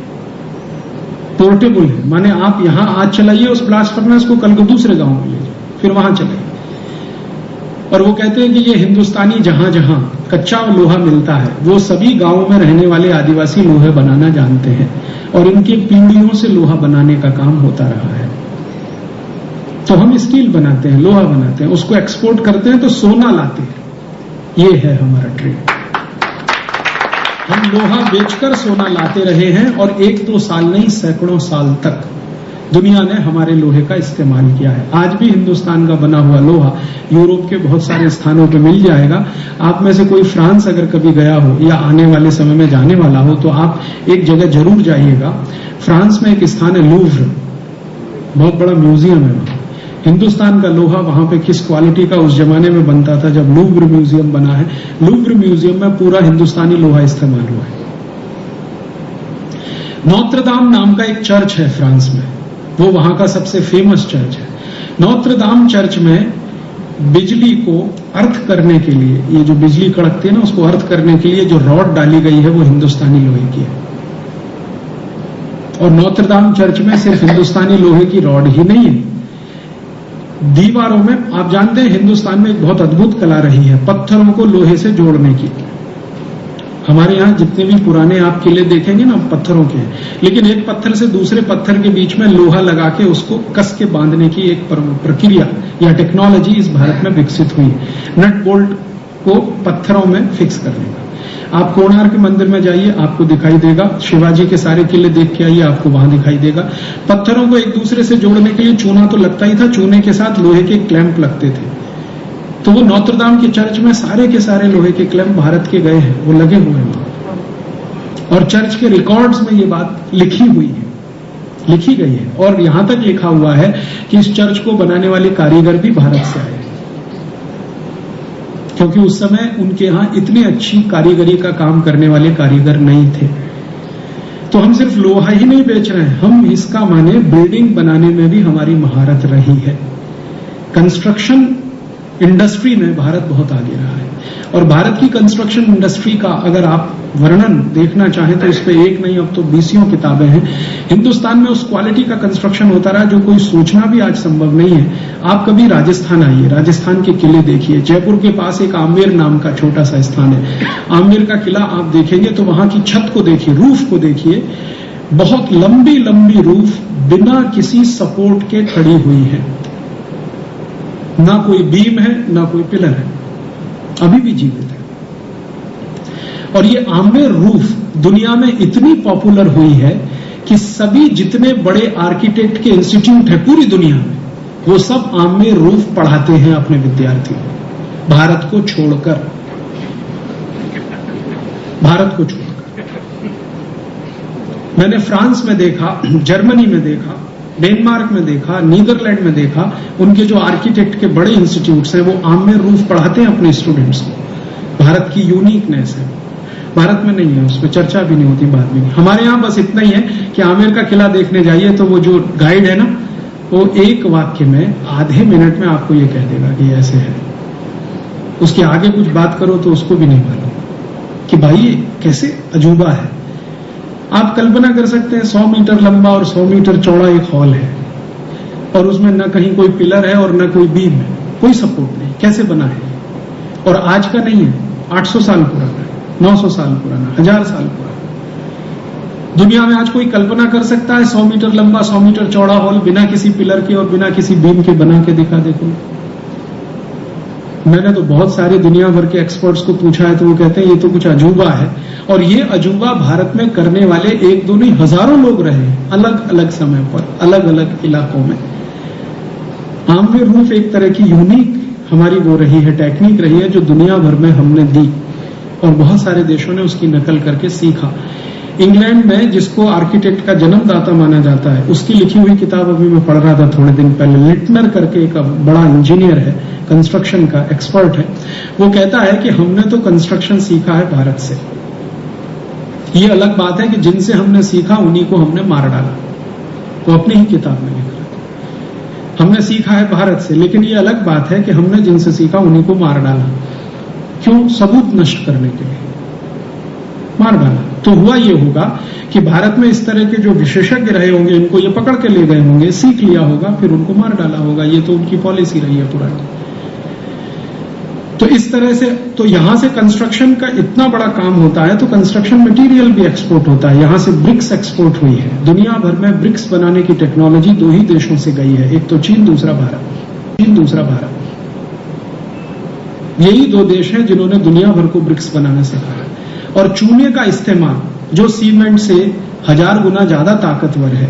B: पोर्टेबल है, माने आप यहां आज चलाइए उस ब्लास्ट फर्नेस को, कल को दूसरे गांव में ले जाए, फिर वहां चलाइए। और वो कहते हैं कि ये हिंदुस्तानी जहां जहां कच्चा लोहा मिलता है, वो सभी गांवों में रहने वाले आदिवासी लोहे बनाना जानते हैं, और इनकी पीढ़ियों से लोहा बनाने का काम होता रहा है। तो हम स्टील बनाते हैं, लोहा बनाते हैं, उसको एक्सपोर्ट करते हैं तो सोना लाते हैं। ये है हमारा ट्रेड। हम लोहा बेचकर सोना लाते रहे हैं और 1-2 साल नहीं, सैकड़ों साल तक दुनिया ने हमारे लोहे का इस्तेमाल किया है। आज भी हिंदुस्तान का बना हुआ लोहा यूरोप के बहुत सारे स्थानों पे मिल जाएगा। आप में से कोई फ्रांस अगर कभी गया हो या आने वाले समय में जाने वाला हो तो आप एक जगह जरूर जाइएगा। फ्रांस में एक स्थान है लूव्र, बहुत बड़ा म्यूजियम है वहां। हिंदुस्तान का लोहा वहां पे किस क्वालिटी का उस जमाने में बनता था जब लूव्र म्यूजियम बना है। लूव्र म्यूजियम में पूरा हिंदुस्तानी लोहा इस्तेमाल हुआ है। नोत्रदाम नाम का एक चर्च है फ्रांस में, वो वहां का सबसे फेमस चर्च है। नोत्रदाम चर्च में बिजली को अर्थ करने के लिए, ये जो बिजली कड़कती है ना, उसको अर्थ करने के लिए जो रॉड डाली गई है वो हिंदुस्तानी लोहे की है। और नोत्रदाम चर्च में सिर्फ हिंदुस्तानी लोहे की रॉड ही नहीं है, दीवारों में, आप जानते हैं हिंदुस्तान में एक बहुत अद्भुत कला रही है पत्थरों को लोहे से जोड़ने की। हमारे यहाँ जितने भी पुराने आप किले देखेंगे ना, पत्थरों के हैं, लेकिन एक पत्थर से दूसरे पत्थर के बीच में लोहा लगा के उसको कस के बांधने की एक प्रक्रिया या टेक्नोलॉजी इस भारत में विकसित हुई है, नट बोल्ट को पत्थरों में फिक्स करने का। आप कोणार्क मंदिर में जाइए, आपको दिखाई देगा। शिवाजी के सारे किले देख के आइए, आपको वहां दिखाई देगा। पत्थरों को एक दूसरे से जोड़ने के लिए चूना तो लगता ही था, चूने के साथ लोहे के क्लैंप लगते थे। तो वो नोत्रदाम के चर्च में सारे के सारे लोहे के क्लैंप भारत के गए हैं, वो लगे हुए हैं। और चर्च के रिकॉर्ड्स में ये बात लिखी हुई है, लिखी गई है। और यहां तक लिखा हुआ है कि इस चर्च को बनाने वाले कारीगर भी भारत से आए, क्योंकि उस समय उनके यहां इतनी अच्छी कारीगरी का काम करने वाले कारीगर नहीं थे। तो हम सिर्फ लोहा ही नहीं बेच रहे हैं, हम इसका माने बिल्डिंग बनाने में भी हमारी महारत रही है। कंस्ट्रक्शन इंडस्ट्री में भारत बहुत आगे रहा है। और भारत की कंस्ट्रक्शन इंडस्ट्री का अगर आप वर्णन देखना चाहें तो इस पे एक नहीं, अब तो 20 किताबें हैं। हिंदुस्तान में उस क्वालिटी का कंस्ट्रक्शन होता रहा जो कोई सोचना भी आज संभव नहीं है। आप कभी राजस्थान आइए, राजस्थान के किले देखिए। जयपुर के पास एक आमेर नाम का छोटा सा स्थान है, आमेर का किला आप देखेंगे तो वहां की छत को देखिए, रूफ को देखिए, बहुत लंबी लंबी रूफ बिना किसी सपोर्ट के खड़ी हुई है, ना कोई बीम है ना कोई पिलर है, अभी भी जीवित है। और ये आमेर रूफ दुनिया में इतनी पॉपुलर हुई है कि सभी जितने बड़े आर्किटेक्ट के इंस्टीट्यूट है पूरी दुनिया में, वो सब आमेर रूफ पढ़ाते हैं अपने विद्यार्थियों, भारत को छोड़कर, भारत को छोड़कर। मैंने फ्रांस में देखा, जर्मनी में देखा, डेनमार्क में देखा, नीदरलैंड में देखा, उनके जो आर्किटेक्ट के बड़े इंस्टीट्यूट्स हैं वो आमेर रूफ पढ़ाते हैं अपने स्टूडेंट्स को। भारत की यूनिकनेस है, भारत में नहीं है, उस पर चर्चा भी नहीं होती, बात भी नहीं। हमारे यहाँ बस इतना ही है कि आमेर का किला देखने जाइए तो वो जो गाइड है ना, वो एक वाक्य में आधे मिनट में आपको ये कह देगा कि ऐसे है। उसके आगे कुछ बात करो तो उसको भी नहीं मालूम कि भाई ये कैसे अजूबा है। आप कल्पना कर सकते हैं 100 मीटर लंबा और 100 मीटर चौड़ा एक हॉल है और उसमें न कहीं कोई पिलर है और न कोई बीम है, कोई सपोर्ट नहीं, कैसे बना है। और आज का नहीं है, 800 साल पुराना है, 900 साल पुराना, 1000 साल पुराना। दुनिया में आज कोई कल्पना कर सकता है 100 मीटर लंबा 100 मीटर चौड़ा हॉल बिना किसी पिलर के और बिना किसी बीम के बना के दिखा? देखो, मैंने तो बहुत सारे दुनिया भर के एक्सपर्ट्स को पूछा है तो वो कहते हैं ये तो कुछ अजूबा है। और ये अजूबा भारत में करने वाले एक दो नहीं, हजारों लोग रहे हैं अलग अलग समय पर, अलग अलग इलाकों में। आमेर रूफ एक तरह की यूनिक हमारी वो रही है, टेक्निक रही है जो दुनिया भर में हमने दी और बहुत सारे देशों ने उसकी नकल करके सीखा। इंग्लैंड में जिसको आर्किटेक्ट का जन्मदाता माना जाता है, उसकी लिखी हुई किताब अभी मैं पढ़ रहा था थोड़े दिन पहले, लिटनर करके एक बड़ा इंजीनियर है, कंस्ट्रक्शन का एक्सपर्ट है। वो कहता है कि हमने तो कंस्ट्रक्शन सीखा है भारत से, ये अलग बात है कि जिनसे हमने सीखा उन्हीं को हमने मार डाला। वो अपनी ही किताब में लिख रहा था, हमने सीखा है भारत से, लेकिन ये अलग बात है कि हमने जिनसे सीखा उन्हीं को मार डाला। क्यों? सबूत नष्ट करने के लिए मार डाला। तो हुआ ये होगा कि भारत में इस तरह के जो विशेषज्ञ रहे होंगे, इनको ये पकड़ के ले गए होंगे, सीख लिया होगा, फिर उनको मार डाला होगा। ये तो उनकी पॉलिसी रही है पुरानी। तो इस तरह से तो यहां से कंस्ट्रक्शन का इतना बड़ा काम होता है, तो कंस्ट्रक्शन मटेरियल भी एक्सपोर्ट होता है। यहां से ब्रिक्स एक्सपोर्ट हुई है। दुनिया भर में ब्रिक्स बनाने की टेक्नोलॉजी 2 ही देशों से गई है, एक तो चीन, दूसरा भारत। यही 2 देश हैं जिन्होंने दुनिया भर को ब्रिक्स बनाना सिखाया। और चूने का इस्तेमाल, जो सीमेंट से 1000 गुना ज्यादा ताकतवर है,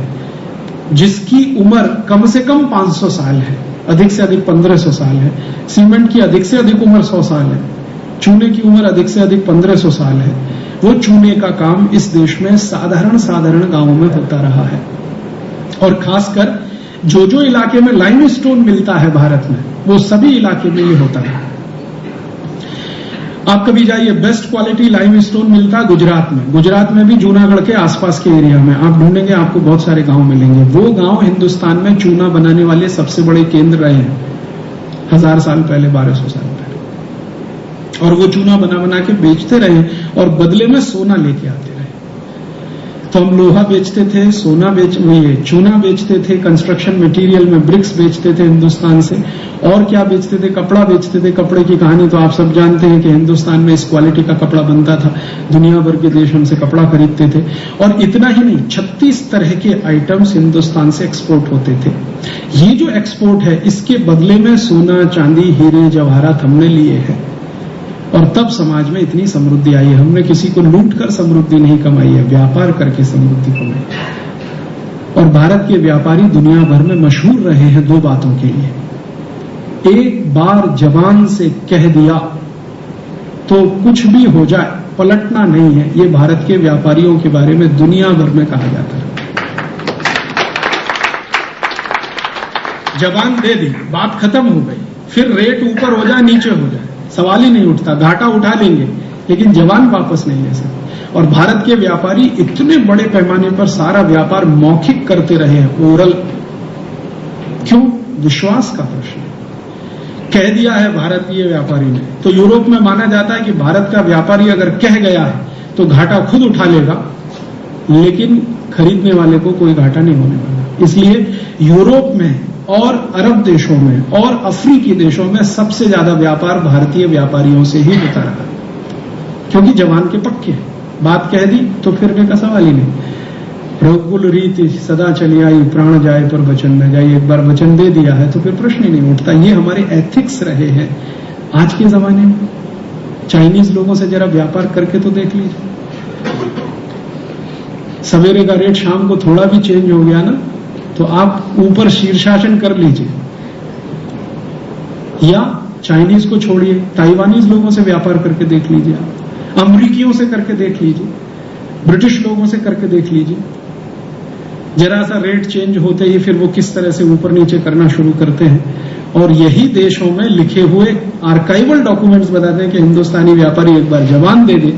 B: जिसकी उम्र कम से कम 500 साल है, अधिक से अधिक 1500 साल है। सीमेंट की अधिक से अधिक उम्र 100 साल है, चूने की उम्र अधिक से अधिक 1500 साल है। वो चूने का काम इस देश में साधारण गांवों में होता रहा है। और खासकर जो इलाके में लाइमस्टोन मिलता है भारत में, वो सभी इलाके में ये होता है। आप कभी जाइए, बेस्ट क्वालिटी लाइमस्टोन मिलता है गुजरात में भी जूनागढ़ के आसपास के एरिया में आप ढूंढेंगे, आपको बहुत सारे गांव मिलेंगे। वो गांव हिंदुस्तान में चूना बनाने वाले सबसे बड़े केंद्र रहे हैं 1000 साल पहले, 1200 साल पहले। और वो चूना बना के बेचते रहे और बदले में सोना लेके आते रहे। तो हम लोहा बेचते थे, चूना बेचते थे, कंस्ट्रक्शन मटेरियल में ब्रिक्स बेचते थे हिंदुस्तान से, और क्या बेचते थे, कपड़ा बेचते थे। कपड़े की कहानी तो आप सब जानते हैं कि हिंदुस्तान में इस क्वालिटी का कपड़ा बनता था, दुनिया भर के देश हमसे कपड़ा खरीदते थे। और इतना ही नहीं, 36 तरह के आइटम्स हिंदुस्तान से एक्सपोर्ट होते थे। ये जो एक्सपोर्ट है, इसके बदले में सोना, चांदी, हीरे, जवाहरात हमने लिए हैं। और तब समाज में इतनी समृद्धि आई है। हमने किसी को लूट कर समृद्धि नहीं कमाई है, व्यापार करके समृद्धि कमाई है। और भारत के व्यापारी दुनिया भर में मशहूर रहे हैं 2 बातों के लिए। एक बार जबान से कह दिया तो कुछ भी हो जाए, पलटना नहीं है। ये भारत के व्यापारियों के बारे में दुनिया भर में कहा जाता है। जबान दे दी, बात खत्म हो गई, फिर रेट ऊपर हो जाए नीचे हो जाए, सवाल ही नहीं उठता, घाटा उठा लेंगे, लेकिन जबान वापस नहीं ले सकते। और भारत के व्यापारी इतने बड़े पैमाने पर सारा व्यापार मौखिक करते रहे हैं, ओरल। क्यों? विश्वास का प्रश्न। कह दिया है भारतीय व्यापारी ने, तो यूरोप में माना जाता है कि भारत का व्यापारी अगर कह गया है तो घाटा खुद उठा लेगा, लेकिन खरीदने वाले को कोई घाटा नहीं होने वाला। इसलिए यूरोप में और अरब देशों में और अफ्रीकी देशों में सबसे ज्यादा व्यापार भारतीय व्यापारियों से ही होता रहा, क्योंकि जवान के पक्के हैं। बात कह दी तो फिरने का सवाल ही नहीं। रघुकुल रीति सदा चली आई, प्राण जाए पर वचन न जाए। एक बार वचन दे दिया है तो फिर प्रश्न ही नहीं उठता। ये हमारे एथिक्स रहे हैं आज के जमाने में। चाइनीज लोगों से जरा व्यापार करके तो देख लीजिए, सवेरे का रेट शाम को थोड़ा भी चेंज हो गया ना, तो आप ऊपर शीर्षासन कर लीजिए। या चाइनीज को छोड़िए, ताइवानीज लोगों से व्यापार करके देख लीजिए, आप अमरीकियों से करके देख लीजिए, ब्रिटिश लोगों से करके देख लीजिए। जरा सा रेट चेंज होते ही फिर वो किस तरह से ऊपर नीचे करना शुरू करते हैं। और यही देशों में लिखे हुए आर्काइवल डॉक्यूमेंट्स बताते हैं कि हिंदुस्तानी व्यापारी एक बार जबान दे दे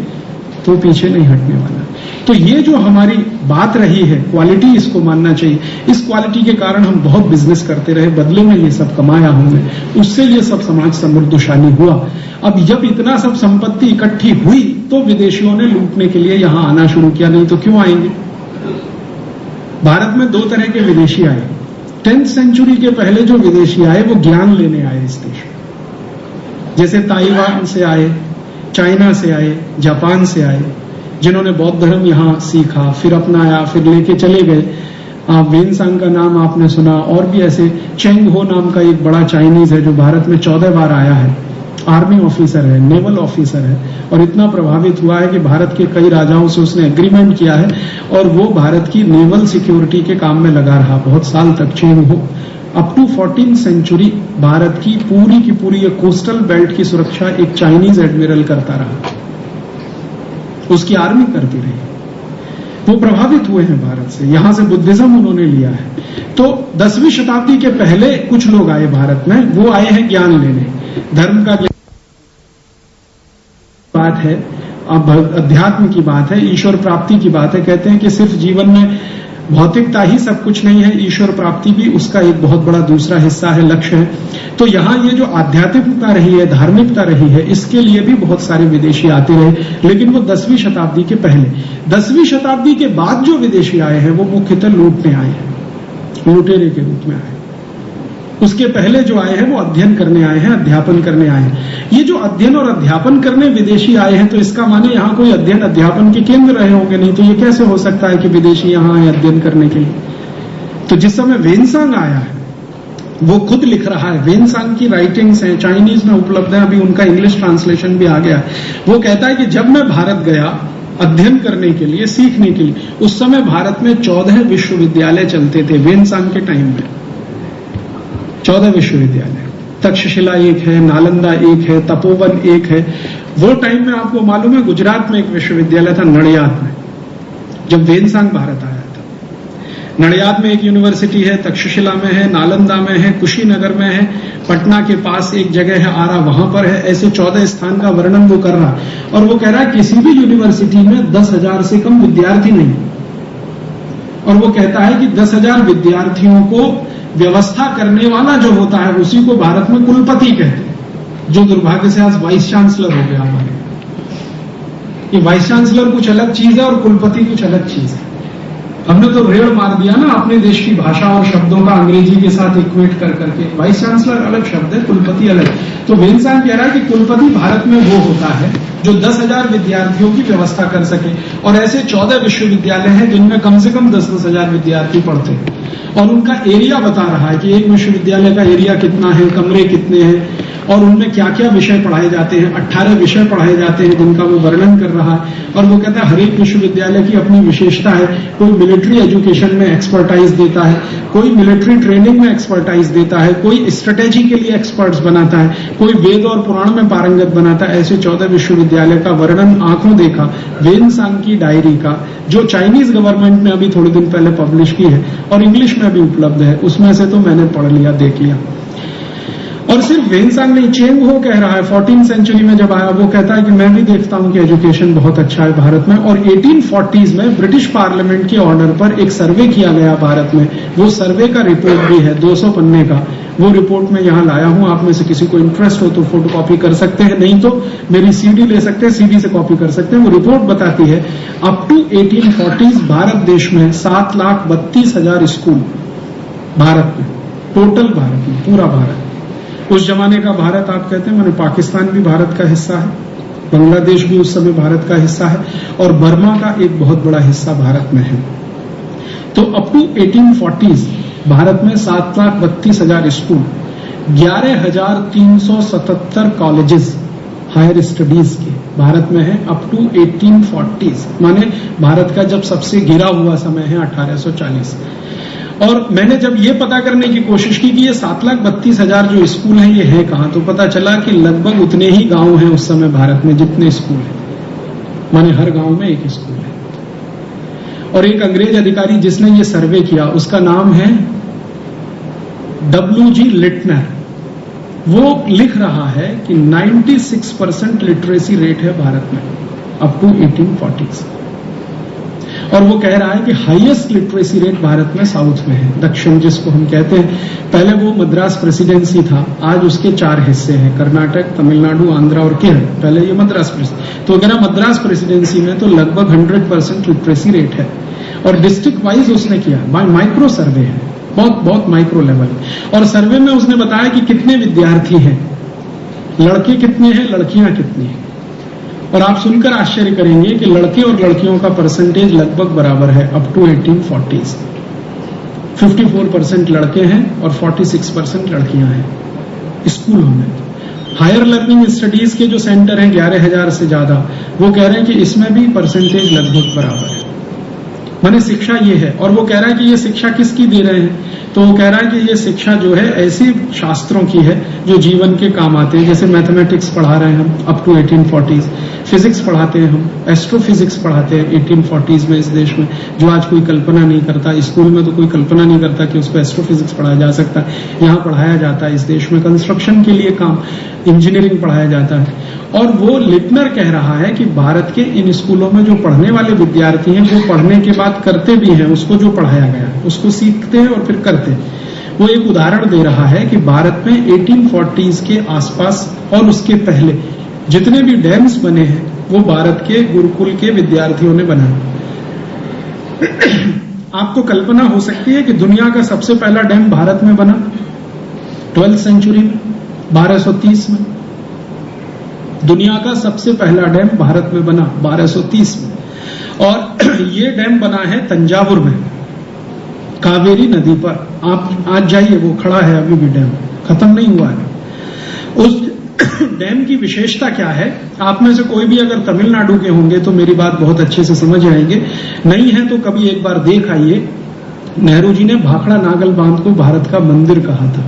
B: तो पीछे नहीं हटने वाला। तो ये जो हमारी बात रही है, क्वालिटी, इसको मानना चाहिए। इस क्वालिटी के कारण हम बहुत बिजनेस करते रहे, बदले में ये सब कमाया हमने, उससे ये सब समाज समृद्धशाली हुआ। अब जब इतना सब संपत्ति इकट्ठी हुई तो विदेशियों ने लूटने के लिए यहां आना शुरू किया, नहीं तो क्यों आएंगे। भारत में 2 तरह के विदेशी आए। 10th सेंचुरी के पहले जो विदेशी आए वो ज्ञान लेने आए इस देश में, जैसे ताइवान से आए, चाइना से आए, जापान से आए, जिन्होंने बौद्ध धर्म यहां सीखा, फिर अपनाया, फिर लेके चले गए। वेनसांग का नाम आपने सुना, और भी ऐसे। चेंग हो नाम का एक बड़ा चाइनीज है जो भारत में 14 बार आया है, आर्मी ऑफिसर है, नेवल ऑफिसर है, और इतना प्रभावित हुआ है कि भारत के कई राजाओं से उसने एग्रीमेंट किया है और वो भारत की नेवल सिक्योरिटी के काम में लगा रहा बहुत साल तक। चेंग हो up to 14th century Bharat की पूरी ये कोस्टल बेल्ट की सुरक्षा एक चाइनीज एडमिरल करता रहा, उसकी आर्मी करती रही। वो प्रभावित हुए हैं भारत से, यहां से बुद्धिज्म उन्होंने लिया है। तो 10वीं शताब्दी के पहले कुछ लोग आए भारत में, वो आए हैं ज्ञान लेने, धर्म का ज्ञान बात है, अब अध्यात्म की बात है, ईश्वर प्राप्ति की बात है। कहते हैं कि सिर्फ जीवन में भौतिकता ही सब कुछ नहीं है, ईश्वर प्राप्ति भी उसका एक बहुत बड़ा दूसरा हिस्सा है, लक्ष्य है। तो यहाँ ये जो आध्यात्मिकता रही है, धार्मिकता रही है, इसके लिए भी बहुत सारे विदेशी आते रहे, लेकिन वो 10वीं शताब्दी के पहले। 10वीं शताब्दी के बाद जो विदेशी आए हैं वो मुख्यतः लूटने आए हैं, लुटेरे के रूप में आए। उसके पहले जो आए हैं वो अध्ययन करने आए हैं, अध्यापन करने आए हैं। ये जो अध्ययन और अध्यापन करने विदेशी आए हैं, तो इसका माने यहाँ कोई अध्ययन अध्यापन के केंद्र रहे होंगे, नहीं तो ये कैसे हो सकता है कि विदेशी यहाँ आए अध्ययन करने के लिए। तो जिस समय वेनसांग आया है वो खुद लिख रहा है, वेनसांग की राइटिंग्स हैं, चाइनीज में उपलब्ध है, अभी उनका इंग्लिश ट्रांसलेशन भी आ गया है। वो कहता है कि जब मैं भारत गया अध्ययन करने के लिए, सीखने के लिए, उस समय भारत में 14 विश्वविद्यालय चलते थे। वेनसांग के टाइम में 14 विश्वविद्यालय, तक्षशिला एक है, नालंदा एक है, तपोवन एक है। वो टाइम में आपको मालूम है गुजरात में एक विश्वविद्यालय था, नडियाद में, जब वेनसांग भारत आया था। नडियाद में एक यूनिवर्सिटी है, तक्षशिला में है, नालंदा में है, कुशीनगर में है, पटना के पास एक जगह है आरा, वहां पर है। ऐसे 14 स्थान का वर्णन वो कर रहा है। और वो कह रहा है किसी भी यूनिवर्सिटी में 10,000 से कम विद्यार्थी नहीं। और वो कहता है कि 10,000 विद्यार्थियों को व्यवस्था करने वाला जो होता है उसी को भारत में कुलपति कहते हैं, जो दुर्भाग्य से आज वाइस चांसलर हो गया हमारे। ये वाइस चांसलर कुछ अलग चीज है और कुलपति कुछ अलग चीज है। हमने तो रेड़ मार दिया ना अपने देश की भाषा और शब्दों का अंग्रेजी के साथ इक्वेट कर करके। वाइस चांसलर अलग शब्द है, कुलपति अलग। तो वेनसांग कह रहा है कि कुलपति भारत में वो होता है जो 10,000 विद्यार्थियों की व्यवस्था कर सके। और ऐसे 14 विश्वविद्यालय हैं जिनमें कम से कम 10-10 हजार विद्यार्थी पढ़ते हैं। और उनका एरिया बता रहा है कि एक विश्वविद्यालय का एरिया कितना है, कमरे कितने हैं और उनमें क्या क्या विषय पढ़ाए जाते हैं। 18 विषय पढ़ाए जाते हैं जिनका वो वर्णन कर रहा है। और वो कहता है हर एक विश्वविद्यालय की अपनी विशेषता है। कोई मिलिट्री एजुकेशन में एक्सपर्टाइज देता है, कोई मिलिट्री ट्रेनिंग में एक्सपर्टाइज देता है, कोई स्ट्रेटेजी के लिए एक्सपर्ट्स बनाता है, कोई वेद और पुराण में पारंगत बनाता है। ऐसे 14 विश्वविद्यालय का वर्णन आंखों देखा वेनसांग की डायरी का, जो चाइनीज गवर्नमेंट ने अभी थोड़े दिन पहले पब्लिश की है और इंग्लिश में भी उपलब्ध है। उसमें से तो मैंने पढ़ लिया, देख लिया। और सिर्फ वेनसांग नहीं, चेंग हो कह रहा है 14th सेंचुरी में जब आया, वो कहता है कि मैं भी देखता हूं कि एजुकेशन बहुत अच्छा है भारत में। और 1840s में ब्रिटिश पार्लियामेंट के ऑर्डर पर एक सर्वे किया गया भारत में। वो सर्वे का रिपोर्ट भी है 200 पन्ने का। वो रिपोर्ट मैं यहां लाया हूं, आप में से किसी को इंटरेस्ट हो तो फोटो कॉपी कर सकते हैं, नहीं तो मेरी सीडी ले सकते हैं, सीडी से कॉपी कर सकते हैं। वो रिपोर्ट बताती है अप टू 1840s भारत देश में 7,32,000 स्कूल भारत में, टोटल भारत में, पूरा भारत। उस जमाने का भारत आप कहते हैं, माने पाकिस्तान भी भारत का हिस्सा है, बांग्लादेश भी उस समय भारत का हिस्सा है और बर्मा का एक बहुत बड़ा हिस्सा भारत में है। तो अप टू 1840s भारत में 7,32,000 स्कूल, 11,377 कॉलेजेस हायर स्टडीज के भारत में है अप टू 1840s, माने भारत का जब सबसे गिरा हुआ समय है 1840। और मैंने जब ये पता करने की कोशिश की कि ये 7,32,000 जो स्कूल हैं ये है कहां, तो पता चला कि लगभग उतने ही गांव हैं उस समय भारत में जितने स्कूल हैं, माने हर गांव में एक स्कूल है। और एक अंग्रेज अधिकारी जिसने ये सर्वे किया उसका नाम है W.G. लिटनर। वो लिख रहा है कि 96% लिटरेसी रेट है भारत में अप टू 1840s। और वो कह रहा है कि हाईएस्ट लिटरेसी रेट भारत में साउथ में है, दक्षिण जिसको हम कहते हैं। पहले वो मद्रास प्रेसिडेंसी था, आज उसके 4 हिस्से हैं, कर्नाटक, तमिलनाडु, आंध्रा और केरल। पहले ये मद्रास प्रेसिडेंसी, तो अगर मद्रास प्रेसिडेंसी में तो लगभग 100% लिटरेसी रेट है। और डिस्ट्रिक्ट वाइज उसने किया, माइक्रो सर्वे है, बहुत माइक्रो लेवल। और सर्वे में उसने बताया कि कितने विद्यार्थी हैं, लड़के कितने हैं, लड़कियां कितनी हैं। और आप सुनकर आश्चर्य करेंगे कि लड़के और लड़कियों का परसेंटेज लगभग बराबर है अप टू 1840s। 54% लड़के हैं और 46% लड़कियां हैं स्कूलों में। हायर लर्निंग स्टडीज के जो सेंटर हैं 11,000 से ज्यादा, वो कह रहे हैं कि इसमें भी परसेंटेज लगभग बराबर है, माने शिक्षा ये है। और वो कह रहा है कि ये शिक्षा किसकी दे रहे हैं, तो वो कह रहा है कि ये शिक्षा जो है ऐसी शास्त्रों की है जो जीवन के काम आते हैं। जैसे मैथमेटिक्स पढ़ा रहे हैं हम अप टू 1840s, फिजिक्स पढ़ाते हैं हम, एस्ट्रोफिजिक्स पढ़ाते हैं 1840s में इस देश में, जो आज कोई कल्पना नहीं करता। स्कूल में तो कोई कल्पना नहीं करता कि उसको एस्ट्रोफिजिक्स पढ़ाया जा सकता है, यहाँ पढ़ाया जाता है इस देश में। कंस्ट्रक्शन के लिए काम, इंजीनियरिंग पढ़ाया जाता है। और वो लिटनर कह रहा है कि भारत के इन स्कूलों में जो पढ़ने वाले विद्यार्थी हैं वो पढ़ने के बाद करते भी हैं उसको जो पढ़ाया गया, उसको सीखते हैं और फिर करते हैं। वो एक उदाहरण दे रहा है कि भारत में 1840s के आसपास और उसके पहले जितने भी डैम्स बने हैं वो भारत के गुरुकुल के विद्यार्थियों ने बनाए। आपको कल्पना हो सकती है कि दुनिया का सबसे पहला डैम भारत में बना, 12th सेंचुरी में 1230 में। दुनिया का सबसे पहला डैम भारत में बना 1230 में, और ये डैम बना है तंजावुर में, कावेरी नदी पर। आप आज जाइए, वो खड़ा है अभी भी, डैम खत्म नहीं हुआ है। उस डैम की विशेषता क्या है? आप में से कोई भी अगर तमिलनाडु के होंगे तो मेरी बात बहुत अच्छे से समझ आएंगे, नहीं है तो कभी एक बार देख आइए। नेहरू जी ने भाखड़ा नागल बांध को भारत का मंदिर कहा था।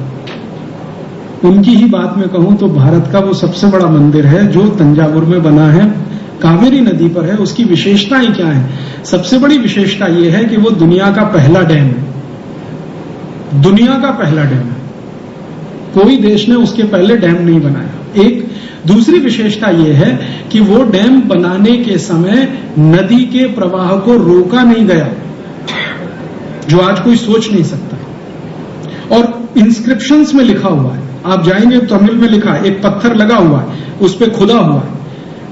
B: उनकी ही बात में कहूं तो भारत का वो सबसे बड़ा मंदिर है जो तंजावुर में बना है, कावेरी नदी पर है। उसकी विशेषताएं क्या है? सबसे बड़ी विशेषता यह है कि वो दुनिया का पहला डैम है। दुनिया का पहला डैम है, कोई देश ने उसके पहले डैम नहीं बनाया। एक दूसरी विशेषता यह है कि वो डैम बनाने के समय नदी के प्रवाह को रोका नहीं गया, जो आज कोई सोच नहीं सकता। और इंस्क्रिप्शंस में लिखा हुआ है, आप जाएंगे तमिल में लिखा है, एक पत्थर लगा हुआ है, उस पर खुदा हुआ है,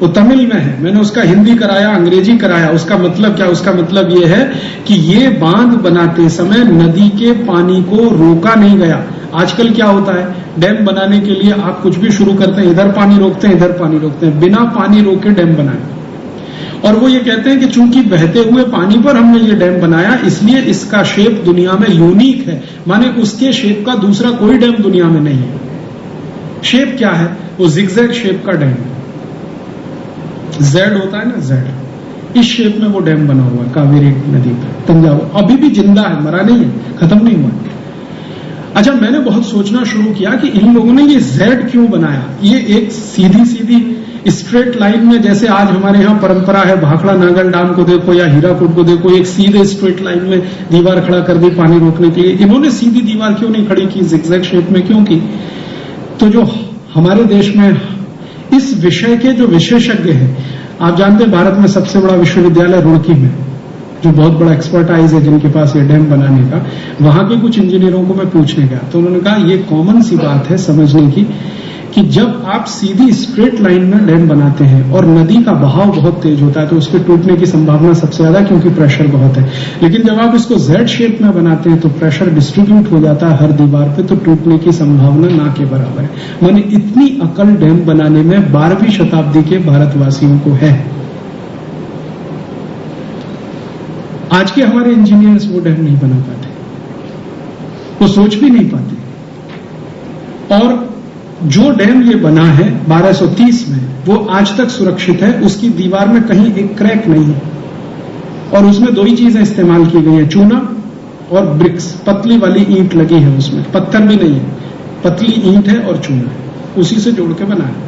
B: वो तमिल में है। मैंने उसका हिंदी कराया, अंग्रेजी कराया। उसका मतलब क्या? उसका मतलब यह है कि ये बांध बनाते समय नदी के पानी को रोका नहीं गया। आजकल क्या होता है, डैम बनाने के लिए आप कुछ भी शुरू करते हैं, इधर पानी रोकते हैं, इधर पानी रोकते हैं, बिना पानी रोके डैम बनाए। और वो ये कहते हैं कि चूंकि बहते हुए पानी पर हमने ये डैम बनाया, इसलिए इसका शेप दुनिया में यूनिक है, माने उसके शेप का दूसरा कोई डैम दुनिया में नहीं है। शेप क्या है? वो जिगजैग शेप का डैम, जेड होता है ना, जेड, इस शेप में वो डैम बना हुआ है कावेरी नदी पर तंजावुर। अभी भी जिंदा है, मरा नहीं है, खत्म नहीं हुआ। अच्छा, मैंने बहुत सोचना शुरू किया कि इन लोगों ने ये जेड क्यों बनाया। ये एक सीधी सीधी स्ट्रेट लाइन में, जैसे आज हमारे यहाँ परंपरा है, भाखड़ा नागल डैम को देखो या हीराकुड को देखो, एक सीधे स्ट्रेट लाइन में दीवार खड़ा कर दी पानी रोकने के लिए। इन्होंने सीधी दीवार क्यों नहीं खड़ी की, जिगजैग शेप में क्यों की? तो जो हमारे देश में इस विषय के जो विशेषज्ञ हैं, आप जानते हैं भारत में सबसे बड़ा विश्वविद्यालय रुड़की में, जो बहुत बड़ा एक्सपर्टाइज है जिनके पास ये डैम बनाने का। वहां के कुछ इंजीनियरों को मैं पूछने गया तो उन्होंने कहा ये कॉमन सी बात है समझने की कि जब आप सीधी स्ट्रेट लाइन में डैम बनाते हैं और नदी का बहाव बहुत तेज होता है तो उसके टूटने की संभावना सबसे ज्यादा, क्योंकि प्रेशर बहुत है। लेकिन जब आप इसको जेड शेप में बनाते हैं तो प्रेशर डिस्ट्रीब्यूट हो जाता है हर दीवार पे, तो टूटने की संभावना ना के बराबर है। माने इतनी अकल डैम बनाने में 12वीं शताब्दी के भारतवासियों को है। आज के हमारे इंजीनियर्स वो डैम नहीं बना पाते, वो सोच भी नहीं पाते। और जो डैम ये बना है 1230 में, वो आज तक सुरक्षित है। उसकी दीवार में कहीं एक क्रैक नहीं है, और उसमें दो ही चीजें इस्तेमाल की गई है, चूना और ब्रिक्स, पतली वाली ईंट लगी है उसमें, पत्थर भी नहीं है, पतली ईंट है और चूना है, उसी से जोड़ के बना है,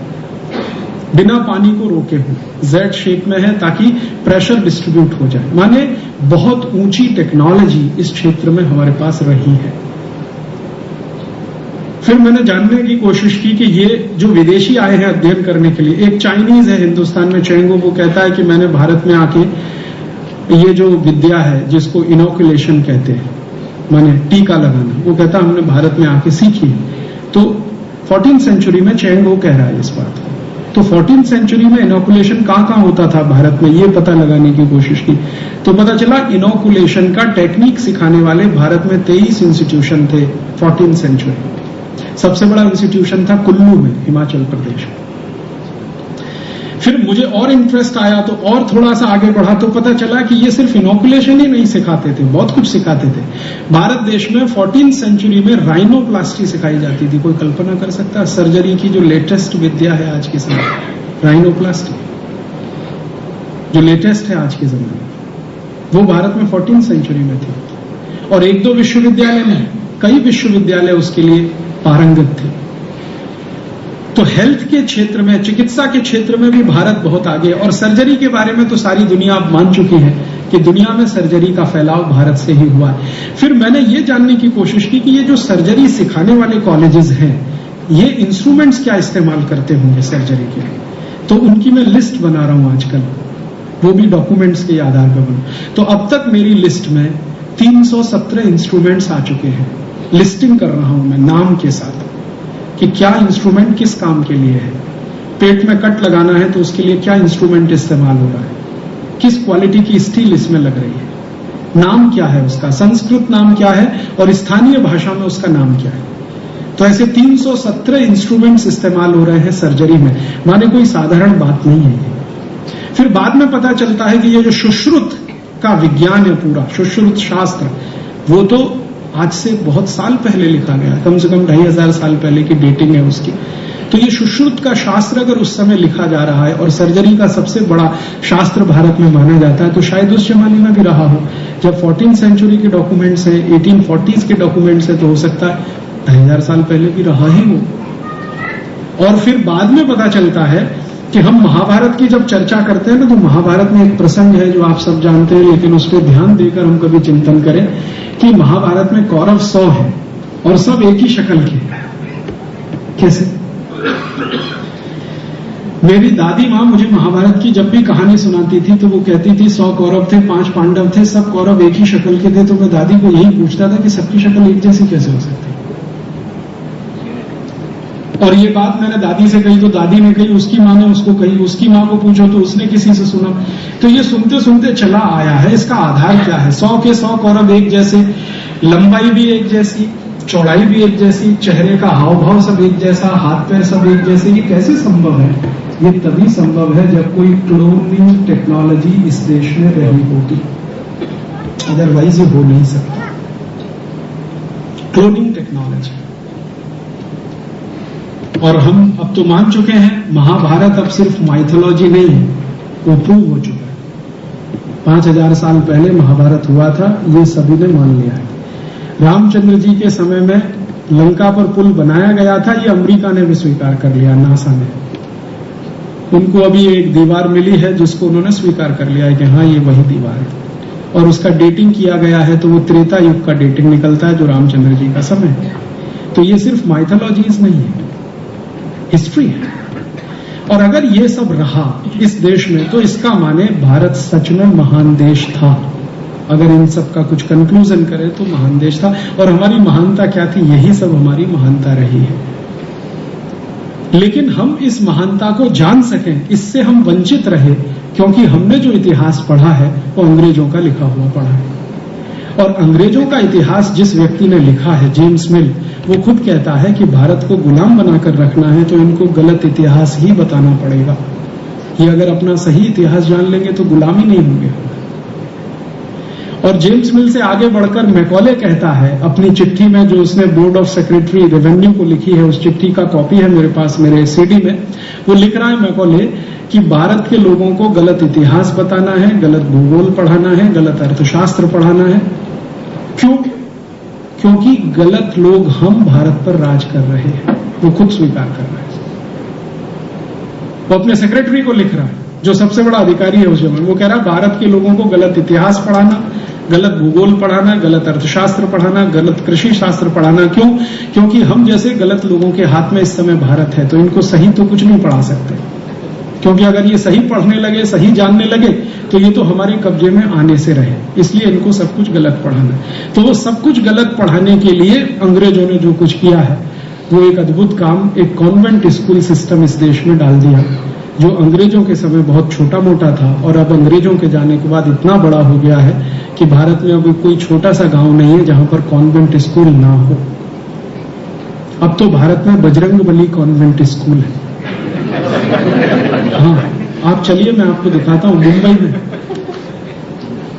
B: बिना पानी को रोके हुए, जेड शेप में है ताकि प्रेशर डिस्ट्रीब्यूट हो जाए। माने बहुत ऊंची टेक्नोलॉजी इस क्षेत्र में हमारे पास रही है। फिर मैंने जानने की कोशिश की कि ये जो विदेशी आए हैं अध्ययन करने के लिए, एक चाइनीज है हिंदुस्तान में, चेंगो, वो कहता है कि मैंने भारत में आके ये जो विद्या है जिसको इनोकुलेशन कहते हैं, माने टीका लगाना, वो कहता हमने भारत में आके सीखी है। तो 14th सेंचुरी में चेंगो कह रहा है इस बात को। तो 14th सेंचुरी में इनोकुलेशन कहां होता था भारत में, ये पता लगाने की कोशिश की तो पता चला इनोकुलेशन का टेक्निक सिखाने वाले भारत में 23 इंस्टीट्यूशन थे 14th सेंचुरी। सबसे बड़ा इंस्टीट्यूशन था कुल्लू में, हिमाचल प्रदेश में। फिर मुझे और इंटरेस्ट आया तो और थोड़ा सा आगे बढ़ा तो पता चला कि ये सिर्फ इनोकुलेशन ही नहीं सिखाते थे, बहुत कुछ सिखाते थे। भारत देश में 14th सेंचुरी में राइनोप्लास्टी सिखाई जाती थी। कोई कल्पना कर सकता है सर्जरी की जो लेटेस्ट विद्या है आज के समय, राइनोप्लास्टी जो लेटेस्ट है आज के जमाने में, वो भारत में 14th सेंचुरी में थी। और एक दो विश्वविद्यालय में, कई विश्वविद्यालय उसके लिए पारंगत थे। तो हेल्थ के क्षेत्र में, चिकित्सा के क्षेत्र में भी भारत बहुत आगे। और सर्जरी के बारे में तो सारी दुनिया अब मान चुकी है कि दुनिया में सर्जरी का फैलाव भारत से ही हुआ है। फिर मैंने ये जानने की कोशिश की कि ये जो सर्जरी सिखाने वाले कॉलेजेस हैं, ये इंस्ट्रूमेंट्स क्या इस्तेमाल करते होंगे सर्जरी के लिए। तो उनकी मैं लिस्ट बना रहा हूं आजकल, वो भी डॉक्यूमेंट्स के आधार पर बना। तो अब तक मेरी लिस्ट में 317 इंस्ट्रूमेंट्स आ चुके हैं। लिस्टिंग कर रहा हूं मैं नाम के साथ कि क्या इंस्ट्रूमेंट किस काम के लिए है। पेट में कट लगाना है तो उसके लिए क्या इंस्ट्रूमेंट इस्तेमाल हो रहा है, किस क्वालिटी की स्टील इसमें लग रही है, नाम क्या है उसका, संस्कृत नाम क्या है और स्थानीय भाषा में उसका नाम क्या है। तो ऐसे 317 इंस्ट्रूमेंट्स इस्तेमाल हो रहे हैं सर्जरी में, माने कोई साधारण बात नहीं है ये। फिर बाद में पता चलता है कि ये जो सुश्रुत का विज्ञान है, पूरा सुश्रुत शास्त्र, वो तो आज से बहुत साल पहले लिखा गया, कम से कम 2500 साल पहले की डेटिंग है उसकी। तो ये सुश्रुत का शास्त्र अगर उस समय लिखा जा रहा है और सर्जरी का सबसे बड़ा शास्त्र भारत में माना जाता है, तो शायद उस जमाने में भी रहा हो। जब 14th सेंचुरी के डॉक्यूमेंट्स हैं, 1840s के डॉक्यूमेंट्स हैं, तो हो सकता है 2000 साल पहले भी रहा ही हो। और फिर बाद में पता चलता है कि हम महाभारत की जब चर्चा करते हैं ना, तो महाभारत में एक प्रसंग है जो आप सब जानते हैं, लेकिन उस पर ध्यान देकर हम कभी चिंतन करें कि महाभारत में कौरव 100 है और सब एक ही शक्ल के। कैसे? मेरी दादी माँ मुझे महाभारत की जब भी कहानी सुनाती थी तो वो कहती थी 100 कौरव थे, 5 पांडव थे, सब कौरव एक ही शक्ल के थे। तो मैं दादी को यही पूछता था कि सबकी शक्ल एक जैसी कैसे हो सकती? और ये बात मैंने दादी से कही तो दादी ने कही, उसकी माँ ने उसको कही, उसकी माँ को पूछो तो उसने किसी से सुना। तो ये सुनते सुनते चला आया है। इसका आधार क्या है? 100 के 100 कौरव एक जैसे, लंबाई भी एक जैसी, चौड़ाई भी एक जैसी, चेहरे का हाव भाव सब एक जैसा, हाथ पैर सब एक जैसे, ये कैसे संभव है? ये तभी संभव है जब कोई क्लोनिंग टेक्नोलॉजी इस देश में रही होगी, अदरवाइज ये हो नहीं सकता। Cloning technology. और हम अब तो मान चुके हैं महाभारत अब सिर्फ माइथोलॉजी नहीं है, वो प्रूव हो चुका है। 5000 साल पहले महाभारत हुआ था, ये सभी ने मान लिया है। रामचंद्र जी के समय में लंका पर पुल बनाया गया था, ये अमेरिका ने भी स्वीकार कर लिया, नासा ने। उनको अभी एक दीवार मिली है जिसको उन्होंने स्वीकार कर लिया है कि हाँ ये वही दीवार है, और उसका डेटिंग किया गया है तो वो त्रेता युग का डेटिंग निकलता है जो रामचंद्र जी का समय है। तो ये सिर्फ माइथोलॉजीज नहीं है, हिस्ट्री है। और अगर ये सब रहा इस देश में तो इसका माने भारत सच में महान देश था। अगर इन सब का कुछ कंक्लूजन करें तो महान देश था। और हमारी महानता क्या थी? यही सब हमारी महानता रही है। लेकिन हम इस महानता को जान सकें, इससे हम वंचित रहे, क्योंकि हमने जो इतिहास पढ़ा है वो अंग्रेजों का लिखा हुआ पढ़ा है। और अंग्रेजों का इतिहास जिस व्यक्ति ने लिखा है, जेम्स मिल, वो खुद कहता है कि भारत को गुलाम बनाकर रखना है तो इनको गलत इतिहास ही बताना पड़ेगा। ये अगर अपना सही इतिहास जान लेंगे तो गुलामी नहीं होंगे। और जेम्स मिल से आगे बढ़कर मैकॉले कहता है अपनी चिट्ठी में, जो उसने बोर्ड ऑफ सेक्रेटरी रेवेन्यू को लिखी है, उस चिट्ठी का कॉपी है मेरे पास मेरे सीडी में, वो लिख रहा है मैकॉले कि भारत के लोगों को गलत इतिहास बताना है, गलत भूगोल पढ़ाना है, गलत अर्थशास्त्र पढ़ाना है। क्यों? क्योंकि गलत लोग हम भारत पर राज कर रहे हैं, वो खुद स्वीकार कर रहे हैं। वो अपने सेक्रेटरी को लिख रहा है जो सबसे बड़ा अधिकारी है उस जमाने। वो कह रहा है भारत के लोगों को गलत इतिहास पढ़ाना, गलत भूगोल पढ़ाना, गलत अर्थशास्त्र पढ़ाना, गलत कृषि शास्त्र पढ़ाना। क्यों? क्योंकि हम जैसे गलत लोगों के हाथ में इस समय भारत है, तो इनको सही तो कुछ नहीं पढ़ा सकते, क्योंकि अगर ये सही पढ़ने लगे, सही जानने लगे, तो ये तो हमारे कब्जे में आने से रहे। इसलिए इनको सब कुछ गलत पढ़ाना। तो वो सब कुछ गलत पढ़ाने के लिए अंग्रेजों ने जो कुछ किया है, वो एक अद्भुत काम, एक कॉन्वेंट स्कूल सिस्टम इस देश में डाल दिया, जो अंग्रेजों के समय बहुत छोटा मोटा था और अब अंग्रेजों के जाने के बाद इतना बड़ा हो गया है कि भारत में अब कोई छोटा सा गांव नहीं है जहां पर कॉन्वेंट स्कूल ना हो। अब तो भारत में बजरंगबली कॉन्वेंट स्कूल है। हाँ, आप चलिए मैं आपको दिखाता हूं।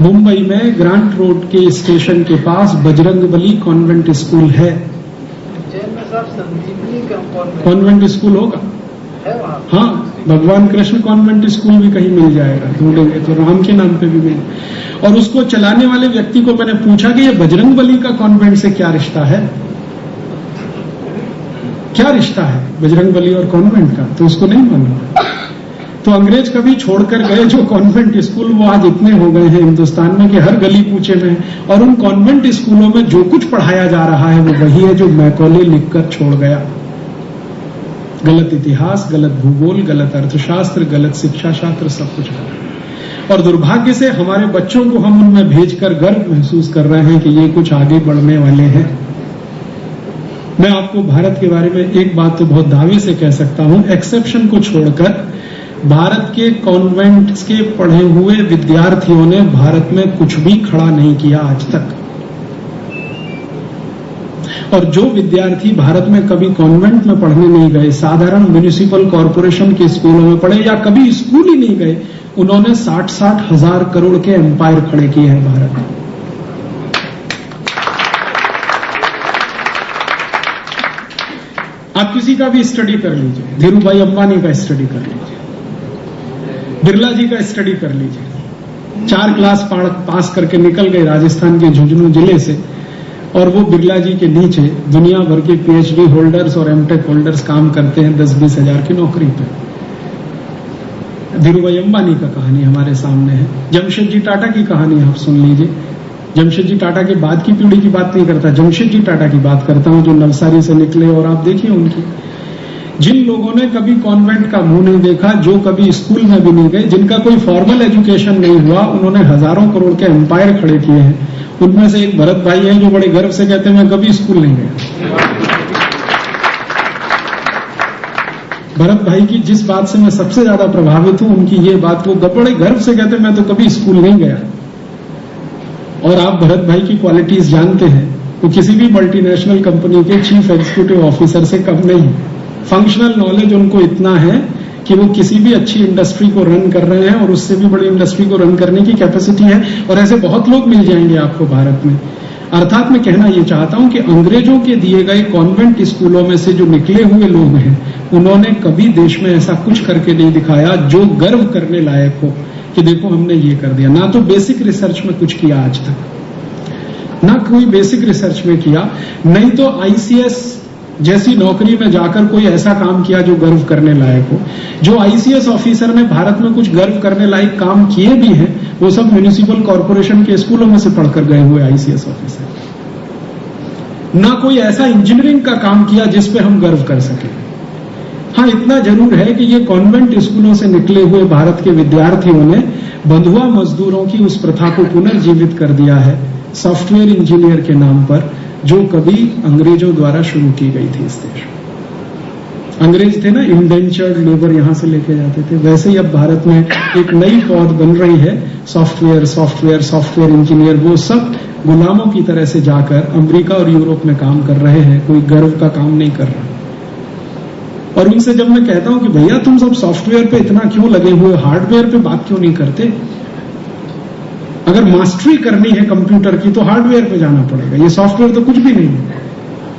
B: मुंबई में ग्रांट रोड के स्टेशन के पास बजरंगबली कॉन्वेंट स्कूल है। कॉन्वेंट स्कूल होगा? हाँ, भगवान कृष्ण कॉन्वेंट स्कूल भी कहीं मिल जाएगा, ढूंढेंगे तो राम के नाम पे भी मिल। और उसको चलाने वाले व्यक्ति को मैंने पूछा कि ये बजरंगबली का कॉन्वेंट से क्या रिश्ता है, क्या रिश्ता है बजरंगबली और कॉन्वेंट का? तो उसको नहीं मालूम। तो अंग्रेज कभी छोड़कर गए जो कॉन्वेंट स्कूल, वो आज इतने हो गए हैं हिंदुस्तान में कि हर गली कूचे में। और उन कॉन्वेंट स्कूलों में जो कुछ पढ़ाया जा रहा है वो वही है जो मैकॉले लिखकर छोड़ गया। गलत इतिहास, गलत भूगोल, गलत अर्थशास्त्र, गलत शिक्षा शास्त्र, सब कुछ गलत। और दुर्भाग्य से हमारे बच्चों को हम उनमें भेजकर गर्व महसूस कर रहे हैं कि ये कुछ आगे बढ़ने वाले हैं। मैं आपको भारत के बारे में एक बात तो बहुत दावे से कह सकता हूं, एक्सेप्शन को छोड़कर भारत के कॉन्वेंट्स के पढ़े हुए विद्यार्थियों ने भारत में कुछ भी खड़ा नहीं किया आज तक। और जो विद्यार्थी भारत में कभी कॉन्वेंट में पढ़ने नहीं गए, साधारण म्युनिसिपल कॉरपोरेशन के स्कूलों में पढ़े या कभी स्कूल ही नहीं गए, उन्होंने 60-60 हजार करोड़ के एम्पायर खड़े किए हैं भारत में। आप किसी का भी स्टडी कर लीजिए, धीरूभाई अंबानी का स्टडी कर लीजिए, बिरला जी का स्टडी कर लीजिए। 4 क्लास पास करके निकल गए राजस्थान के झुंझुनू जिले से, और वो बिरला जी के नीचे दुनिया भर के पीएचडी होल्डर्स और एमटेक होल्डर्स काम करते हैं 10-20 हजार की नौकरी पे। धीरूभाई अंबानी का कहानी हमारे सामने है। जमशेद जी टाटा की कहानी आप सुन लीजिए। जमशेद जी टाटा के बाद की पीढ़ी की बात नहीं करता, जमशेद जी टाटा की बात करता हूं, जो नवसारी से निकले, और आप देखिए उनकी, जिन लोगों ने कभी कॉन्वेंट का मुंह नहीं देखा, जो कभी स्कूल में भी नहीं गए, जिनका कोई फॉर्मल एजुकेशन नहीं हुआ, उन्होंने हजारों करोड़ के एम्पायर खड़े किए हैं। उनमें से एक भरत भाई है जो बड़े गर्व से कहते हैं मैं कभी स्कूल नहीं गया। भरत भाई की जिस बात से मैं सबसे ज्यादा प्रभावित हूं, उनकी ये बात, वो बड़े गर्व से कहते हैं मैं तो कभी स्कूल नहीं गया। और आप भरत भाई की क्वालिटीज जानते हैं, वो किसी भी मल्टीनेशनल कंपनी के चीफ एग्जीक्यूटिव ऑफिसर से कम नहीं। फंक्शनल नॉलेज उनको इतना है कि वो किसी भी अच्छी इंडस्ट्री को रन कर रहे हैं, और उससे भी बड़ी इंडस्ट्री को रन करने की कैपेसिटी है, और ऐसे बहुत लोग मिल जाएंगे आपको भारत में। अर्थात मैं कहना ये चाहता हूं कि अंग्रेजों के दिए गए कॉन्वेंट स्कूलों में से जो निकले हुए लोग हैं, उन्होंने कभी देश में ऐसा कुछ करके नहीं दिखाया जो गर्व करने लायक हो कि देखो हमने ये कर दिया। ना तो बेसिक रिसर्च में कुछ किया आज तक, ना कोई बेसिक रिसर्च में किया, नहीं तो आईसीएस जैसी नौकरी में जाकर कोई ऐसा काम किया जो गर्व करने लायक हो। जो आईसीएस ऑफिसर ने भारत में कुछ गर्व करने लायक काम किए भी हैं, वो सब म्युनिसिपल कॉरपोरेशन के स्कूलों में से पढ़कर गए हुए आईसीएस ऑफिसर। ना कोई ऐसा इंजीनियरिंग का काम किया जिस पे हम गर्व कर सके। हाँ, इतना जरूर है कि ये कॉन्वेंट स्कूलों से निकले हुए भारत के विद्यार्थियों ने बंधुआ मजदूरों की उस प्रथा को पुनर्जीवित कर दिया है, सॉफ्टवेयर इंजीनियर के नाम पर, जो कभी अंग्रेजों द्वारा शुरू की गई थी इस देश में। अंग्रेज थे ना, इंडेंचर्ड लेबर यहां से लेके जाते थे, वैसे ही अब भारत में एक नई पौध बन रही है, सॉफ्टवेयर इंजीनियर। वो सब गुलामों की तरह से जाकर अमेरिका और यूरोप में काम कर रहे हैं, कोई गर्व का काम नहीं कर रहा। और उनसे जब मैं कहता हूं कि भैया तुम सब सॉफ्टवेयर पे इतना क्यों लगे हुए, हार्डवेयर पे बात क्यों नहीं करते? अगर मास्टरी करनी है कंप्यूटर की तो हार्डवेयर पे जाना पड़ेगा, ये सॉफ्टवेयर तो कुछ भी नहीं है।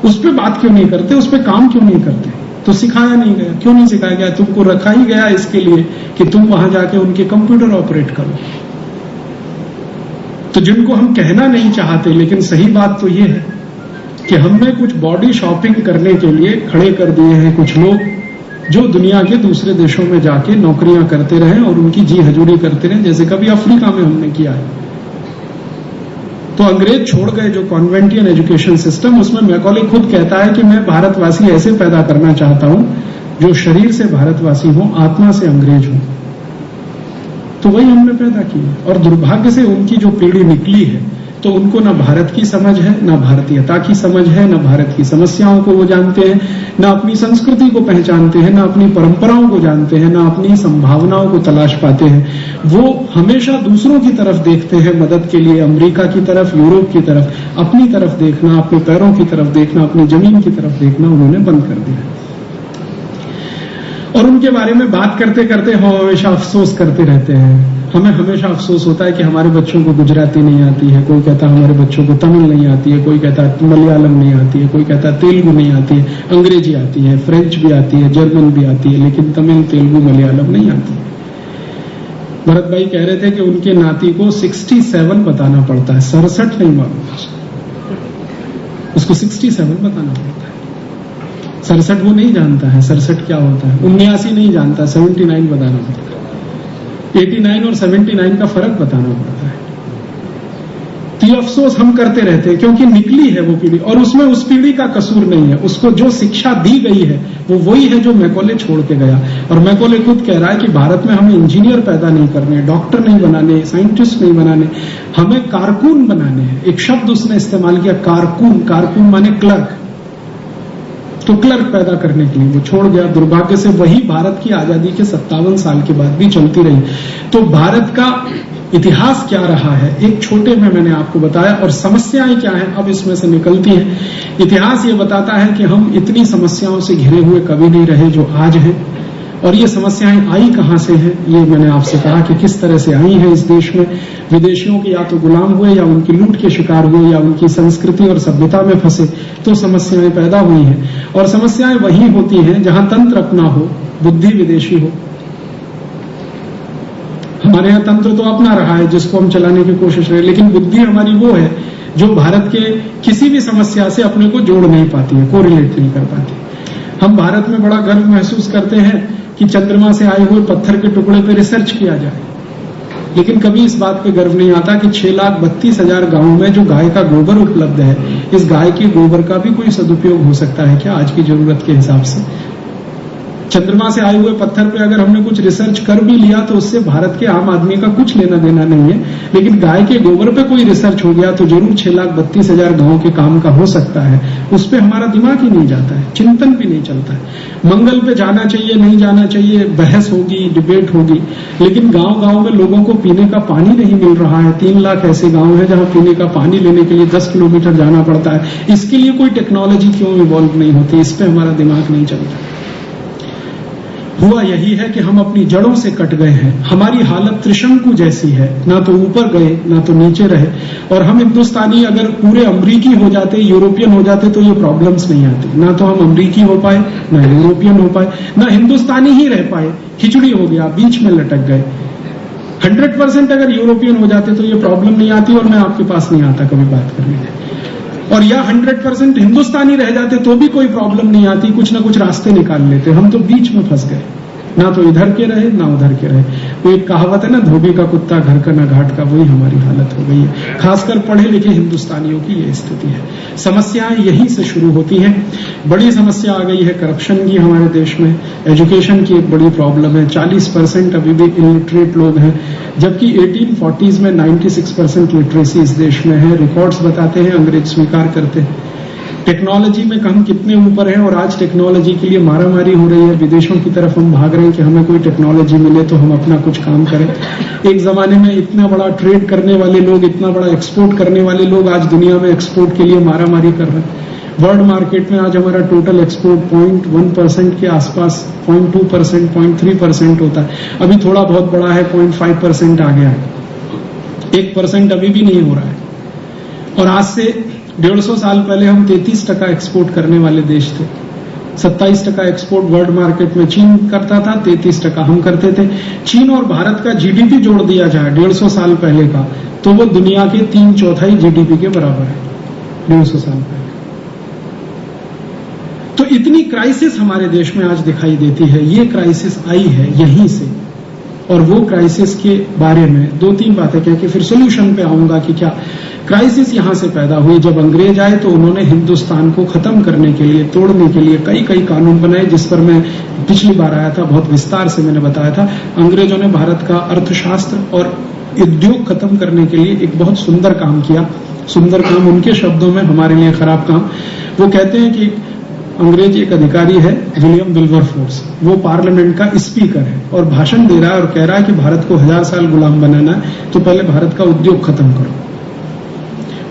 B: उस पर बात क्यों नहीं करते, उस पर काम क्यों नहीं करते? तो सिखाया नहीं गया। क्यों नहीं सिखाया गया? तुमको रखा ही गया इसके लिए कि तुम वहां जाके उनके कंप्यूटर ऑपरेट करो। तो जिनको हम कहना नहीं चाहते, लेकिन सही बात तो ये है कि हमने कुछ बॉडी शॉपिंग करने के लिए खड़े कर दिए हैं कुछ लोग, जो दुनिया के दूसरे देशों में जाके नौकरियां करते रहे और उनकी जी हजूरी करते रहे, जैसे कभी अफ्रीका में हमने किया है। तो अंग्रेज छोड़ गए जो कॉन्वेंटियन एजुकेशन सिस्टम, उसमें मैकॉले खुद कहता है कि मैं भारतवासी ऐसे पैदा करना चाहता हूं जो शरीर से भारतवासी हो, आत्मा से अंग्रेज हो। तो वही हमने पैदा किया, और दुर्भाग्य से उनकी जो पीढ़ी निकली है, तो उनको ना भारत की समझ है, ना भारतीयता की समझ है, ना भारत की समस्याओं को वो जानते हैं, ना अपनी संस्कृति को पहचानते हैं, ना अपनी परंपराओं को जानते हैं, ना अपनी संभावनाओं को तलाश पाते हैं। वो हमेशा दूसरों की तरफ देखते हैं मदद के लिए, अमेरिका की तरफ, यूरोप की तरफ। अपनी तरफ देखना, अपने पैरों की तरफ देखना, अपनी जमीन की तरफ देखना उन्होंने बंद कर दिया। और उनके बारे में बात करते करते हम हमेशा अफसोस करते रहते हैं। हमें हमेशा अफसोस होता है कि हमारे बच्चों को गुजराती नहीं आती है, कोई कहता है हमारे बच्चों को तमिल नहीं आती है, कोई कहता है मलयालम नहीं आती है, कोई कहता है तेलुगु नहीं आती है, अंग्रेजी आती है, फ्रेंच भी आती है, जर्मन भी आती है, लेकिन तमिल, तेलुगु, मलयालम नहीं आती। भरत भाई कह रहे थे कि उनके नाती को 67 बताना पड़ता है, 67 नहीं मालूम उसको, 67 बताना पड़ता है। 67 वो नहीं जानता है, 67 क्या होता है, 79 नहीं जानता, 79 बताना पड़ता है। 89 और 79 का फर्क बताना पड़ता है। तो ये अफसोस हम करते रहते हैं, क्योंकि निकली है वो पीढ़ी, और उसमें उस पीढ़ी का कसूर नहीं है। उसको जो शिक्षा दी गई है वो वही है जो मैकॉले छोड़ के गया। और मैकॉले खुद कह रहा है कि भारत में हमें इंजीनियर पैदा नहीं करने, डॉक्टर नहीं बनाने, साइंटिस्ट नहीं बनाने, हमें कारकुन बनाने हैं। एक शब्द उसने इस्तेमाल किया, कारकुन। कारकुन माने क्लर्क। तो क्लर्क पैदा करने के लिए वो छोड़ गया। दुर्भाग्य से वही भारत की आजादी के 57 साल के बाद भी चलती रही। तो भारत का इतिहास क्या रहा है, एक छोटे में मैंने आपको बताया, और समस्याएं क्या हैं अब इसमें से निकलती हैं। इतिहास ये बताता है कि हम इतनी समस्याओं से घिरे हुए कभी नहीं रहे जो आज हैं, और ये समस्याएं आई कहां से हैं, ये मैंने आपसे कहा कि किस तरह से आई हैं। इस देश में विदेशियों के या तो गुलाम हुए या उनकी लूट के शिकार हुए या उनकी संस्कृति और सभ्यता में फंसे तो समस्याएं पैदा हुई हैं। और समस्याएं वही होती हैं जहां तंत्र अपना हो, बुद्धि विदेशी हो। हमारे यहाँ तंत्र तो अपना रहा है जिसको हम चलाने की कोशिश रहे, लेकिन बुद्धि हमारी वो है जो भारत के किसी भी समस्या से अपने को जोड़ नहीं पाती है, कोरिलेट नहीं कर पाती। हम भारत में बड़ा गर्व महसूस करते हैं कि चंद्रमा से आए हुए पत्थर के टुकड़े पर रिसर्च किया जाए, लेकिन कभी इस बात पे गर्व नहीं आता कि 6,32,000 गांवों में जो गाय का गोबर उपलब्ध है, इस गाय के गोबर का भी कोई सदुपयोग हो सकता है क्या आज की जरूरत के हिसाब से? चंद्रमा से आए हुए पत्थर पे अगर हमने कुछ रिसर्च कर भी लिया तो उससे भारत के आम आदमी का कुछ लेना देना नहीं है, लेकिन गाय के गोबर पे कोई रिसर्च हो गया तो जरूर 6,32,000 गांवों के काम का हो सकता है। उस पे हमारा दिमाग ही नहीं जाता है, चिंतन भी नहीं चलता है। मंगल पे जाना चाहिए नहीं जाना चाहिए, बहस होगी, डिबेट होगी, लेकिन गांव गांव में लोगों को पीने का पानी नहीं मिल रहा है। 3 लाख ऐसे गांव हैं जहां पीने का पानी लेने के लिए 10 किलोमीटर जाना पड़ता है। इसके लिए कोई टेक्नोलॉजी क्यों इवॉल्व नहीं होती? इस पे हमारा दिमाग नहीं चलता। हुआ यही है कि हम अपनी जड़ों से कट गए हैं। हमारी हालत त्रिशंकु जैसी है, ना तो ऊपर गए ना तो नीचे रहे। और हम हिंदुस्तानी अगर पूरे अमरीकी हो जाते, यूरोपियन हो जाते तो ये प्रॉब्लम्स नहीं आती। ना तो हम अमरीकी हो पाए, ना यूरोपियन हो पाए, ना हिंदुस्तानी ही रह पाए, खिचड़ी हो गया, बीच में लटक गए। 100% अगर यूरोपियन हो जाते तो ये प्रॉब्लम नहीं आती और मैं आपके पास नहीं आता कभी बात करने। और या 100% हिंदुस्तानी रह जाते तो भी कोई प्रॉब्लम नहीं आती, कुछ ना कुछ रास्ते निकाल लेते। हम तो बीच में फंस गए, ना तो इधर के रहे ना उधर के रहे। वो एक कहावत है ना, धोबी का कुत्ता घर का ना घाट का, वही हमारी हालत हो गई है। खासकर पढ़े लिखे हिंदुस्तानियों की ये स्थिति है। समस्याएं यहीं से शुरू होती हैं। बड़ी समस्या आ गई है करप्शन की हमारे देश में। एजुकेशन की एक बड़ी प्रॉब्लम है। 40% अभी भी इलिटरेट लोग हैं, जबकि 1840s में 96% लिटरेसी इस देश में है। रिकॉर्ड्स बताते हैं, अंग्रेज स्वीकार करते हैं। टेक्नोलॉजी में हम कितने ऊपर हैं और आज टेक्नोलॉजी के लिए मारामारी हो रही है। विदेशों की तरफ हम भाग रहे हैं कि हमें कोई टेक्नोलॉजी मिले तो हम अपना कुछ काम करें। एक जमाने में इतना बड़ा ट्रेड करने वाले लोग, इतना बड़ा एक्सपोर्ट करने वाले लोग आज दुनिया में एक्सपोर्ट के लिए मारामारी कर रहे हैं। वर्ल्ड मार्केट में आज हमारा टोटल एक्सपोर्ट 0.1% के आसपास, 0.2%, 0.3% होता है। अभी थोड़ा बहुत बड़ा है, 0.5% आ गया है। 1% अभी भी नहीं हो रहा है। और आज से 150 साल पहले हम 33% एक्सपोर्ट करने वाले देश थे। 27% एक्सपोर्ट वर्ल्ड मार्केट में चीन करता था, 33% हम करते थे। चीन और भारत का जीडीपी जोड़ दिया जाए 150 साल पहले का, तो वो दुनिया के 3/4 जीडीपी के बराबर है 150 साल पहले। तो इतनी क्राइसिस हमारे देश में आज दिखाई देती है। ये क्राइसिस आई है यहीं से, और वो क्राइसिस के बारे में 2-3 बातें कह के फिर सोल्यूशन पे आऊंगा कि क्या क्राइसिस यहां से पैदा हुई। जब अंग्रेज आए तो उन्होंने हिंदुस्तान को खत्म करने के लिए, तोड़ने के लिए कई कानून बनाए, जिस पर मैं पिछली बार आया था, बहुत विस्तार से मैंने बताया था। अंग्रेजों ने भारत का अर्थशास्त्र और उद्योग खत्म करने के लिए एक बहुत सुंदर काम किया। सुंदर काम उनके शब्दों में, हमारे लिए खराब काम। वो कहते हैं कि अंग्रेज एक अधिकारी है, विलियम विल्बरफोर्स, वो पार्लियामेंट का स्पीकर है और भाषण दे रहा है और कह रहा है कि भारत को 1000 साल गुलाम बनाना है तो पहले भारत का उद्योग खत्म करो।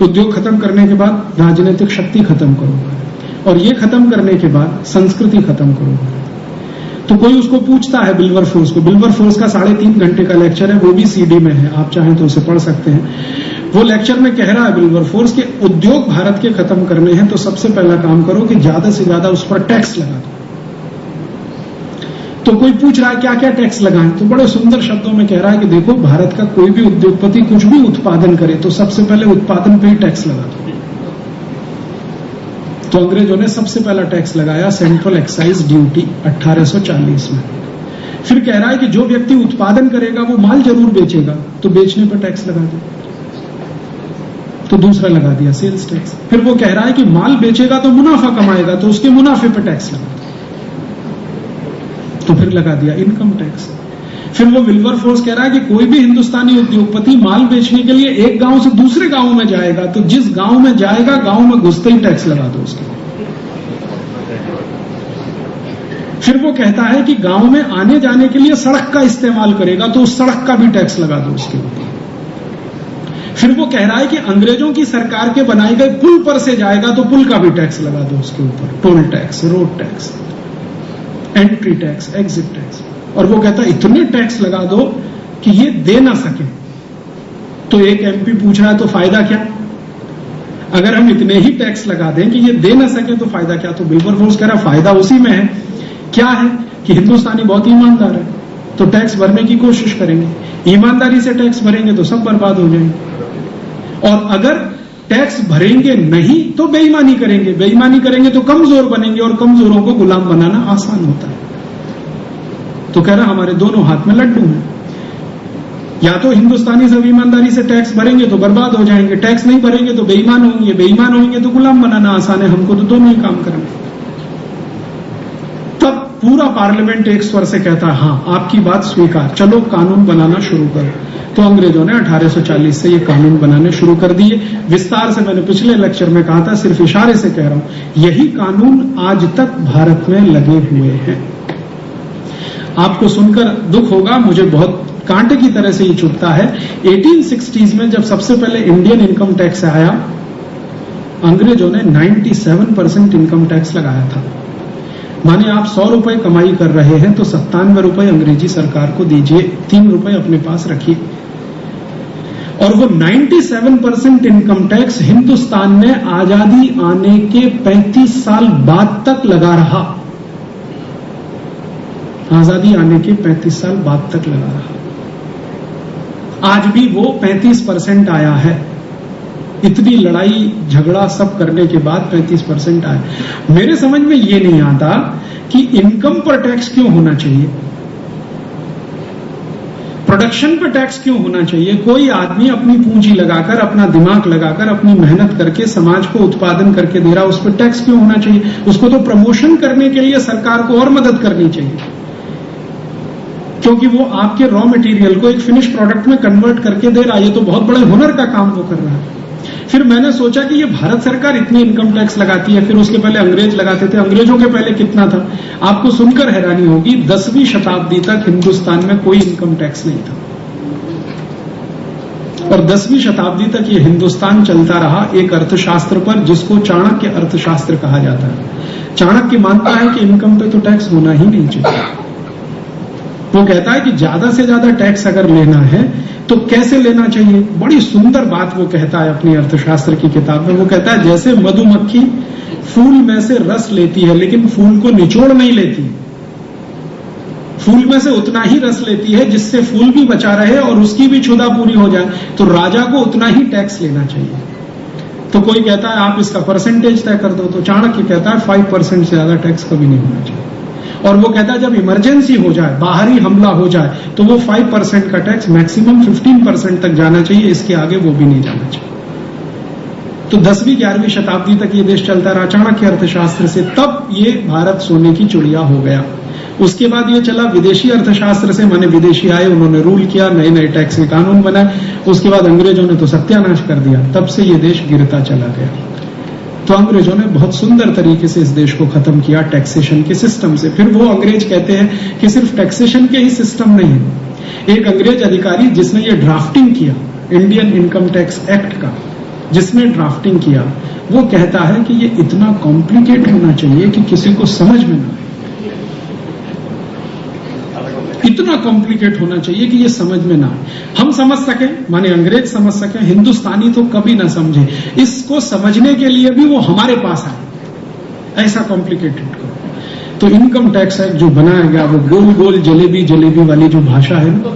B: उद्योग खत्म करने के बाद राजनीतिक शक्ति खत्म करो, और ये खत्म करने के बाद संस्कृति खत्म करो। तो कोई उसको पूछता है विल्बरफोर्स को। विल्बरफोर्स का 3.5 घंटे का लेक्चर है, वो भी सीडी में है, आप चाहें तो उसे पढ़ सकते हैं। वो लेक्चर में कह रहा है विल्बरफोर्स के उद्योग भारत के खत्म करने हैं तो सबसे पहला काम करो कि ज्यादा से ज्यादा उस पर टैक्स लगा दो। तो कोई पूछ रहा है क्या क्या टैक्स लगाएं, तो बड़े सुंदर शब्दों में कह रहा है कि देखो, भारत का कोई भी उद्योगपति कुछ भी उत्पादन करे तो सबसे पहले उत्पादन पे ही टैक्स लगा दो। तो अंग्रेजों ने सबसे पहला टैक्स लगाया सेंट्रल एक्साइज ड्यूटी 1840 में। फिर कह रहा है कि जो व्यक्ति उत्पादन करेगा वो माल जरूर बेचेगा, तो बेचने पर टैक्स लगा दो। तो दूसरा लगा दिया सेल्स टैक्स। फिर वो कह रहा है कि माल बेचेगा तो मुनाफा कमाएगा, तो उसके मुनाफे पर टैक्स लगा दो। तो फिर लगा दिया इनकम टैक्स। फिर वो विल्बरफोर्स कह रहा है कि कोई भी हिंदुस्तानी उद्योगपति माल बेचने के लिए एक गांव से दूसरे गांव में जाएगा, तो जिस गांव में जाएगा गांव में घुसते ही टैक्स लगा दो उसके। फिर वो कहता है कि गांव में आने जाने के लिए सड़क का इस्तेमाल करेगा, तो उस सड़क का भी टैक्स लगा दो उसके ऊपर। फिर वो कह रहा है कि अंग्रेजों की सरकार के बनाए गए पुल पर से जाएगा तो पुल का भी टैक्स लगा दो उसके ऊपर, toll tax, road tax, entry tax, exit tax. और वो कहता है इतने टैक्स लगा दो कि ये दे ना सके। तो एक एमपी पूछ रहा है तो फायदा क्या? अगर हम इतने ही टैक्स लगा दें कि ये दे ना सके तो फायदा क्या? तो विल्बरफोर्स कह रहा फायदा उसी में है। क्या है कि हिंदुस्तानी बहुत ईमानदार है, तो टैक्स भरने की कोशिश करेंगे, ईमानदारी से टैक्स भरेंगे तो सब बर्बाद हो जाएंगे। और अगर टैक्स भरेंगे नहीं तो बेईमानी करेंगे, बेईमानी करेंगे तो कमजोर बनेंगे, और कमजोरों को गुलाम बनाना आसान होता है। तो कह रहा हमारे दोनों हाथ में लड्डू हैं, या तो हिंदुस्तानी सब ईमानदारी से टैक्स भरेंगे तो बर्बाद हो जाएंगे, टैक्स नहीं भरेंगे तो बेईमान होंगे, बेईमान होंगे तो गुलाम बनाना आसान है, हमको तो दोनों ही काम करना। तब पूरा पार्लियामेंट एक स्वर से कहता है हाँ आपकी बात स्वीकार, चलो कानून बनाना शुरू करो। तो अंग्रेजों ने 1840 से ये कानून बनाने शुरू कर दिए। विस्तार से मैंने पिछले लेक्चर में कहा था, सिर्फ इशारे से कह रहा हूं, यही कानून आज तक भारत में लगे हुए हैं। आपको सुनकर दुख होगा, मुझे बहुत कांटे की तरह से ये चुभता है। 1860s में जब सबसे पहले इंडियन इनकम टैक्स आया, अंग्रेजों ने 97% इनकम टैक्स लगाया था। माने आप 100 रुपए कमाई कर रहे हैं तो 97 रुपए अंग्रेजी सरकार को दीजिए, 3 रुपए अपने पास रखिए। और वो 97% इनकम टैक्स हिंदुस्तान में आजादी आने के 35 साल बाद तक लगा रहा। आजादी आने के 35 साल बाद तक लगा रहा। आज भी वो 35% आया है। इतनी लड़ाई झगड़ा सब करने के बाद 35% आया। मेरे समझ में ये नहीं आता कि इनकम पर टैक्स क्यों होना चाहिए, प्रोडक्शन पर टैक्स क्यों होना चाहिए। कोई आदमी अपनी पूंजी लगाकर, अपना दिमाग लगाकर, अपनी मेहनत करके समाज को उत्पादन करके दे रहा, उस पर टैक्स क्यों होना चाहिए। उसको तो प्रमोशन करने के लिए सरकार को और मदद करनी चाहिए, क्योंकि वो आपके रॉ मटेरियल को एक फिनिश प्रोडक्ट में कन्वर्ट करके दे रहा है। ये तो बहुत बड़े हुनर का काम वो कर रहा है। फिर मैंने सोचा कि ये भारत सरकार इतनी इनकम टैक्स लगाती है, फिर उसके पहले अंग्रेज लगाते थे। अंग्रेजों के पहले कितना था? आपको सुनकर हैरानी होगी, 10वीं शताब्दी तक हिंदुस्तान में कोई इनकम टैक्स नहीं था। और 10वीं शताब्दी तक ये हिंदुस्तान चलता रहा एक अर्थशास्त्र पर, जिसको चाणक्य अर्थशास्त्र कहा जाता है। चाणक्य मानता है कि इनकम पे तो टैक्स होना ही नहीं चाहिए। वो कहता है कि ज्यादा से ज्यादा टैक्स अगर लेना है तो कैसे लेना चाहिए। बड़ी सुंदर बात वो कहता है अपनी अर्थशास्त्र की किताब में। वो कहता है जैसे मधुमक्खी फूल में से रस लेती है लेकिन फूल को निचोड़ नहीं लेती, फूल में से उतना ही रस लेती है जिससे फूल भी बचा रहे और उसकी भी क्षुधा पूरी हो जाए, तो राजा को उतना ही टैक्स लेना चाहिए। तो कोई कहता है आप इसका परसेंटेज तय कर दो, तो चाणक्य कहता है 5% से ज्यादा टैक्स कभी नहीं होना चाहिए। और वो कहता है जब इमरजेंसी हो जाए, बाहरी हमला हो जाए, तो वो 5% का टैक्स मैक्सिमम 15% तक जाना चाहिए, इसके आगे वो भी नहीं जाना चाहिए। तो 10वीं 11वीं शताब्दी तक ये देश चलता रहा चाणक्य अर्थशास्त्र से। तब ये भारत सोने की चिड़िया हो गया। उसके बाद ये चला विदेशी अर्थशास्त्र से, माने विदेशी आए, उन्होंने रूल किया, नए नए टैक्स के कानून बनाए। उसके बाद अंग्रेजों ने तो सत्यानाश कर दिया, तब से ये देश गिरता चला गया। तो अंग्रेजों ने बहुत सुंदर तरीके से इस देश को खत्म किया टैक्सेशन के सिस्टम से। फिर वो अंग्रेज कहते हैं कि सिर्फ टैक्सेशन के ही सिस्टम नहीं है। एक अंग्रेज अधिकारी जिसने ये ड्राफ्टिंग किया इंडियन इनकम टैक्स एक्ट का, जिसने ड्राफ्टिंग किया, वो कहता है कि ये इतना कॉम्प्लिकेट होना चाहिए कि किसी को समझ में ना आए। इतना कॉम्प्लिकेट होना चाहिए कि ये समझ में ना आए। हम समझ सके, माने अंग्रेज समझ सके, हिंदुस्तानी तो कभी ना समझे। इसको समझने के लिए भी वो हमारे पास आए, ऐसा कॉम्प्लिकेटेड करो। तो इनकम टैक्स एक्ट जो बनाया गया वो गोल गोल जलेबी जलेबी वाली जो भाषा है ना,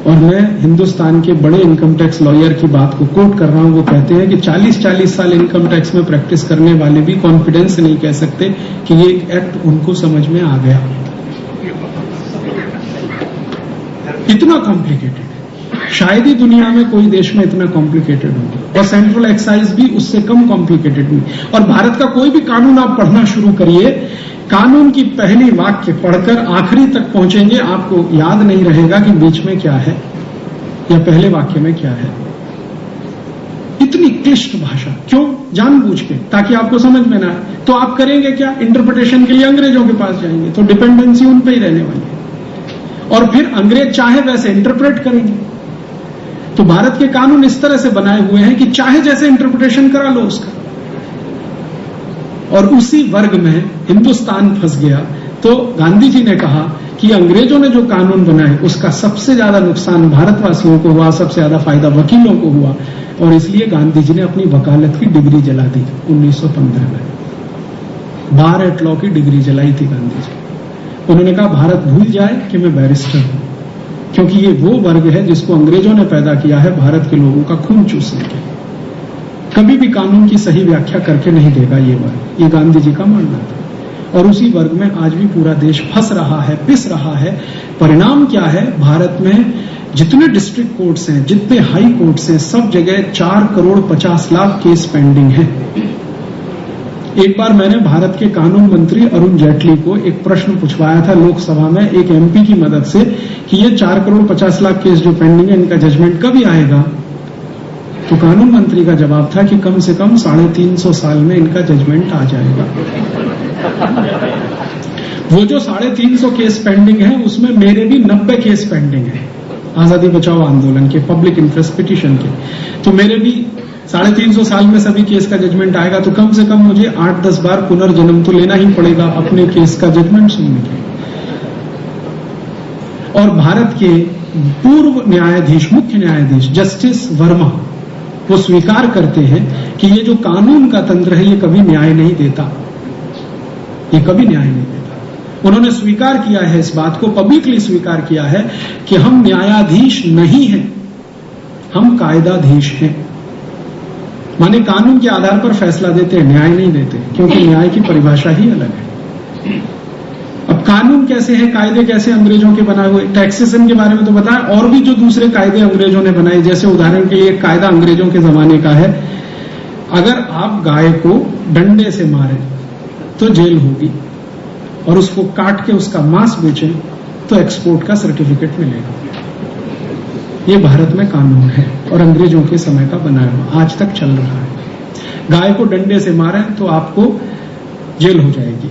B: और मैं हिंदुस्तान के बड़े इनकम टैक्स लॉयर की बात को कोट कर रहा हूं। वो कहते हैं कि 40-40 साल इनकम टैक्स में प्रैक्टिस करने वाले भी कॉन्फिडेंस से नहीं कह सकते कि ये एक एक्ट उनको समझ में आ गया। इतना कॉम्प्लिकेटेड शायद ही दुनिया में कोई देश में इतना कॉम्प्लिकेटेड होगा, और सेंट्रल एक्साइज भी उससे कम कॉम्प्लिकेटेड हुई। और भारत का कोई भी कानून आप पढ़ना शुरू करिए, कानून की पहली वाक्य पढ़कर आखिरी तक पहुंचेंगे, आपको याद नहीं रहेगा कि बीच में क्या है या पहले वाक्य में क्या है। इतनी क्लिष्ट भाषा क्यों? जानबूझ के, ताकि आपको समझ में ना आए। तो आप करेंगे क्या? इंटरप्रिटेशन के लिए अंग्रेजों के पास जाएंगे, तो डिपेंडेंसी उन पे ही रहने वाली है। और फिर अंग्रेज चाहे वैसे इंटरप्रेट करेंगे। तो भारत के कानून इस तरह से बनाए हुए हैं कि चाहे जैसे इंटरप्रिटेशन करा लो उसका, और उसी वर्ग में हिंदुस्तान फंस गया। तो गांधी जी ने कहा कि अंग्रेजों ने जो कानून बनाए उसका सबसे ज्यादा नुकसान भारतवासियों को हुआ, सबसे ज्यादा फायदा वकीलों को हुआ, और इसलिए गांधी जी ने अपनी वकालत की डिग्री जला दी 1915 में। बार एट लॉ की डिग्री जलाई थी गांधी जी। उन्होंने कहा भारत भूल जाए कि मैं बैरिस्टर हूं, क्योंकि ये वो वर्ग है जिसको अंग्रेजों ने पैदा किया है भारत के लोगों का खून चूसने के। कभी भी कानून की सही व्याख्या करके नहीं देगा ये वर्ग, ये गांधी जी का मानना था। और उसी वर्ग में आज भी पूरा देश फंस रहा है, पिस रहा है। परिणाम क्या है? भारत में जितने डिस्ट्रिक्ट कोर्ट्स हैं, जितने हाई कोर्ट्स हैं, सब जगह 4 करोड़ 50 लाख केस पेंडिंग है। एक बार मैंने भारत के कानून मंत्री अरुण जेटली को एक प्रश्न पूछवाया था लोकसभा में एक एमपी की मदद से कि ये 4 करोड़ 50 लाख केस जो पेंडिंग है, इनका जजमेंट कभी आएगा? तो कानून मंत्री का जवाब था कि कम से कम 350 साल में इनका जजमेंट आ जाएगा। वो जो 350 केस पेंडिंग है, उसमें मेरे भी 90 केस पेंडिंग है आजादी बचाओ आंदोलन के, पब्लिक इंटरेस्ट पिटीशन के। तो मेरे भी 350 साल में सभी केस का जजमेंट आएगा, तो कम से कम मुझे 8-10 बार पुनर्जन्म तो लेना ही पड़ेगा अपने केस का जजमेंट सुनने के लिए। और भारत के पूर्व न्यायाधीश, मुख्य न्यायाधीश जस्टिस वर्मा, वो स्वीकार करते हैं कि ये जो कानून का तंत्र है ये कभी न्याय नहीं देता, ये कभी न्याय नहीं देता। उन्होंने स्वीकार किया है इस बात को, पब्लिकली स्वीकार किया है कि हम न्यायाधीश नहीं हैं, हम कायदाधीश हैं। माने कानून के आधार पर फैसला देते हैं, न्याय नहीं देते, क्योंकि न्याय की परिभाषा ही अलग है। अब कानून कैसे है, कायदे कैसे अंग्रेजों के बनाए हुए, टैक्सेशन के बारे में तो बताया, और भी जो दूसरे कायदे अंग्रेजों ने बनाए, जैसे उदाहरण के लिए एक कायदा अंग्रेजों के जमाने का है, अगर आप गाय को डंडे से मारें तो जेल होगी, और उसको काट के उसका मांस बेचें तो एक्सपोर्ट का सर्टिफिकेट मिलेगा। ये भारत में कानून है और अंग्रेजों के समय का बनाया हुआ, आज तक चल रहा है। गाय को डंडे से मारें तो आपको जेल हो जाएगी,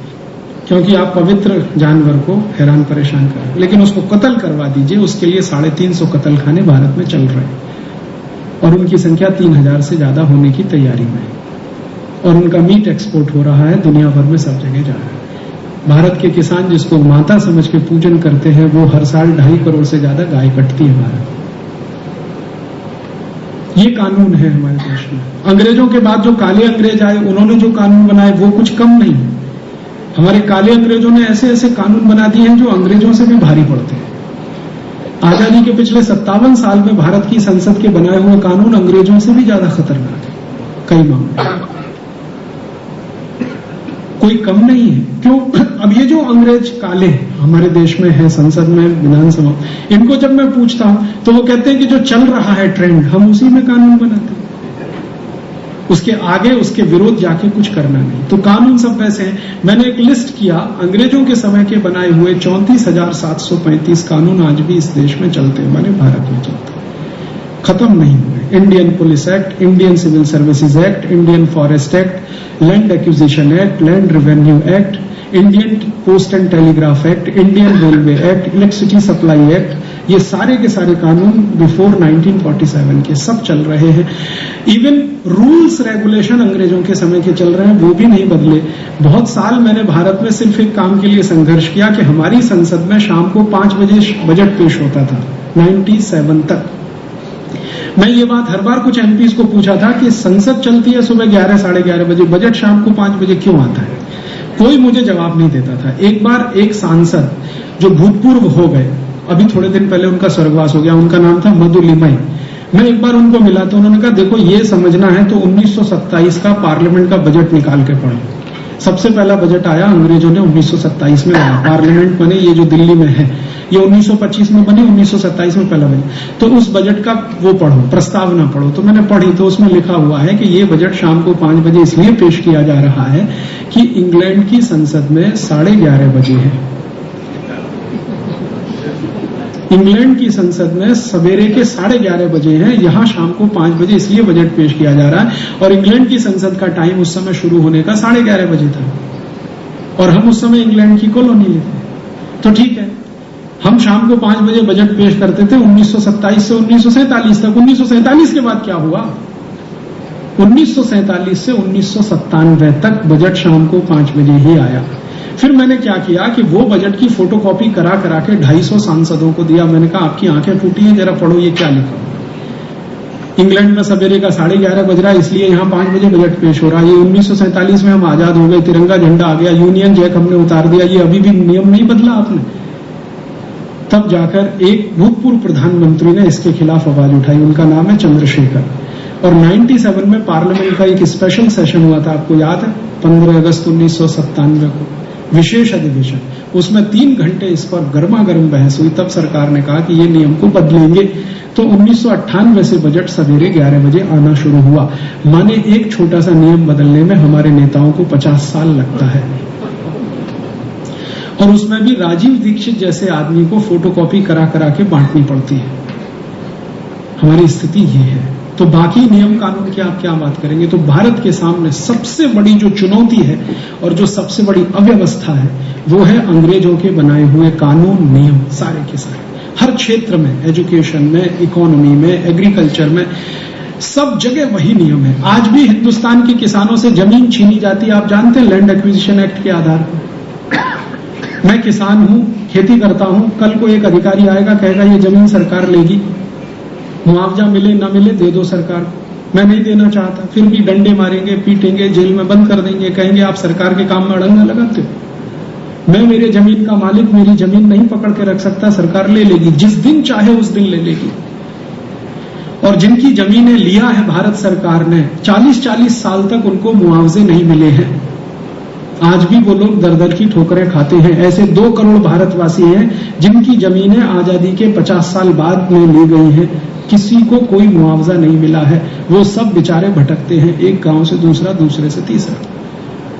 B: क्योंकि आप पवित्र जानवर को हैरान परेशान करें, लेकिन उसको कत्ल करवा दीजिए, उसके लिए 350 कत्ल खाने भारत में चल रहे हैं, और उनकी संख्या 3000 से ज्यादा होने की तैयारी में है, और उनका मीट एक्सपोर्ट हो रहा है, दुनिया भर में सब जगह जा रहा है। भारत के किसान जिसको माता समझ के पूजन करते हैं, वो हर साल 2.5 करोड़ से ज्यादा गाय कटती है भारत। ये कानून है हमारे देश में। अंग्रेजों के बाद जो काले अंग्रेज आए, उन्होंने जो कानून बनाए वो कुछ कम नहीं है। हमारे काले अंग्रेजों ने ऐसे ऐसे कानून बना दिए हैं जो अंग्रेजों से भी भारी पड़ते हैं। आजादी के पिछले 57 साल में भारत की संसद के बनाए हुए कानून अंग्रेजों से भी ज्यादा खतरनाक है कई मामले, कोई कम नहीं है। क्यों? अब ये जो अंग्रेज काले हमारे देश में है, संसद में, विधानसभा, इनको जब मैं पूछता हूं तो वो कहते हैं कि जो चल रहा है ट्रेंड, हम उसी में कानून बनाते हैं, उसके आगे उसके विरोध जाके कुछ करना नहीं। तो कानून सब वैसे हैं। मैंने एक लिस्ट किया, अंग्रेजों के समय के बनाए हुए 34,735 कानून आज भी इस देश में चलते हैं, माने भारत में चलते हैं, खत्म नहीं हुए। Indian police act, Indian civil services act, Indian forest act, land acquisition act, land revenue act, Indian post and telegraph act, Indian railway act, electricity supply act, ये सारे के सारे कानून बिफोर 1947 के सब चल रहे हैं। इवन रूल्स रेगुलेशन अंग्रेजों के समय के चल रहे हैं, वो भी नहीं बदले। बहुत साल मैंने भारत में सिर्फ एक काम के लिए संघर्ष किया कि हमारी संसद में शाम को 5 बजे बजट पेश होता था 97 तक। मैं ये बात हर बार कुछ एमपीज को पूछा था कि संसद चलती है सुबह 11 साढ़े 11 बजे, बजट शाम को 5 बजे क्यों आता है? कोई मुझे जवाब नहीं देता था। एक बार एक सांसद जो भूतपूर्व हो गए, अभी थोड़े दिन पहले उनका स्वर्गवास हो गया, उनका नाम था मधु लिमई, मैं एक बार उनको मिला तो उन्होंने कहा देखो ये समझना है तो 1927 का पार्लियामेंट का बजट निकाल के पढ़ो। सबसे पहला बजट आया अंग्रेजों ने 1927 में लाया, पार्लियामेंट बने ये जो दिल्ली में है, ये 1925 में बने, 1927 में पहला बजट। तो उस बजट का वो पढ़ो, प्रस्तावना पढ़ो। तो मैंने पढ़ी तो उसमें लिखा हुआ है कि ये बजट शाम को 5 बजे इसलिए पेश किया जा रहा है कि इंग्लैंड की संसद में 11:30 बजे है। इंग्लैंड की संसद में सवेरे के 11:30 बजे हैं, यहां शाम को 5 बजे इसलिए बजट पेश किया जा रहा है, और इंग्लैंड की संसद का टाइम उस समय शुरू होने का 11:30 बजे था, और हम उस समय इंग्लैंड की कॉलोनी थे। तो ठीक है, हम शाम को 5 बजे बजट पेश करते थे 1927 से 1947 तक। 1947 के बाद क्या हुआ? 1947 से 1997 तक बजट शाम को 5 बजे ही आया। फिर मैंने क्या किया कि वो बजट की फोटोकॉपी करा करा के 250 सांसदों को दिया। मैंने कहा आपकी आंखें फूटी हैं, जरा पढ़ो ये क्या लिखा। इंग्लैंड में सवेरे का 11:30 बज रहा है, इसलिए यहाँ 5 बजे बजट पेश हो रहा है। ये 1947 में हम आजाद हो गए, तिरंगा झंडा आ गया, यूनियन जैक हमने उतार दिया, ये अभी भी नियम नहीं बदला आपने। तब जाकर एक भूतपूर्व प्रधानमंत्री ने इसके खिलाफ आवाज उठाई, उनका नाम है चंद्रशेखर। और 97 में पार्लियामेंट का एक स्पेशल सेशन हुआ था, आपको याद है, 15 अगस्त 1997 को विशेष अधिवेशन। उसमें 3 घंटे इस पर गर्मा गर्म बहस हुई। तब सरकार ने कहा कि ये नियम को बदलेंगे। तो 1998 से बजट सवेरे 11 बजे आना शुरू हुआ। माने एक छोटा सा नियम बदलने में हमारे नेताओं को 50 साल लगता है, और उसमें भी राजीव दीक्षित जैसे आदमी को फोटोकॉपी करा करा के बांटनी पड़ती है। हमारी स्थिति ये है। तो बाकी नियम कानून की आप क्या बात करेंगे? तो भारत के सामने सबसे बड़ी जो चुनौती है और जो सबसे बड़ी अव्यवस्था है वो है अंग्रेजों के बनाए हुए कानून नियम, सारे के सारे, हर क्षेत्र में, एजुकेशन में, इकोनॉमी में, एग्रीकल्चर में, सब जगह वही नियम है। आज भी हिंदुस्तान के किसानों से जमीन छीनी जाती है, आप जानते हैं, लैंड एक्विजिशन एक्ट के आधार पर। मैं किसान हूं, खेती करता हूं, कल को एक अधिकारी आएगा, कहेगा ये जमीन सरकार लेगी, मुआवजा मिले ना मिले दे दो सरकार को। मैं नहीं देना चाहता, फिर भी डंडे मारेंगे, पीटेंगे, जेल में बंद कर देंगे, कहेंगे आप सरकार के काम में अड़ंगा लगाते हो। मैं मेरे जमीन का मालिक, मेरी जमीन नहीं पकड़ के रख सकता, सरकार ले लेगी, जिस दिन चाहे उस दिन ले लेगी। और जिनकी जमीनें लिया है भारत सरकार ने, 40-40 साल तक उनको मुआवजे नहीं मिले हैं। आज भी वो लोग दर दर की ठोकरें खाते हैं। ऐसे 2 करोड़ भारतवासी हैं जिनकी जमीनें आजादी के 50 साल बाद में ली गई हैं, किसी को कोई मुआवजा नहीं मिला है। वो सब बेचारे भटकते हैं, एक गांव से दूसरा, दूसरे से तीसरा।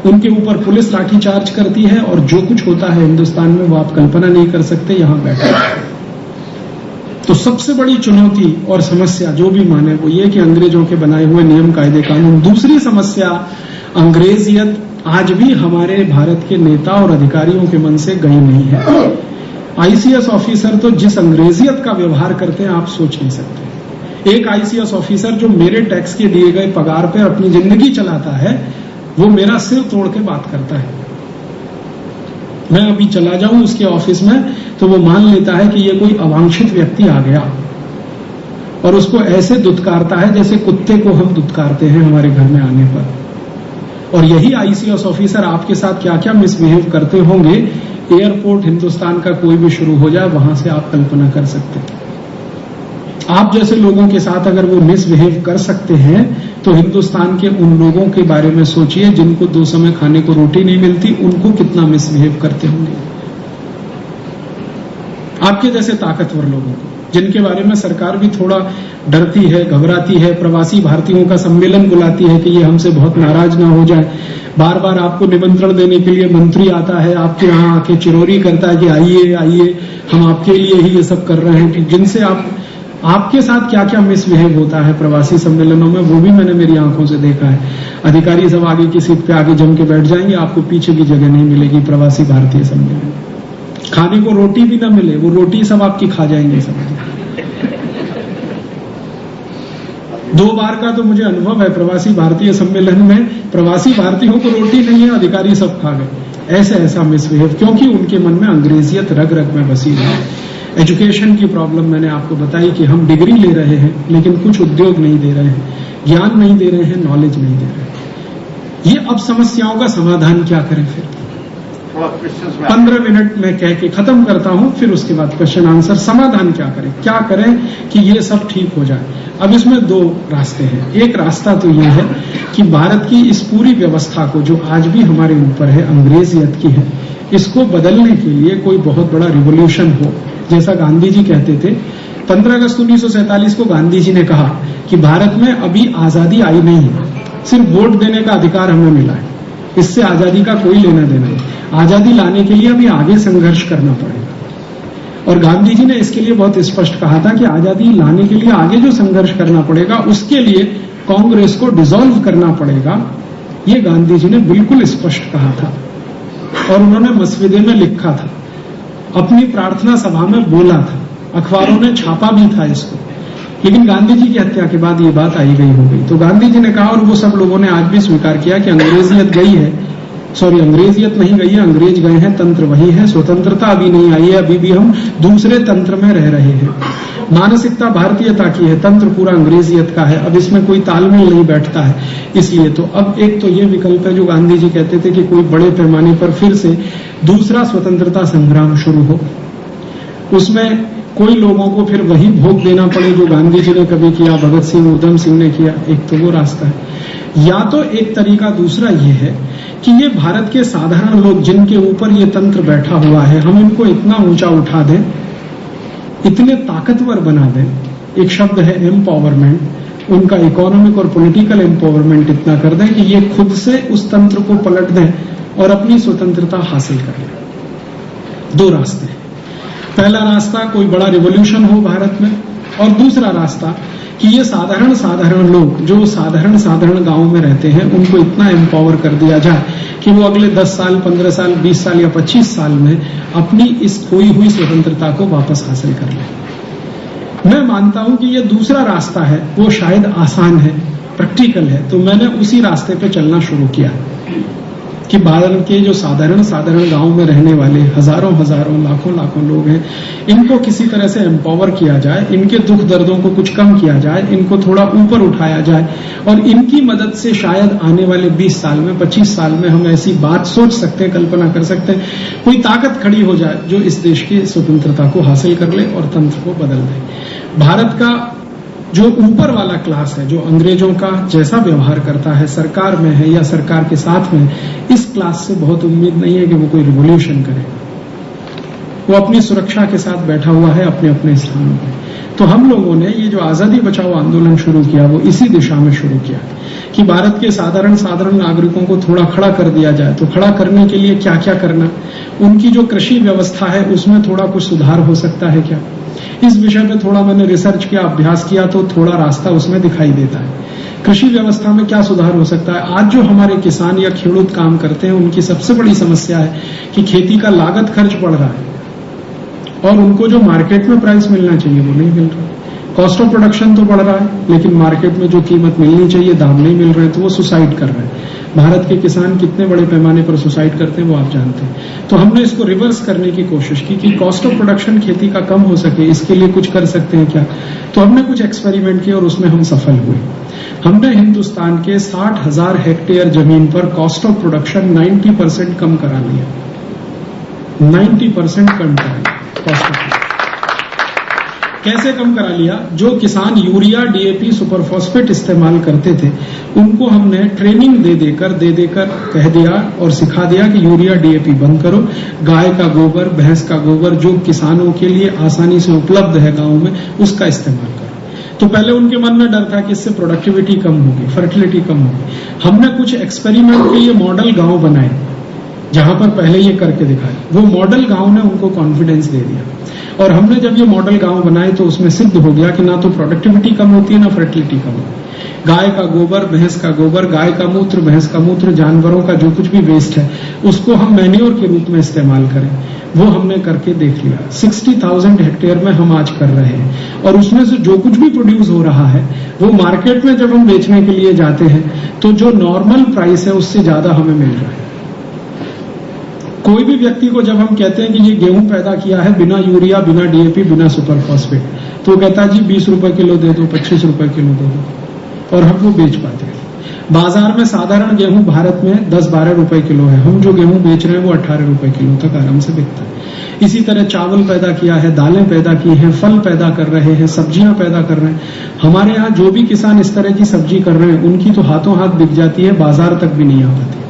B: उनके ऊपर पुलिस लाठीचार्ज करती है, और जो कुछ होता है हिंदुस्तान में वो आप कल्पना नहीं कर सकते यहां बैठे। तो सबसे बड़ी चुनौती और समस्या जो भी माने वो ये कि अंग्रेजों के बनाए हुए नियम, कायदे, कानून। दूसरी समस्या, अंग्रेजियत आज भी हमारे भारत के नेता और अधिकारियों के मन से गई नहीं है। आईसीएस ऑफिसर तो जिस अंग्रेजियत का व्यवहार करते हैं आप सोच नहीं सकते। एक आईसीएस ऑफिसर जो मेरे टैक्स के दिए गए पगार पर अपनी जिंदगी चलाता है, वो मेरा सिर तोड़ के बात करता है। मैं अभी चला जाऊं उसके ऑफिस में तो वो मान लेता है कि ये कोई अवांछित व्यक्ति आ गया, और उसको ऐसे दुत्कारता है जैसे कुत्ते को हम दुत्कारते हैं हमारे घर में आने पर। और यही आईसीएस ऑफिसर आपके साथ क्या क्या मिसबिहेव करते होंगे, एयरपोर्ट हिंदुस्तान का कोई भी शुरू हो जाए, वहां से आप कल्पना कर सकते हैं। आप जैसे लोगों के साथ अगर वो मिसबिहेव कर सकते हैं, तो हिंदुस्तान के उन लोगों के बारे में सोचिए जिनको 2 समय खाने को रोटी नहीं मिलती, उनको कितना मिसबिहेव करते होंगे। आपके जैसे ताकतवर लोगों को, जिनके बारे में सरकार भी थोड़ा डरती है, घबराती है, प्रवासी भारतीयों का सम्मेलन बुलाती है कि ये हमसे बहुत नाराज ना हो जाए। बार बार आपको निमंत्रण देने के लिए मंत्री आता है, आपके यहाँ आके चिरौरी करता है कि आइए आइए, हम आपके लिए ही ये सब कर रहे हैं। कि जिनसे आपके साथ क्या क्या मिसबिहेव होता है प्रवासी सम्मेलनों में, वो भी मैंने मेरी आंखों से देखा है। अधिकारी सब आगे की सीट पे आगे जम के बैठ जाएंगे, आपको पीछे भी जगह नहीं मिलेगी प्रवासी भारतीय सम्मेलन। खाने को रोटी भी ना मिले, वो रोटी सब आपकी खा जाएंगे सब। 2 बार का तो मुझे अनुभव है प्रवासी भारतीय सम्मेलन में, प्रवासी भारतीयों को रोटी नहीं है, अधिकारी सब खा गए। ऐसा मिसबिहेव, क्योंकि उनके मन में अंग्रेजियत रग रग में बसी है। एजुकेशन की प्रॉब्लम मैंने आपको बताई कि हम डिग्री ले रहे हैं लेकिन कुछ उद्योग नहीं दे रहे हैं, ज्ञान नहीं दे रहे हैं, नॉलेज नहीं दे रहे हैं। ये अब समस्याओं का समाधान क्या करें? फिर 15 मिनट में कह के खत्म करता हूं, फिर उसके बाद क्वेश्चन आंसर। समाधान क्या करें कि ये सब ठीक हो जाए? अब इसमें 2 रास्ते हैं। एक रास्ता तो ये है कि भारत की इस पूरी व्यवस्था को, जो आज भी हमारे ऊपर है, अंग्रेजियत की है, इसको बदलने के लिए कोई बहुत बड़ा रिवोल्यूशन हो। जैसा गांधी जी कहते थे, 15 अगस्त 1947 को गांधी जी ने कहा कि भारत में अभी आजादी आई नहीं है, सिर्फ वोट देने का अधिकार हमें मिला है, इससे आजादी का कोई लेना देना नहीं। आजादी लाने के लिए अभी आगे संघर्ष करना पड़ेगा। और गांधी जी ने इसके लिए बहुत स्पष्ट कहा था कि आजादी लाने के लिए आगे जो संघर्ष करना पड़ेगा, उसके लिए कांग्रेस को डिसॉल्व करना पड़ेगा। ये गांधी जी ने बिल्कुल स्पष्ट कहा था, और उन्होंने मसविदे में लिखा था। अपनी प्रार्थना सभा में बोला था, अखबारों ने छापा भी था इसको, लेकिन गांधी जी की हत्या के बाद ये बात आई गई हो गई। तो गांधी जी ने कहा, और वो सब लोगों ने आज भी स्वीकार किया कि अंग्रेजियत गई है, अंग्रेजियत नहीं गई है, अंग्रेज गए हैं, तंत्र वही है, स्वतंत्रता अभी नहीं आई है, अभी भी हम दूसरे तंत्र में रह रहे हैं। मानसिकता भारतीयता की है, तंत्र पूरा अंग्रेजियत का है, अब इसमें कोई तालमेल नहीं बैठता है। इसलिए तो अब एक तो ये विकल्प है जो गांधी जी कहते थे कि कोई बड़े पैमाने पर फिर से दूसरा स्वतंत्रता संग्राम शुरू हो, उसमें कोई लोगों को फिर वही भोग देना पड़े जो गांधी जी ने कभी किया, भगत सिंह, उधम सिंह ने किया। एक तो वो रास्ता है। या तो एक तरीका दूसरा ये है कि ये भारत के साधारण लोग जिनके ऊपर ये तंत्र बैठा हुआ है, हम इनको इतना ऊंचा उठा दें, इतने ताकतवर बना दें, एक शब्द है एम्पावरमेंट, उनका इकोनॉमिक और पॉलिटिकल एम्पावरमेंट इतना कर दें कि ये खुद से उस तंत्र को पलट दें और अपनी स्वतंत्रता हासिल कर लें। दो रास्ते हैं। पहला रास्ता कोई बड़ा रिवॉल्यूशन हो भारत में, और दूसरा रास्ता कि ये साधारण लोग जो साधारण गांव में रहते हैं, उनको इतना एम्पावर कर दिया जाए कि वो अगले 10 साल, 15 साल, 20 साल या 25 साल में अपनी इस खोई हुई स्वतंत्रता को वापस हासिल कर लें। मैं मानता हूं कि ये दूसरा रास्ता है, वो शायद आसान है, प्रैक्टिकल है, तो मैंने उसी रास्ते पे चलना शुरू किया कि भारत के जो साधारण गांव में रहने वाले हजारों लाखों लोग हैं, इनको किसी तरह से एम्पावर किया जाए, इनके दुख दर्दों को कुछ कम किया जाए, इनको थोड़ा ऊपर उठाया जाए, और इनकी मदद से शायद आने वाले 20 साल में, 25 साल में हम ऐसी बात सोच सकते हैं, कल्पना कर सकते हैं, कोई ताकत खड़ी हो जाए जो इस देश की स्वतंत्रता को हासिल कर ले और तंत्र को बदल दे। भारत का जो ऊपर वाला क्लास है, जो अंग्रेजों का जैसा व्यवहार करता है, सरकार में है या सरकार के साथ में, इस क्लास से बहुत उम्मीद नहीं है कि वो कोई रिवॉल्यूशन करे। वो अपनी सुरक्षा के साथ बैठा हुआ है अपने अपने स्थानों पर। तो हम लोगों ने ये जो आजादी बचाओ आंदोलन शुरू किया, वो इसी दिशा में शुरू किया कि भारत के साधारण नागरिकों को थोड़ा खड़ा कर दिया जाए। तो खड़ा करने के लिए क्या क्या करना, उनकी जो कृषि व्यवस्था है उसमें थोड़ा कुछ सुधार हो सकता है क्या, इस विषय में थोड़ा मैंने रिसर्च किया, अभ्यास किया, तो थोड़ा रास्ता उसमें दिखाई देता है। कृषि व्यवस्था में क्या सुधार हो सकता है। आज जो हमारे किसान या खेडूत काम करते हैं, उनकी सबसे बड़ी समस्या है कि खेती का लागत खर्च बढ़ रहा है और उनको जो मार्केट में प्राइस मिलना चाहिए वो नहीं मिल रहा। कॉस्ट ऑफ प्रोडक्शन तो बढ़ रहा है, लेकिन मार्केट में जो कीमत मिलनी चाहिए, दाम नहीं मिल रहे, तो वो सुसाइड कर रहे हैं। भारत के किसान कितने बड़े पैमाने पर सुसाइड करते हैं वो आप जानते हैं। तो हमने इसको रिवर्स करने की कोशिश की कि कॉस्ट ऑफ प्रोडक्शन खेती का कम हो सके, इसके लिए कुछ कर सकते हैं क्या। तो हमने कुछ एक्सपेरिमेंट किए और उसमें हम सफल हुए। हमने हिंदुस्तान के 60,000 हेक्टेयर जमीन पर कॉस्ट ऑफ प्रोडक्शन 90% कम करा लिया। 90% कम करा लिया कॉस्ट ऑफ। कैसे कम करा लिया, जो किसान यूरिया, डीएपी, सुपरफॉस्फेट इस्तेमाल करते थे, उनको हमने ट्रेनिंग दे देकर कह दिया और सिखा दिया कि यूरिया, डीएपी बंद करो, गाय का गोबर, भैंस का गोबर जो किसानों के लिए आसानी से उपलब्ध है गांव में, उसका इस्तेमाल करो। तो पहले उनके मन में डर था कि इससे प्रोडक्टिविटी कम होगी, फर्टिलिटी कम होगी। हमने कुछ एक्सपेरिमेंट के लिए मॉडल गांव बनाए जहां पर पहले ये करके दिखाए। वो मॉडल गांव ने उनको कॉन्फिडेंस दे दिया, और हमने जब ये मॉडल गांव बनाए तो उसमें सिद्ध हो गया कि ना तो प्रोडक्टिविटी कम होती है, ना फर्टिलिटी कम होती है। गाय का गोबर, भैंस का गोबर, गाय का मूत्र, भैंस का मूत्र, जानवरों का जो कुछ भी वेस्ट है, उसको हम मैन्योर के रूप में इस्तेमाल करें, वो हमने करके देख लिया। 60,000 हेक्टेयर में हम आज कर रहे हैं, और उसमें से जो कुछ भी प्रोड्यूस हो रहा है, वो मार्केट में जब हम बेचने के लिए जाते हैं तो जो नॉर्मल प्राइस है उससे ज्यादा हमें मिल रहा है। कोई भी व्यक्ति को जब हम कहते हैं कि ये गेहूं पैदा किया है बिना यूरिया, बिना डीएपी, बिना सुपर फॉस्फेट, तो वो कहता है जी 20 रुपए किलो दे दो, 25 रुपए किलो दे दो, और हम वो बेच पाते हैं। बाजार में साधारण गेहूं भारत में 10-12 रुपए किलो है, हम जो गेहूं बेच रहे हैं वो 18 रुपए किलो तक आराम से बिकता है। इसी तरह चावल पैदा किया है, दालें पैदा की हैं, फल पैदा कर रहे हैं, सब्जियां पैदा कर रहे हैं। हमारे यहाँ जो भी किसान इस तरह की सब्जी कर रहे हैं, उनकी तो हाथों हाथ बिक जाती है, बाजार तक भी नहीं आ पाती।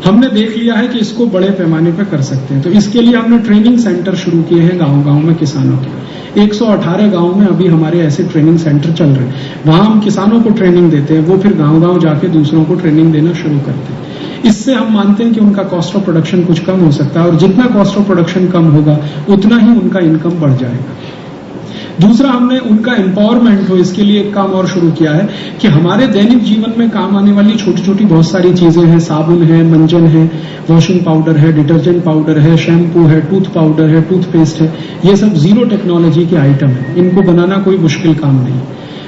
B: हमने देख लिया है कि इसको बड़े पैमाने पर कर सकते हैं, तो इसके लिए हमने ट्रेनिंग सेंटर शुरू किए हैं गांव-गांव में किसानों के। 118 गांव में अभी हमारे ऐसे ट्रेनिंग सेंटर चल रहे हैं। वहां हम किसानों को ट्रेनिंग देते हैं, वो फिर गांव-गांव जाके दूसरों को ट्रेनिंग देना शुरू करते हैं। इससे हम मानते हैं कि उनका कॉस्ट ऑफ प्रोडक्शन कुछ कम हो सकता है, और जितना कॉस्ट ऑफ प्रोडक्शन कम होगा उतना ही उनका इनकम बढ़ जाएगा। दूसरा, हमने उनका एम्पावरमेंट हो इसके लिए एक काम और शुरू किया है कि हमारे दैनिक जीवन में काम आने वाली छोटी छोटी बहुत सारी चीजें हैं, साबुन है, मंजन है, वॉशिंग पाउडर है, डिटर्जेंट पाउडर है, शैम्पू है, टूथ पाउडर है, टूथपेस्ट है, ये सब जीरो टेक्नोलॉजी के आइटम है, इनको बनाना कोई मुश्किल काम नहीं।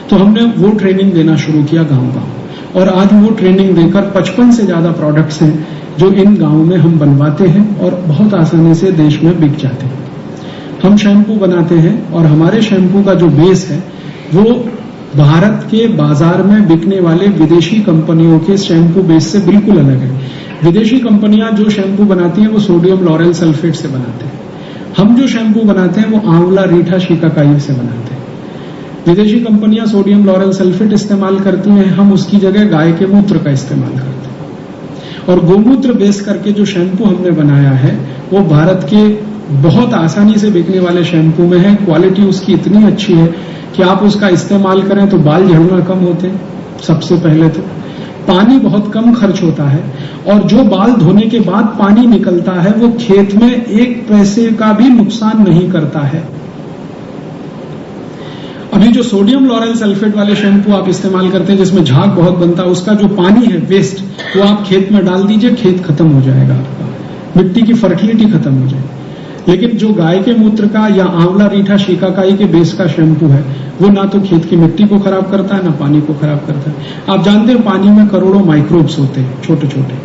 B: तो हमने वो ट्रेनिंग देना शुरू किया गांव-गांव, और आज वो ट्रेनिंग देकर 55 से ज्यादा प्रोडक्ट्स हैं जो इन गांव में हम बनवाते हैं और बहुत आसानी से देश में बिक जाते हैं। हम शैम्पू बनाते हैं और हमारे शैम्पू का जो बेस है वो भारत के बाजार में बिकने वाले विदेशी कंपनियों के शैम्पू बेस से बिल्कुल अलग है। विदेशी कंपनियां जो शैम्पू बनाती हैं वो सोडियम लॉरेल सल्फेट से बनाते हैं, हम जो शैम्पू बनाते हैं वो आंवला रीठा शिकाकाई से बनाते हैं। विदेशी कंपनियां सोडियम लॉरेल सल्फेट इस्तेमाल करती हैं, हम उसकी जगह गाय के मूत्र का इस्तेमाल करते हैं। और गोमूत्र बेस करके जो शैम्पू हमने बनाया है वो भारत के बहुत आसानी से बिकने वाले शैम्पू में है। क्वालिटी उसकी इतनी अच्छी है कि आप उसका इस्तेमाल करें तो बाल झड़ना कम होते हैं। सबसे पहले तो पानी बहुत कम खर्च होता है, और जो बाल धोने के बाद पानी निकलता है वो खेत में 1 पैसे का भी नुकसान नहीं करता है। अभी जो सोडियम लॉरेल सल्फेट वाले शैम्पू आप इस्तेमाल करते हैं जिसमें झाग बहुत बनता है, उसका जो पानी है वेस्ट, वो आप खेत में डाल दीजिए, खेत खत्म हो जाएगा आपका, मिट्टी की फर्टिलिटी खत्म हो जाएगी। लेकिन जो गाय के मूत्र का या आंवला रीठा शिकाकाई के बेस का शैम्पू है वो ना तो खेत की मिट्टी को खराब करता है ना पानी को खराब करता है। आप जानते हैं पानी में करोड़ों माइक्रोब्स होते हैं छोटे छोटे,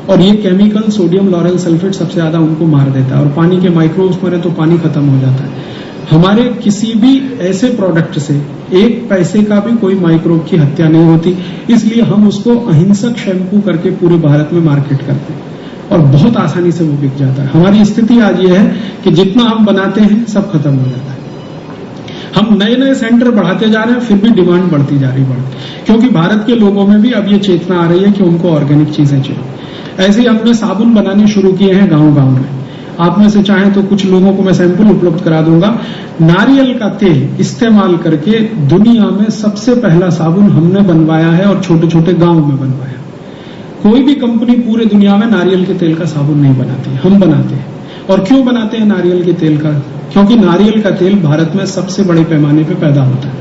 B: और ये केमिकल सोडियम लॉरेल सल्फेट सबसे ज्यादा उनको मार देता है, और पानी के माइक्रोब्स मरे तो पानी खत्म हो जाता है। हमारे किसी भी ऐसे प्रोडक्ट से 1 पैसे का भी कोई माइक्रोब की हत्या नहीं होती, इसलिए हम उसको अहिंसक शैम्पू करके पूरे भारत में मार्केट करते हैं और बहुत आसानी से वो बिक जाता है। हमारी स्थिति आज ये है कि जितना हम बनाते हैं सब खत्म हो जाता है। हम नए नए सेंटर बढ़ाते जा रहे हैं, फिर भी डिमांड बढ़ती जा रही है, क्योंकि भारत के लोगों में भी अब ये चेतना आ रही है कि उनको ऑर्गेनिक चीजें चाहिए। ऐसे ही हमने साबुन बनाने शुरू किए हैं गांव-गांव में। आप में से चाहें तो कुछ लोगों को मैं सैंपल उपलब्ध करा दूंगा। नारियल का तेल इस्तेमाल करके दुनिया में सबसे पहला साबुन हमने बनवाया है, और छोटे छोटे गांव में बनवाया। कोई भी कंपनी पूरे दुनिया में नारियल के तेल का साबुन नहीं बनाती, हम बनाते हैं। और क्यों बनाते हैं नारियल के तेल का? क्योंकि नारियल का तेल भारत में सबसे बड़े पैमाने पे पैदा होता है।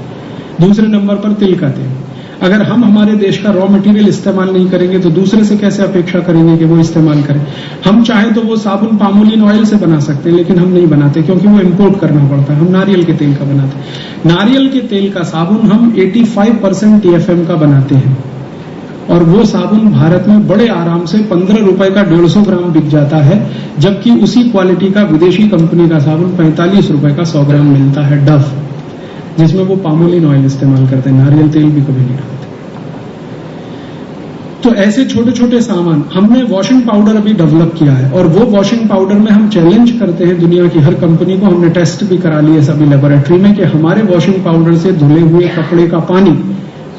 B: दूसरे नंबर पर तिल का तेल। अगर हम हमारे देश का रॉ मटेरियल इस्तेमाल नहीं करेंगे तो दूसरे से कैसे अपेक्षा करेंगे कि वो इस्तेमाल करें? हम चाहें तो वो साबुन पामोलिन ऑयल से बना सकते हैं, लेकिन हम नहीं बनाते क्योंकि वो इम्पोर्ट करना पड़ता है। हम नारियल के तेल का बनाते हैं। नारियल के तेल का साबुन हम 85% TFM का बनाते हैं, और वो साबुन भारत में बड़े आराम से 15 रुपए का 150 ग्राम बिक जाता है, जबकि उसी क्वालिटी का विदेशी कंपनी का साबुन 45 रुपए का 100 ग्राम मिलता है, डव, जिसमें वो पामोलिन ऑयल इस्तेमाल करते हैं, नारियल तेल भी कभी नहीं डालते। तो ऐसे छोटे छोटे सामान हमने वॉशिंग पाउडर अभी डेवलप किया है, और वो वॉशिंग पाउडर में हम चैलेंज करते हैं दुनिया की हर कंपनी को। हमने टेस्ट भी करा लिए सभी लेबोरेटरी में कि हमारे वॉशिंग पाउडर से धुले हुए कपड़े का पानी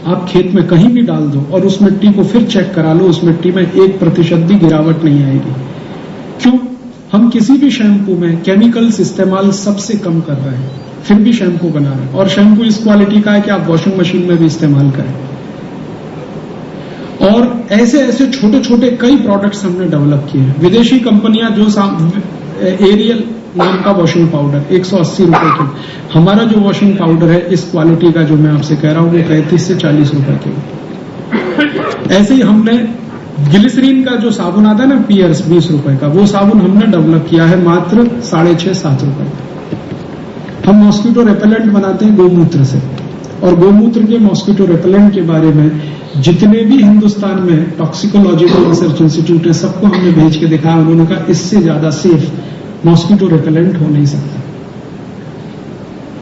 B: आप खेत में कहीं भी डाल दो और उस मिट्टी को फिर चेक करा लो, उस मिट्टी में 1% भी गिरावट नहीं आएगी। क्यों? हम किसी भी शैम्पू में केमिकल्स इस्तेमाल सबसे कम कर रहे हैं, फिर भी शैम्पू बना रहे हैं, और शैम्पू इस क्वालिटी का है कि आप वॉशिंग मशीन में भी इस्तेमाल करें। और ऐसे ऐसे छोटे छोटे कई प्रोडक्ट्स हमने डेवलप किए हैं। विदेशी कंपनियां जो एरियल नाम का वॉशिंग पाउडर 180 रुपए की, हमारा जो वॉशिंग पाउडर है इस क्वालिटी का जो मैं आपसे कह रहा हूं वो 35 से 40 रुपए की। ऐसे ही हमने ग्लिसरीन का जो साबुन आता है ना, पियर्स 20 रुपए का, वो साबुन हमने डेवलप किया है मात्र 6.5-7 रुपए का। हम मॉस्किटो रेपेलेंट बनाते हैं गोमूत्र से, और गोमूत्र के मॉस्किटो रेपेलेंट के बारे में जितने भी हिंदुस्तान में टॉक्सिकोलॉजिकल रिसर्च इंस्टीट्यूट है सबको हमने भेज के दिखाया। उन्होंने कहा इससे ज्यादा सेफ मॉस्किटो रेपेलेंट हो नहीं सकता।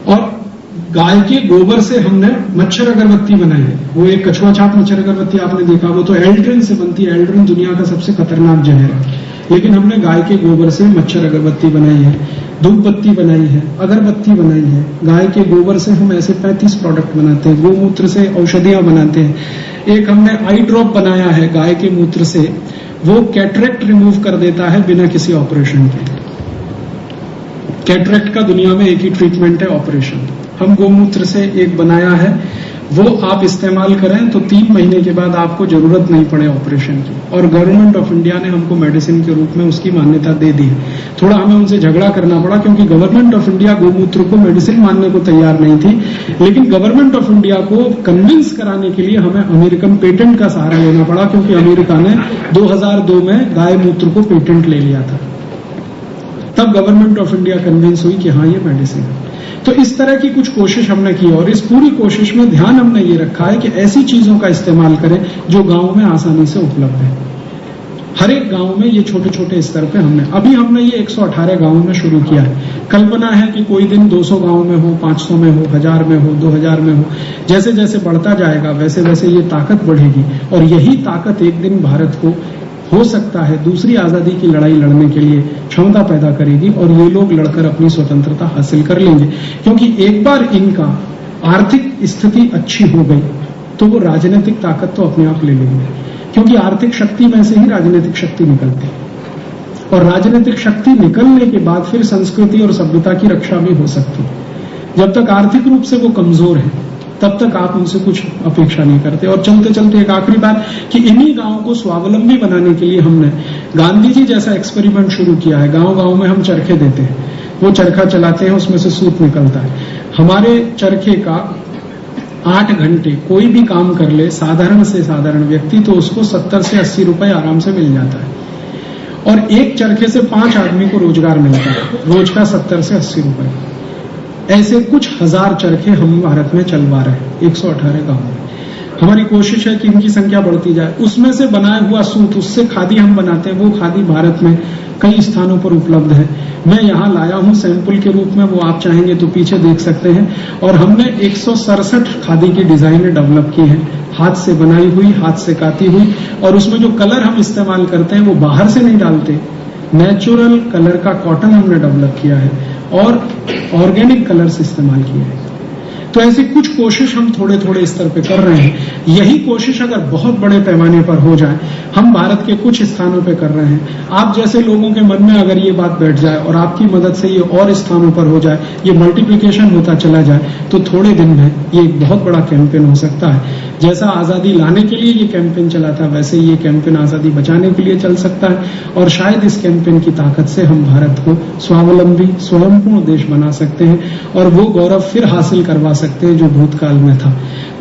B: और गाय के गोबर से हमने मच्छर अगरबत्ती बनाई है। वो एक कछुआ छाप मच्छर अगरबत्ती आपने देखा, वो तो एल्ड्रिन से बनती है। एल्ड्रिन दुनिया का सबसे खतरनाक जहर है, लेकिन हमने गाय के गोबर से मच्छर अगरबत्ती बनाई है, धूप बत्ती बनाई है, अगरबत्ती बनाई है। गाय के गोबर से हम ऐसे 35 प्रोडक्ट बनाते हैं। गोमूत्र से औषधियां बनाते हैं। एक हमने आई ड्रॉप बनाया है गाय के मूत्र से, वो कैटरेक्ट रिमूव कर देता है बिना किसी ऑपरेशन के। कैटरेक्ट का दुनिया में एक ही ट्रीटमेंट है, ऑपरेशन। हम गोमूत्र से एक बनाया है वो आप इस्तेमाल करें तो 3 महीने के बाद आपको जरूरत नहीं पड़े ऑपरेशन की। और गवर्नमेंट ऑफ इंडिया ने हमको मेडिसिन के रूप में उसकी मान्यता दे दी है। थोड़ा हमें उनसे झगड़ा करना पड़ा क्योंकि गवर्नमेंट ऑफ इंडिया गोमूत्र को मेडिसिन मानने को तैयार नहीं थी, लेकिन गवर्नमेंट ऑफ इंडिया को कन्विंस कराने के लिए हमें अमेरिकन पेटेंट का सहारा लेना पड़ा, क्योंकि अमेरिका ने 2002 में गाय मूत्र को पेटेंट ले लिया था। तब गवर्नमेंट ऑफ इंडिया कन्विंस हुई कि हाँ ये मेडिसिन है। तो इस तरह की कुछ कोशिश हमने की और इस पूरी कोशिश में ध्यान हमने ये रखा है कि ऐसी चीजों का इस्तेमाल करें जो गांव में आसानी से उपलब्ध है। हर एक गांव में ये छोटे छोटे स्तर पे हमने ये 118 गांवों में शुरू किया है। कल्पना है कि कोई दिन 200 गांव में हो, 500 में हो, 1000 में हो, 2000 में हो। जैसे जैसे बढ़ता जाएगा वैसे वैसे ये ताकत बढ़ेगी और यही ताकत एक दिन भारत को हो सकता है दूसरी आजादी की लड़ाई लड़ने के लिए क्षमता पैदा करेगी और ये लोग लड़कर अपनी स्वतंत्रता हासिल कर लेंगे। क्योंकि एक बार इनका आर्थिक स्थिति अच्छी हो गई तो वो राजनीतिक ताकत तो अपने आप ले लेंगे, क्योंकि आर्थिक शक्ति में से ही राजनीतिक शक्ति निकलती है और राजनीतिक शक्ति निकलने के बाद फिर संस्कृति और सभ्यता की रक्षा भी हो सकती है। जब तक आर्थिक रूप से वो कमजोर है तब तक आप उनसे कुछ अपेक्षा नहीं करते। और चलते चलते एक आखिरी बात कि इन्हीं गांवों को स्वावलंबी बनाने के लिए हमने गांधी जी जैसा एक्सपेरिमेंट शुरू किया है। गांव गांव में हम चरखे देते हैं, वो चरखा चलाते हैं, उसमें से सूत निकलता है। हमारे चरखे का 8 घंटे कोई भी काम कर ले साधारण से साधारण व्यक्ति तो उसको 70 से 80 रुपए आराम से मिल जाता है और एक चरखे से 5 आदमी को रोजगार मिलता है, रोज का 70 से 80 रुपए। ऐसे कुछ हजार चरखे हम भारत में चलवा रहे हैं 118 गांव में। हमारी कोशिश है कि इनकी संख्या बढ़ती जाए। उसमें से बनाया हुआ सूत, उससे खादी हम बनाते हैं, वो खादी भारत में कई स्थानों पर उपलब्ध है। मैं यहाँ लाया हूँ सैंपल के रूप में, वो आप चाहेंगे तो पीछे देख सकते हैं। और हमने 167 खादी की डिजाइनें डेवलप की हैं, हाथ से बनाई हुई, हाथ से काती हुई। और उसमें जो कलर हम इस्तेमाल करते हैं वो बाहर से नहीं डालते, नेचुरल कलर का कॉटन हमने डेवलप किया है और ऑर्गेनिक कलर्स इस्तेमाल किए हैं। तो ऐसी कुछ कोशिश हम थोड़े थोड़े स्तर पे कर रहे हैं। यही कोशिश अगर बहुत बड़े पैमाने पर हो जाए, हम भारत के कुछ स्थानों पे कर रहे हैं, आप जैसे लोगों के मन में अगर ये बात बैठ जाए और आपकी मदद से ये और स्थानों पर हो जाए, ये मल्टीप्लिकेशन होता चला जाए, तो थोड़े दिन में ये एक बहुत बड़ा कैंपेन हो सकता है। जैसा आजादी लाने के लिए ये कैंपेन चला था, वैसे ये कैंपेन आजादी बचाने के लिए चल सकता है। और शायद इस कैंपेन की ताकत से हम भारत को स्वावलंबी स्वयंपूर्ण देश बना सकते हैं और वो गौरव फिर हासिल करवा सकते हैं जो भूतकाल में था।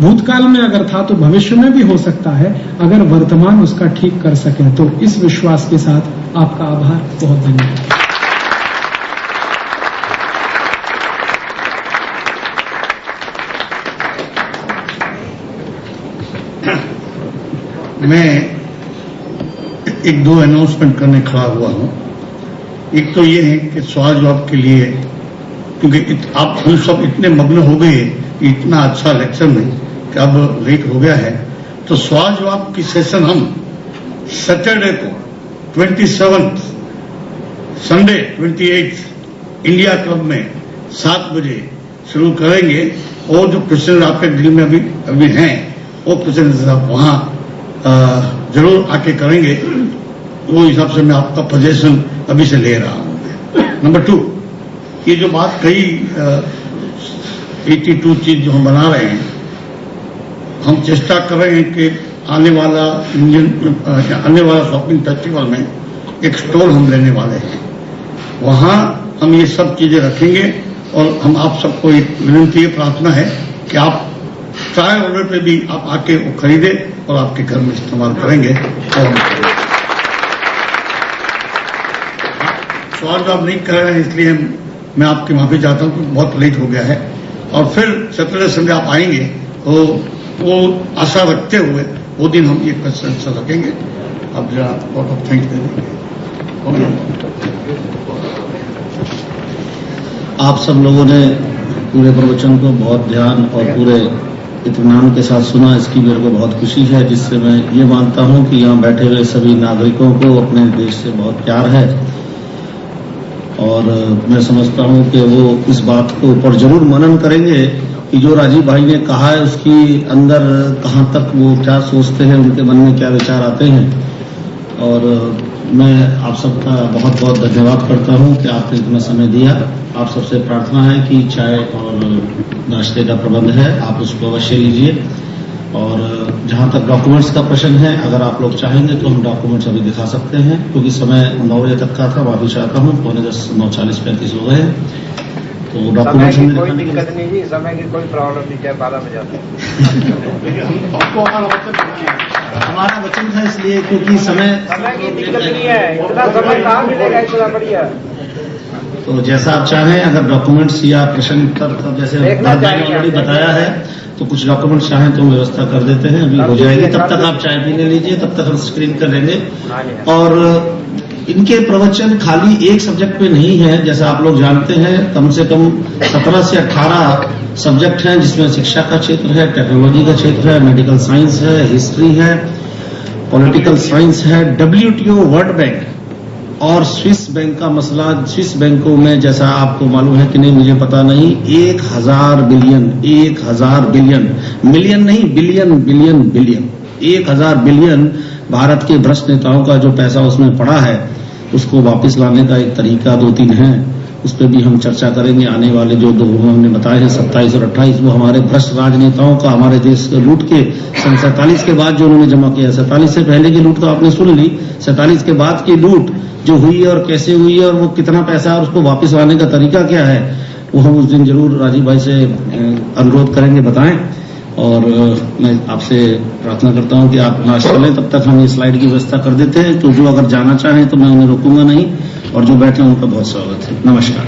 B: भूतकाल में अगर था तो भविष्य में भी हो सकता है, अगर वर्तमान उसका ठीक कर सके। तो इस विश्वास के साथ आपका आभार, बहुत धन्यवाद।
C: मैं 1-2 अनाउंसमेंट करने खड़ा हुआ हूं। एक तो ये है कि सवाल जवाब के लिए, क्योंकि आप हम सब इतने मग्न हो गए इतना अच्छा लेक्चर में कि अब लेट हो गया है, तो सवाल जवाब की सेशन हम सैटरडे को 27 संडे 28 इंडिया क्लब में 7 बजे शुरू करेंगे। और जो क्वेश्चन आपके दिल में अभी हैं वो क्वेश्चन आप वहां जरूर आके करेंगे। वो हिसाब से मैं आपका सजेशन अभी से ले रहा हूं। नंबर 2, ये जो बात कही 82 चीज जो हम बना रहे हैं, हम चेष्टा कर रहे हैं कि आने वाला शॉपिंग फेस्टिवल में एक स्टॉल हम लेने वाले हैं। वहां हम ये सब चीजें रखेंगे और हम आप सबको एक विनती प्रार्थना है कि आप ट्रायल ऑर्डर पे भी आप आके वो खरीदे और आपके घर में इस्तेमाल करेंगे। और सवाल जवाब नहीं कर रहे हैं इसलिए मैं आपकी माफी चाहता हूं कि बहुत लेट हो गया है। और फिर सैटरडे संडे आप आएंगे तो वो आशा रखते हुए वो दिन हम ये क्वेश्चन रखेंगे। अब जरा बहुत ऑफ थैंक्स दे देंगे।
A: आप सब लोगों ने पूरे प्रवचन को बहुत ध्यान और पूरे इत्मीनान के साथ सुना, इसकी मेरे को बहुत खुशी है, जिससे मैं ये मानता हूं कि यहाँ बैठे हुए सभी नागरिकों को अपने देश से बहुत प्यार है। और मैं समझता हूं कि वो इस बात को ऊपर जरूर मनन करेंगे कि जो राजीव भाई ने कहा है उसकी अंदर कहाँ तक वो क्या सोचते हैं, उनके मन में क्या विचार आते हैं। और मैं आप सबका बहुत बहुत धन्यवाद करता हूं कि आपने इतना समय दिया। आप सबसे प्रार्थना है कि चाय और नाश्ते का प्रबंध है, आप उसको अवश्य लीजिए। और जहां तक डॉक्यूमेंट्स का प्रश्न है, अगर आप लोग चाहेंगे तो हम डॉक्यूमेंट्स अभी दिखा सकते हैं, क्योंकि समय 9 बजे तक का था। माफी चाहता हूं, 9:40-35 हो गए हैं, तो डॉक्यूमेंट्स
D: समय की कोई दिक्कत नहीं जी, समय की कोई प्रॉब्लम नहीं, चाहे 12 बजे
A: हमारा वचन था इसलिए, क्योंकि समय
D: की दिक्कत नहीं है, इतना समय कहाँ मिलेगा, इतना बढ़िया।
A: तो जैसा आप चाहें, अगर डॉक्यूमेंट्स या प्रश्न उत्तर जैसे
D: देखना
A: भाई ने ऑलरेडी बताया है, तो कुछ डॉक्यूमेंट्स चाहें तो व्यवस्था कर देते हैं, अभी हो जाएगी। तब तक आप चाय पीने लीजिए, तब तक हम स्क्रीन कर लेंगे। और इनके प्रवचन खाली एक सब्जेक्ट पे नहीं है, जैसा आप लोग जानते हैं, कम से कम 17 से 18 सब्जेक्ट हैं, जिसमें शिक्षा का क्षेत्र है, टेक्नोलॉजी का क्षेत्र है, मेडिकल साइंस है, हिस्ट्री है, पॉलिटिकल साइंस है, WTO, वर्ल्ड बैंक और स्विस बैंक का मसला। स्विस बैंकों में, जैसा आपको मालूम है कि नहीं मुझे पता नहीं, 1000 बिलियन, 1000 बिलियन, मिलियन नहीं, billion billion billion, 1000 billion Bharat के भ्रष्ट नेताओं का जो पैसा उसमें पड़ा है, उसको वापस लाने का एक तरीका 2-3 है। उस पर भी हम चर्चा करेंगे। आने वाले जो 2 हमने बताए हैं, 27 और 28, वो हमारे भ्रष्ट राजनेताओं का हमारे देश के लूट के सन 47 के बाद जो उन्होंने जमा किया। 47 से पहले की लूट तो आपने सुन ली, 47 के बाद की लूट जो हुई है और कैसे हुई है और वो कितना पैसा है और उसको वापस लाने का तरीका क्या है, वो हम उस दिन जरूर राजीव भाई से अनुरोध करेंगे, बताएं। और मैं आपसे प्रार्थना करता हूं कि आप नाश्ता चलें, तब तक हम ये स्लाइड की व्यवस्था कर देते हैं। तो जो अगर जाना चाहें तो मैं उन्हें रोकूंगा नहीं, और जो बैठे उनका बहुत स्वागत है। नमस्कार।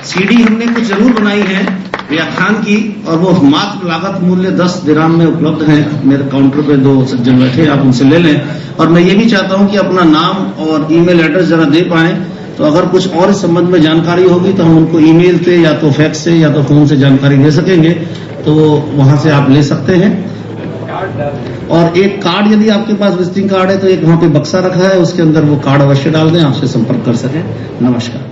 A: सीडी हमने कुछ जरूर बनाई है व्याख्यान की, और वो मात्र लागत मूल्य 10 दिरहम में उपलब्ध है। मेरे काउंटर पे 2 सज्जन बैठे, आप उनसे ले लें। और मैं ये भी चाहता हूं कि अपना नाम और ईमेल एड्रेस जरा दे पाएं, तो अगर कुछ और इस संबंध में जानकारी होगी तो हम उनको ईमेल से या तो फैक्स से या तो फोन से जानकारी दे सकेंगे, तो वहां से आप ले सकते हैं। और एक कार्ड, यदि आपके पास विजिटिंग कार्ड है तो एक वहां पे बक्सा रखा है, उसके अंदर वो कार्ड अवश्य डाल दें, आपसे संपर्क कर सकें। नमस्कार।